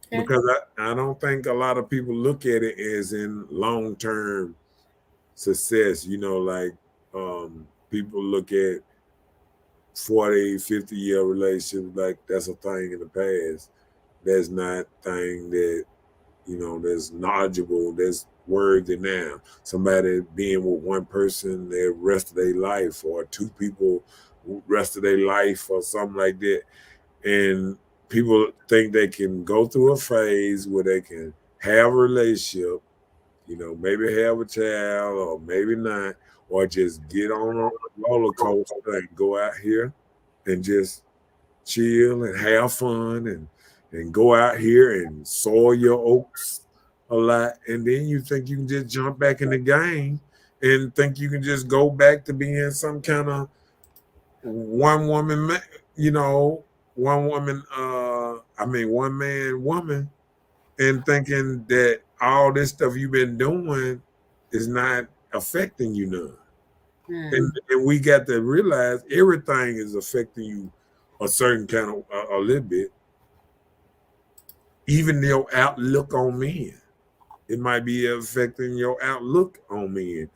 Because I don't think a lot of people look at it as in long-term success. You know, like people look at 40, 50-year relationships like that's a thing in the past. That's not a thing that, you know, that's knowledgeable, that's worthy now. Somebody being with one person the rest of their life, or two people rest of their life, or something like that. And people think they can go through a phase where they can have a relationship, you know, maybe have a child or maybe not, or just get on a roller coaster and go out here and just chill and have fun and and go out here and soil your oats a lot, and then you think you can just jump back in the game and think you can just go back to being some kind of one woman, one man woman, and thinking that all this stuff you've been doing is not affecting you none. And we got to realize everything is affecting you a certain kind of a little bit. Even your outlook on men, it might be affecting your outlook on men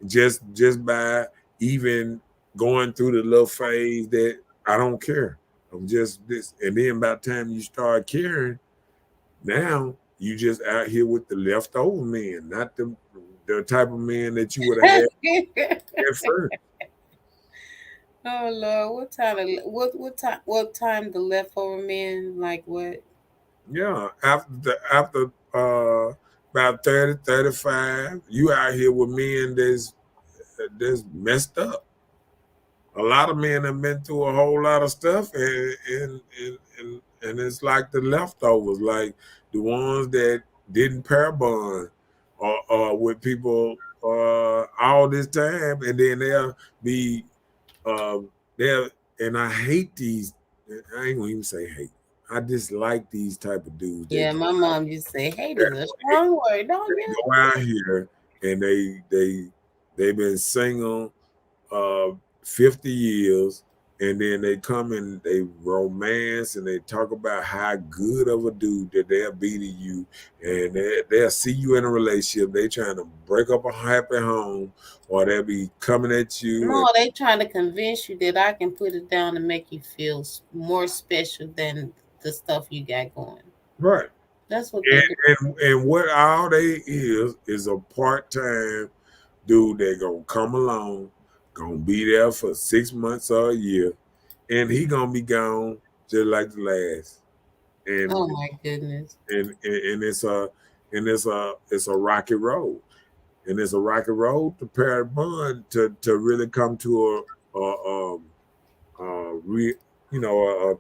just by even going through the little phase that I don't care. I'm just this, and then by the time you start caring, now you just out here with the leftover men, not the type of men that you would have had at first. Oh Lord, what time the leftover men, like what? Yeah, after about 30, 35, you out here with men that's messed up. A lot of men have been through a whole lot of stuff, and it's like the leftovers, like the ones that didn't pair bond or with people all this time, and then they'll be there. And I hate these. I ain't gonna even say hate. I dislike these type of dudes. Yeah, my mom used to say hate is a strong word, don't you? Go out here and they've been single 50 years, and then they come and they romance and they talk about how good of a dude that they'll be to you, and they'll see you in a relationship. They trying to break up a happy home, or they'll be coming at you. No, they trying to convince you that I can put it down to make you feel more special than the stuff you got going. Right. That's what and what all they is a part-time dude that gonna come along, gonna be there for 6 months or a year, and he gonna be gone just like the last. And oh my goodness. And it's a rocky road. And it's a rocky road to pair bond to really come to a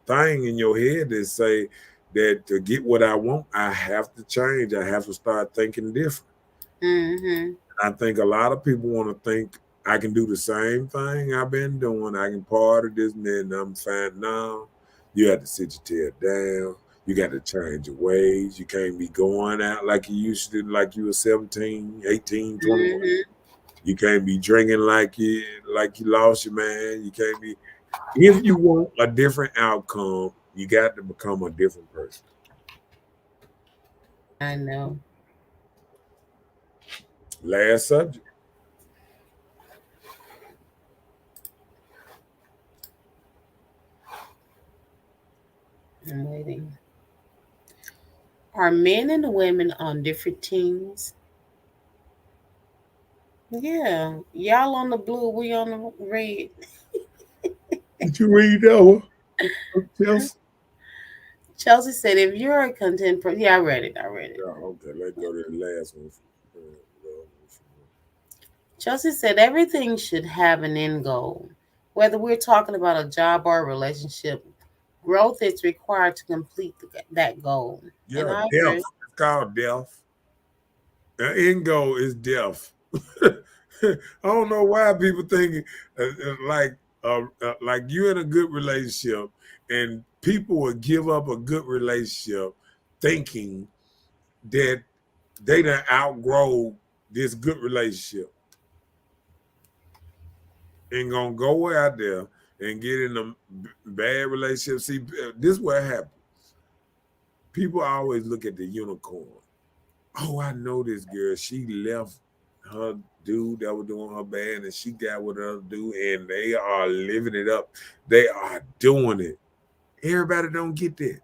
thing in your head that say that to get what I want, I have to change. I have to start thinking different. Mm-hmm. I think a lot of people want to think I can do the same thing I've been doing. I can party this and then I'm fine. No, you have to sit your tail down. You got to change your ways. You can't be going out like you used to, like you were 17, 18, 21. Mm-hmm. You can't be drinking like you lost your man. You can't be. If you want a different outcome, you got to become a different person. I know. Last subject. I'm waiting. Are men and women on different teams? Yeah. Y'all on the blue, we on the red. Did you read that one? Chelsea? Chelsea said, if you're a content person, yeah, I read it. Yeah, okay, let's go to the last one. Chelsea said, everything should have an end goal. Whether we're talking about a job or a relationship, growth is required to complete that goal. Yeah, death. It's called death. The end goal is death. I don't know why people think like you're in a good relationship and people will give up a good relationship thinking that they done outgrow this good relationship and gonna go out there and get in a bad relationship. See, this is what happens. People always look at the unicorn. Oh, I know this girl. She left her dude that was doing her bad and she got with another dude and they are living it up. They are doing it. Everybody don't get that.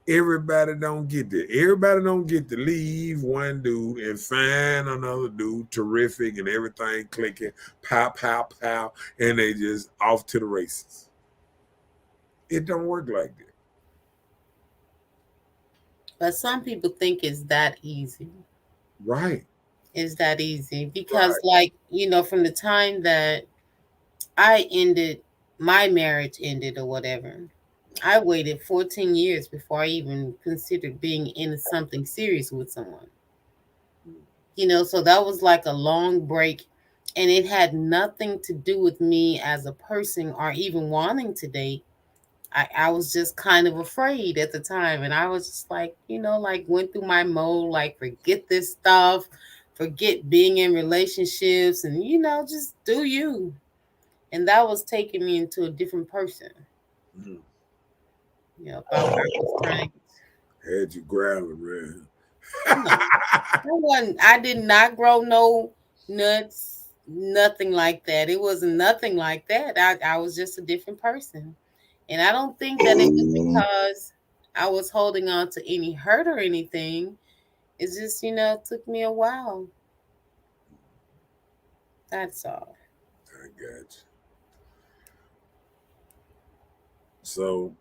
Everybody don't get that. Everybody don't get to leave one dude and find another dude terrific and everything clicking, pow, pow, pow, and they just off to the races. It don't work like that. But some people think it's that easy. Right. It's that easy because, like, from the time that my marriage ended or whatever, I waited 14 years before I even considered being in something serious with someone. So that was like a long break, and it had nothing to do with me as a person or even wanting to date. I was just kind of afraid at the time, and I was just like, like went through my mode, like forget this stuff, forget being in relationships, and just do you. And that was taking me into a different person. Mhm. I was trying. Had you growling, man. No, I did not grow no nuts, nothing like that. It was nothing like that. I was just a different person. And I don't think that it was because I was holding on to any hurt or anything. It's just, it took me a while. That's all. I got you.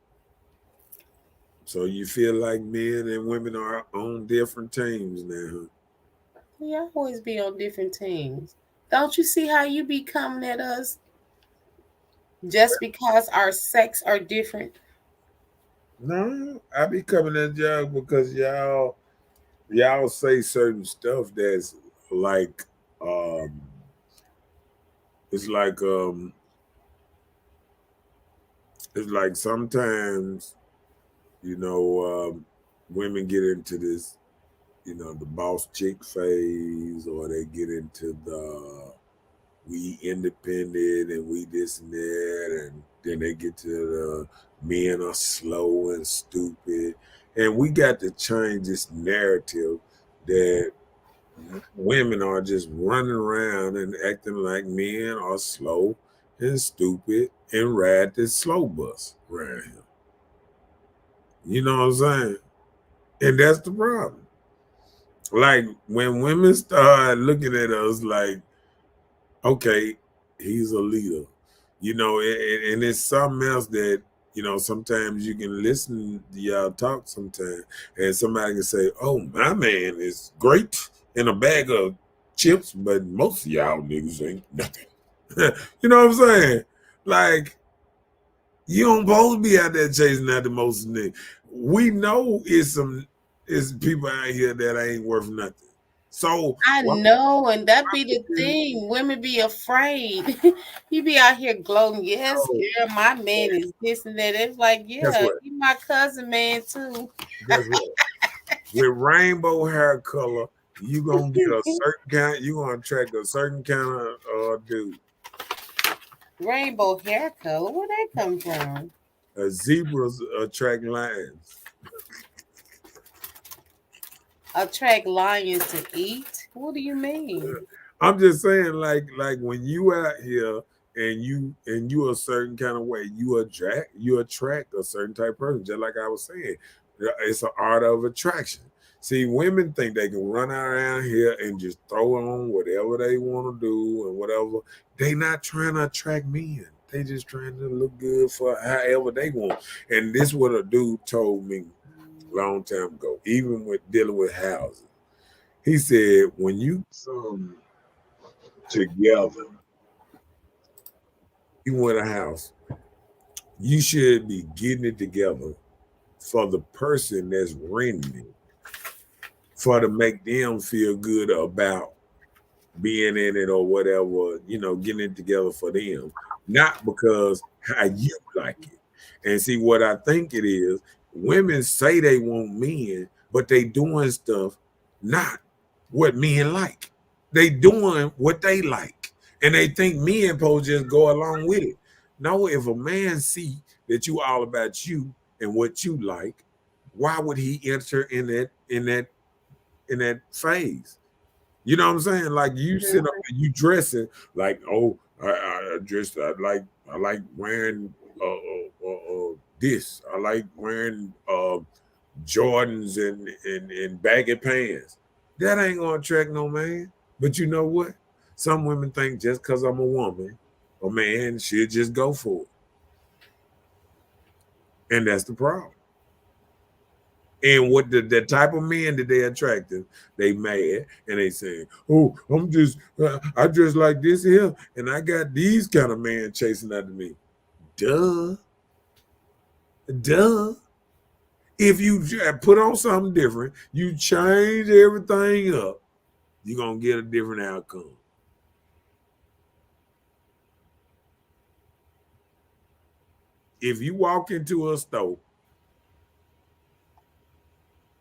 So you feel like men and women are on different teams now, We always be on different teams. Don't you see how you be coming at us just because our sex are different? No, I be coming at y'all because y'all say certain stuff that's like um it's like it's like sometimes women get into this the boss chick phase, or they get into the we independent and we this and that, and then they get to the men are slow and stupid. And we got to change this narrative that women are just running around and acting like men are slow and stupid and ride this slow bus around here. You know what I'm saying? And that's the problem. Like when women start looking at us like, okay, he's a leader, and it's something else that, sometimes you can listen to y'all talk sometimes, and somebody can say, oh, my man is great in a bag of chips, but most of y'all niggas ain't nothing. You know what I'm saying? Like, you don't supposed to be out there chasing after most niggas. We know it's people out here that ain't worth nothing. So I know, and that be the thing. Women be afraid. You be out here gloating, yes, girl, my man is this and that. It's like, yeah, you my cousin man too. Guess what? With rainbow hair color, you gonna get a certain kind. You gonna attract a certain kind of dude. Rainbow hair color, where that come from? Zebras attract lions. Attract lions to eat? What do you mean? I'm just saying, like when you out here and you a certain kind of way, you attract a certain type of person. Just like I was saying, it's an art of attraction. See, women think they can run around here and just throw on whatever they want to do and whatever. They not trying to attract men. They just trying to look good for however they want. And this is what a dude told me a long time ago, even with dealing with housing. He said, when you come together, you want a house, you should be getting it together for the person that's renting it, for to make them feel good about being in it or whatever, getting it together for them, not because how you like it. And see, what I think it is, women say they want men, but they doing stuff not what men like. They doing what they like, and they think men supposed to just go along with it. No, if a man see that you all about you and what you like, why would he enter in that phase? You know what I'm saying? Like you sit up and you dressing like, oh, I dress. I like wearing this. I like wearing Jordans and baggy pants. That ain't gonna attract no man. But you know what? Some women think just because I'm a woman, a man should just go for it. And that's the problem. And what the type of men that they attractive, they mad and they saying, oh, I just like this here, and I got these kind of men chasing after me. Duh. Duh. If you put on something different, you change everything up, you're going to get a different outcome. If you walk into a store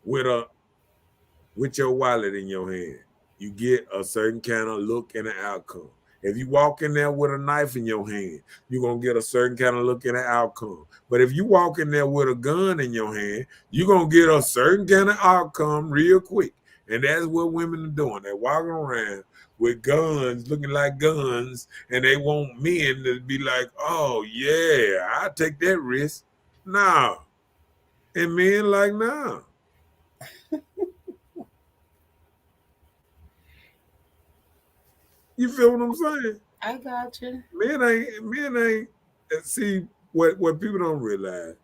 with your wallet in your hand, you get a certain kind of look and an outcome. If you walk in there with a knife in your hand, you're going to get a certain kind of look and an outcome. But if you walk in there with a gun in your hand, you're going to get a certain kind of outcome real quick. And that's what women are doing. They're walking around with guns, looking like guns, and they want men to be like, oh, yeah, I'll take that risk. Nah. And men like, nah. You feel what I'm saying? I got you. Men ain't see what people don't realize.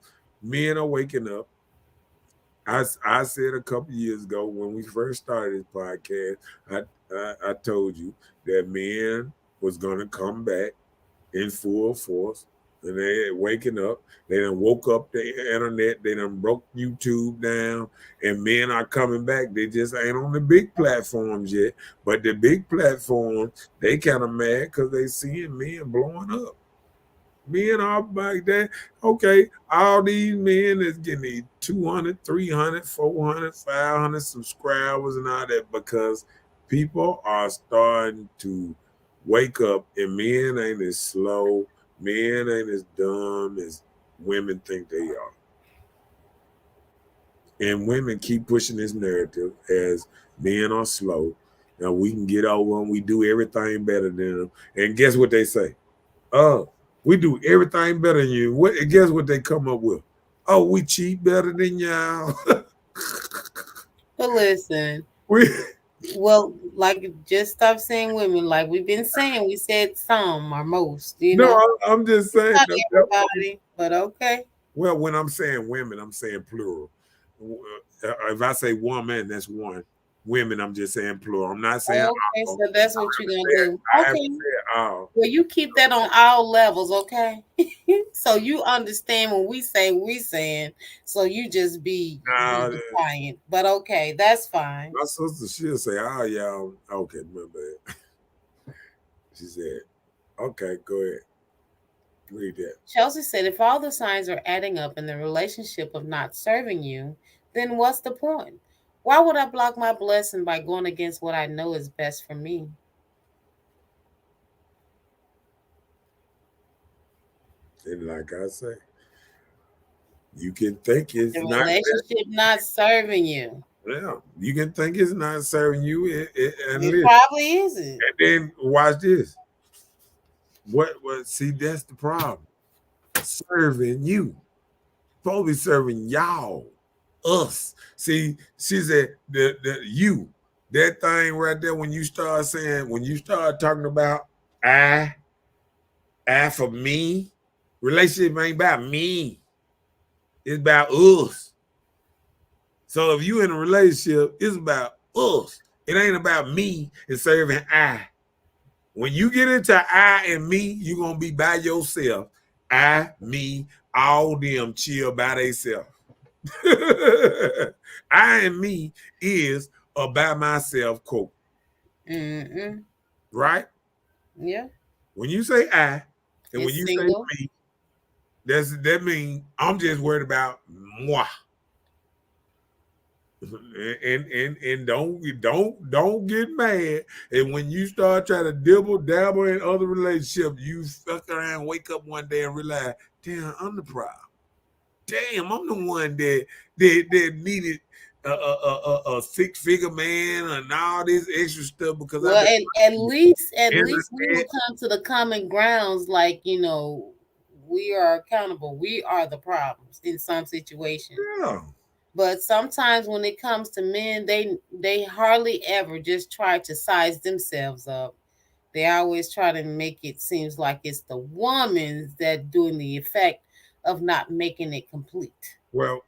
Men are waking up. I said a couple years ago when we first started this podcast, I told you that men was gonna come back in full force. And they waking up. They done woke up the internet. They done broke YouTube down. And men are coming back. They just ain't on the big platforms yet. But the big platforms, they kind of mad because they seeing men blowing up. Men are like that. Okay, all these men that's getting these 200, 300, 400, 500 subscribers and all that because people are starting to wake up and men ain't as slow. Men ain't as dumb as women think they are. And women keep pushing this narrative as men are slow. Now we can get over and we do everything better than them. And guess what they say? Oh, we do everything better than you. What? Guess what they come up with? Oh, we cheat better than y'all. But listen. Well, like, just stop saying women. Like we've been saying, we said some or most. You know, no, I'm just saying. Not everybody, but okay. Well, when I'm saying women, I'm saying plural. If I say woman, that's one. Women, I'm just saying plural. I'm not saying. Okay, so that's what you're gonna do. Okay. Well, you keep that on all levels, okay? So you understand when we say we saying. So you just be defiant. But okay, that's fine. My sister, she'll say, "Oh, y'all, okay, my bad." She said, "Okay, go ahead." Read that. Chelsea said, "If all the signs are adding up in the relationship of not serving you, then what's the point? Why would I block my blessing by going against what I know is best for me?" And like I say, you can think it's the relationship not serving you. Yeah, you can think it's not serving you. It probably isn't. And then watch this. What? See, that's the problem. Serving you. Supposed to be serving y'all. Us. See, she said the you. That thing right there, when you start talking about I for me, relationship ain't about me. It's about us. So if you in a relationship, it's about us. It ain't about me. It's serving I. When you get into I and me, you're going to be by yourself. I, me, all them chill by themselves. I and me is a by myself quote. Mm-hmm. Right? Yeah. When you say I and when you single. Say me, that means I'm just worried about moi. And don't get mad. And when you start trying to dabble in other relationships, you fuck around, wake up one day and realize, damn, I'm the problem. Damn, I'm the one that needed a six-figure man and all this extra stuff because at least we will come to the common grounds, like, you know, we are accountable. We are the problems in some situations. Yeah. But sometimes when it comes to men, they hardly ever just try to size themselves up. They always try to make it seems like it's the woman's that doing the effect of not making it complete. Well,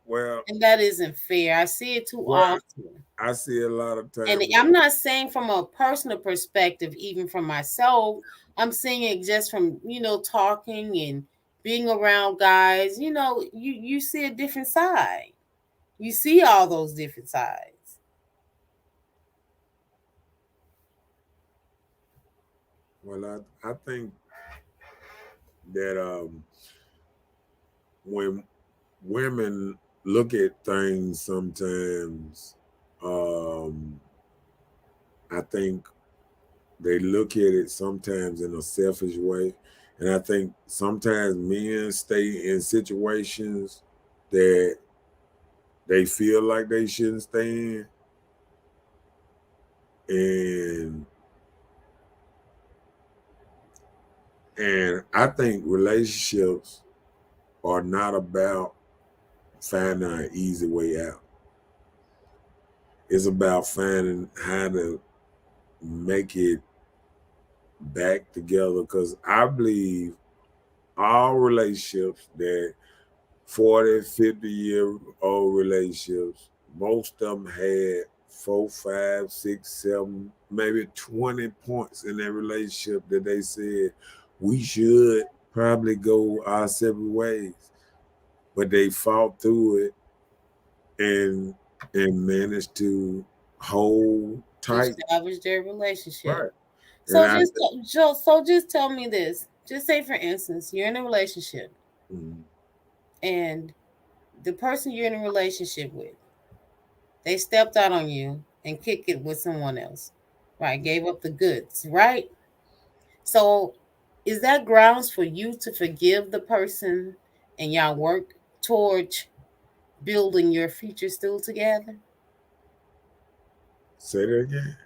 and that isn't fair. I see it too often. I see a lot of times. And I'm not saying from a personal perspective, even from myself. I'm seeing it just from, you know, talking and being around guys, you see a different side. You see all those different sides. Well, I think that when women look at things sometimes, I think they look at it sometimes in a selfish way. And I think sometimes men stay in situations that they feel like they shouldn't stay in. And I think relationships are not about finding an easy way out. It's about finding how to make it back together. Because I believe all relationships that 40, 50-year-old relationships, most of them had 4, 5, 6, 7, maybe 20 points in their relationship that they said we should probably go our separate ways. But they fought through it and managed to hold tight. Establish their relationship. Right. So And just tell me this. Just say, for instance, you're in a relationship, and the person you're in a relationship with, they stepped out on you and kicked it with someone else, right? Gave up the goods, right? So is that grounds for you to forgive the person and y'all work towards building your future still together? Say that again.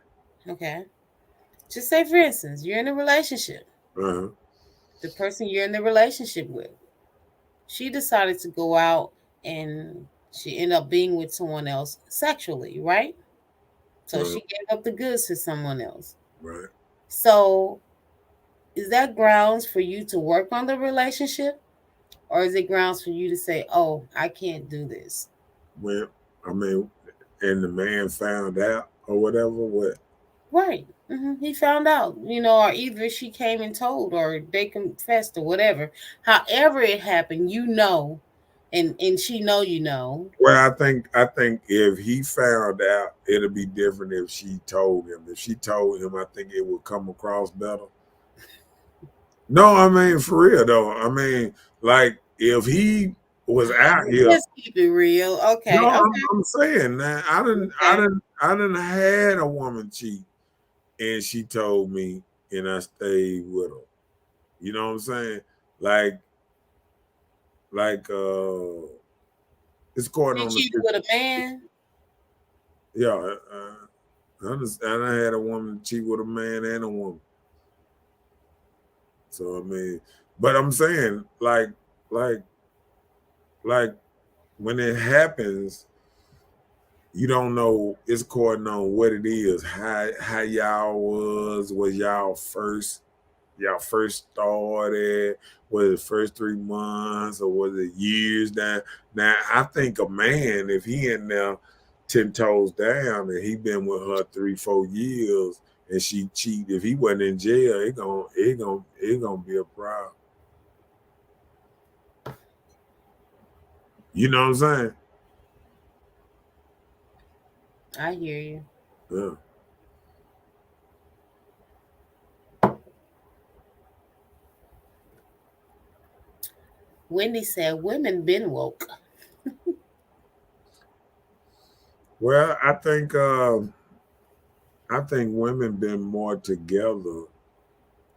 Okay. Just say, for instance, you're in a relationship. Uh-huh. The person you're in the relationship with, she decided to go out and she ended up being with someone else sexually, right? So she gave up the goods to someone else. Right. So is that grounds for you to work on the relationship? Or is it grounds for you to say, oh, I can't do this? Well, I mean, and the man found out or whatever, what? Right. He found out, or either she came and told, or they confessed, or whatever. However it happened, and she know. Well, I think if he found out, it'll be different if she told him. If she told him, I think it would come across better. No, I mean, for real though. I mean, like if he was out here. Let's keep it real. Okay. No, Okay. I'm saying that I didn't had a woman cheat, and she told me, and I stayed with her. You know what I'm saying? Like it's going on. Did you with a man? Yeah, I had a woman cheat with a man and a woman. So I mean, but I'm saying like when it happens, you don't know. It's according on what it is. How y'all was y'all first started? Was it first 3 months or was it years down? Now I think a man, if he in there 10 toes down and he been with her 3-4 years and she cheat, if he wasn't in jail, it gonna be a problem. You know what I'm saying? I hear you. Yeah. Wendy said, "Women been woke." Well, I think women been more together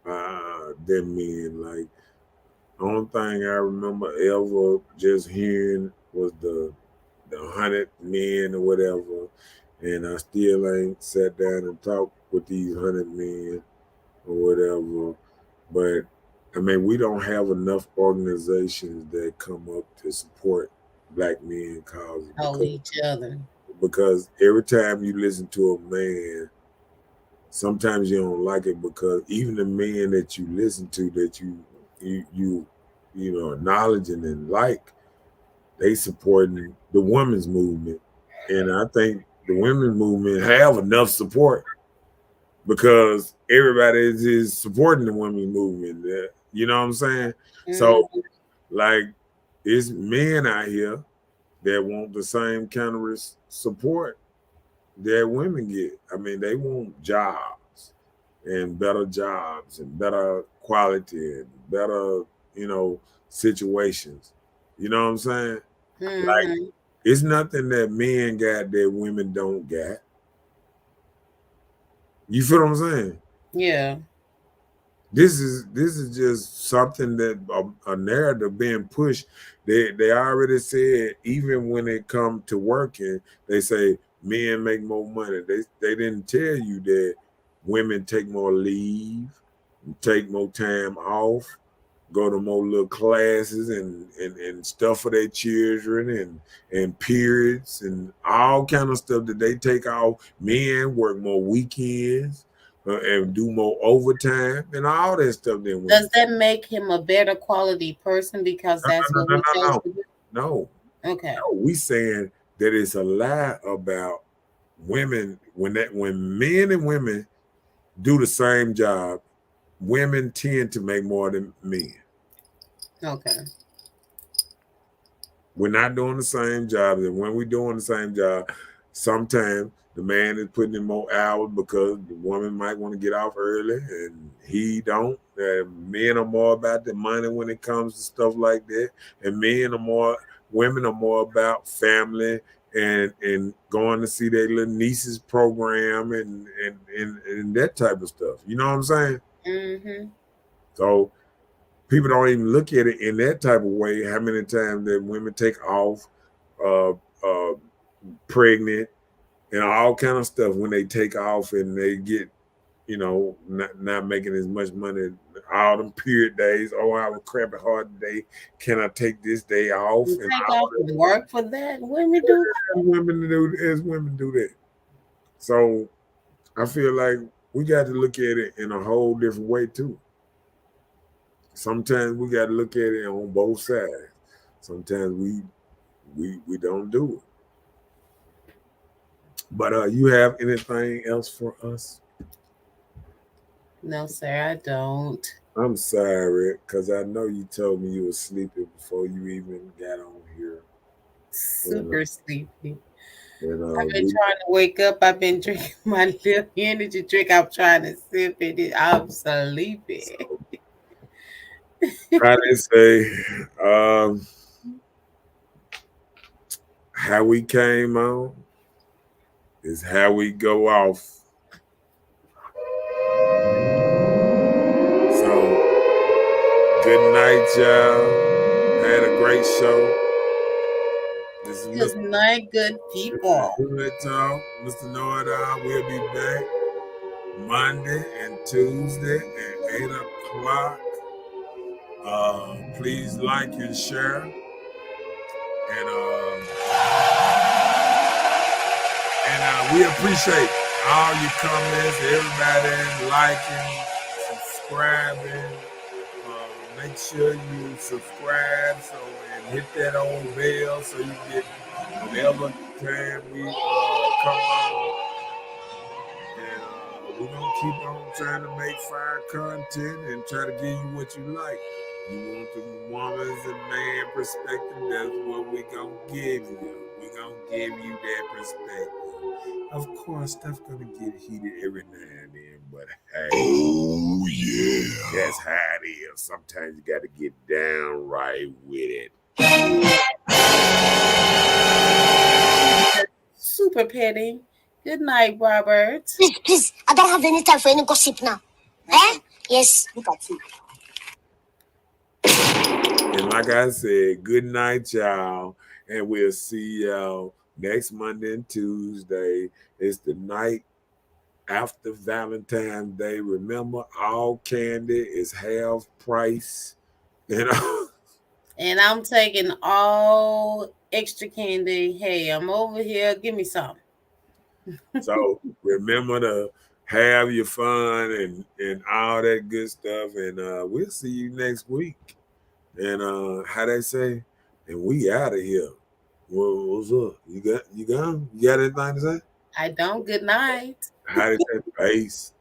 than men. Like, the only thing I remember ever just hearing was the 100 men or whatever, and I still ain't sat down and talked with these 100 men or whatever. But I mean, we don't have enough organizations that come up to support Black men causes. Oh, each other. Because every time you listen to a man, sometimes you don't like it, because even the men that you listen to, that you acknowledging and like, they supporting the women's movement. And I think the women's movement have enough support because everybody is supporting the women's movement. You know what I'm saying? So Like, it's men out here that want the same kind of support that women get. I mean, they want jobs and better quality and better, situations. You know what I'm saying? Like, Mhm. it's nothing that men got that women don't got. You feel what I'm saying? Yeah. This is just something that a narrative being pushed. They already said, even when it come to working, they say men make more money. They didn't tell you that women take more leave, take more time off, go to more little classes and stuff for their children and periods and all kind of stuff that they take off. Men work more weekends and do more overtime and all that stuff than women. Does that make him a better quality person because that's what we chose to do? No. Okay. No, we saying that it's a lie about women. When men and women do the same job, women tend to make more than men. Okay. We're not doing the same job, and when we're doing the same job, sometimes the man is putting in more hours because the woman might want to get off early and he don't. Men are more about the money when it comes to stuff like that, and women are more about family and going to see their little niece's program and that type of stuff. You know what I'm saying? Mm-hmm. So people don't even look at it in that type of way. How many times that women take off, uh, uh, pregnant, and all kind of stuff when they take off and they get, not making as much money. All them period days. Oh, I have a crappy hard day. Can I take this day off? You And take all off and work for that? Women do that. Women do that. So I feel like we got to look at it in a whole different way too. Sometimes we got to look at it on both sides. Sometimes we don't do it. But you have anything else for us? No, sir, I don't. I'm sorry, because I know you told me you were sleeping before you even got on here. Super sleepy. And I've been trying to wake up. I've been drinking my little energy drink. I'm trying to sip it. I'm sleepy. how they say, how we came on is how we go off. So, good night, y'all. Had a great show. This is Good night, good people. Good talk. Mr. Know-It-All. We'll be back Monday and Tuesday at 8 o'clock. Please like and share. And we appreciate all your comments, everybody liking, subscribing. Make sure you subscribe and hit that old bell so you get whenever time we come on. And we're going to keep on trying to make fire content and try to give you what you like. You want the woman's and man perspective, that's what we're going to give you. We're going to give you that perspective. Of course, stuff's going to get heated every now and then, but hey. Oh, yeah. That's how it is. Sometimes you got to get down right with it. Super petty. Good night, Robert. Please, I don't have any time for any gossip now. Eh? Yes, look at you. And like I said, good night, y'all. And we'll see y'all next Monday and Tuesday. It's the night after Valentine's Day. Remember, all candy is half price. And I'm taking all extra candy. Hey, I'm over here. Give me some. So remember to have your fun and all that good stuff. And we'll see you next week. And how they say, and we out of here. What's up? You got anything to say? I don't. Good night. How they say, peace.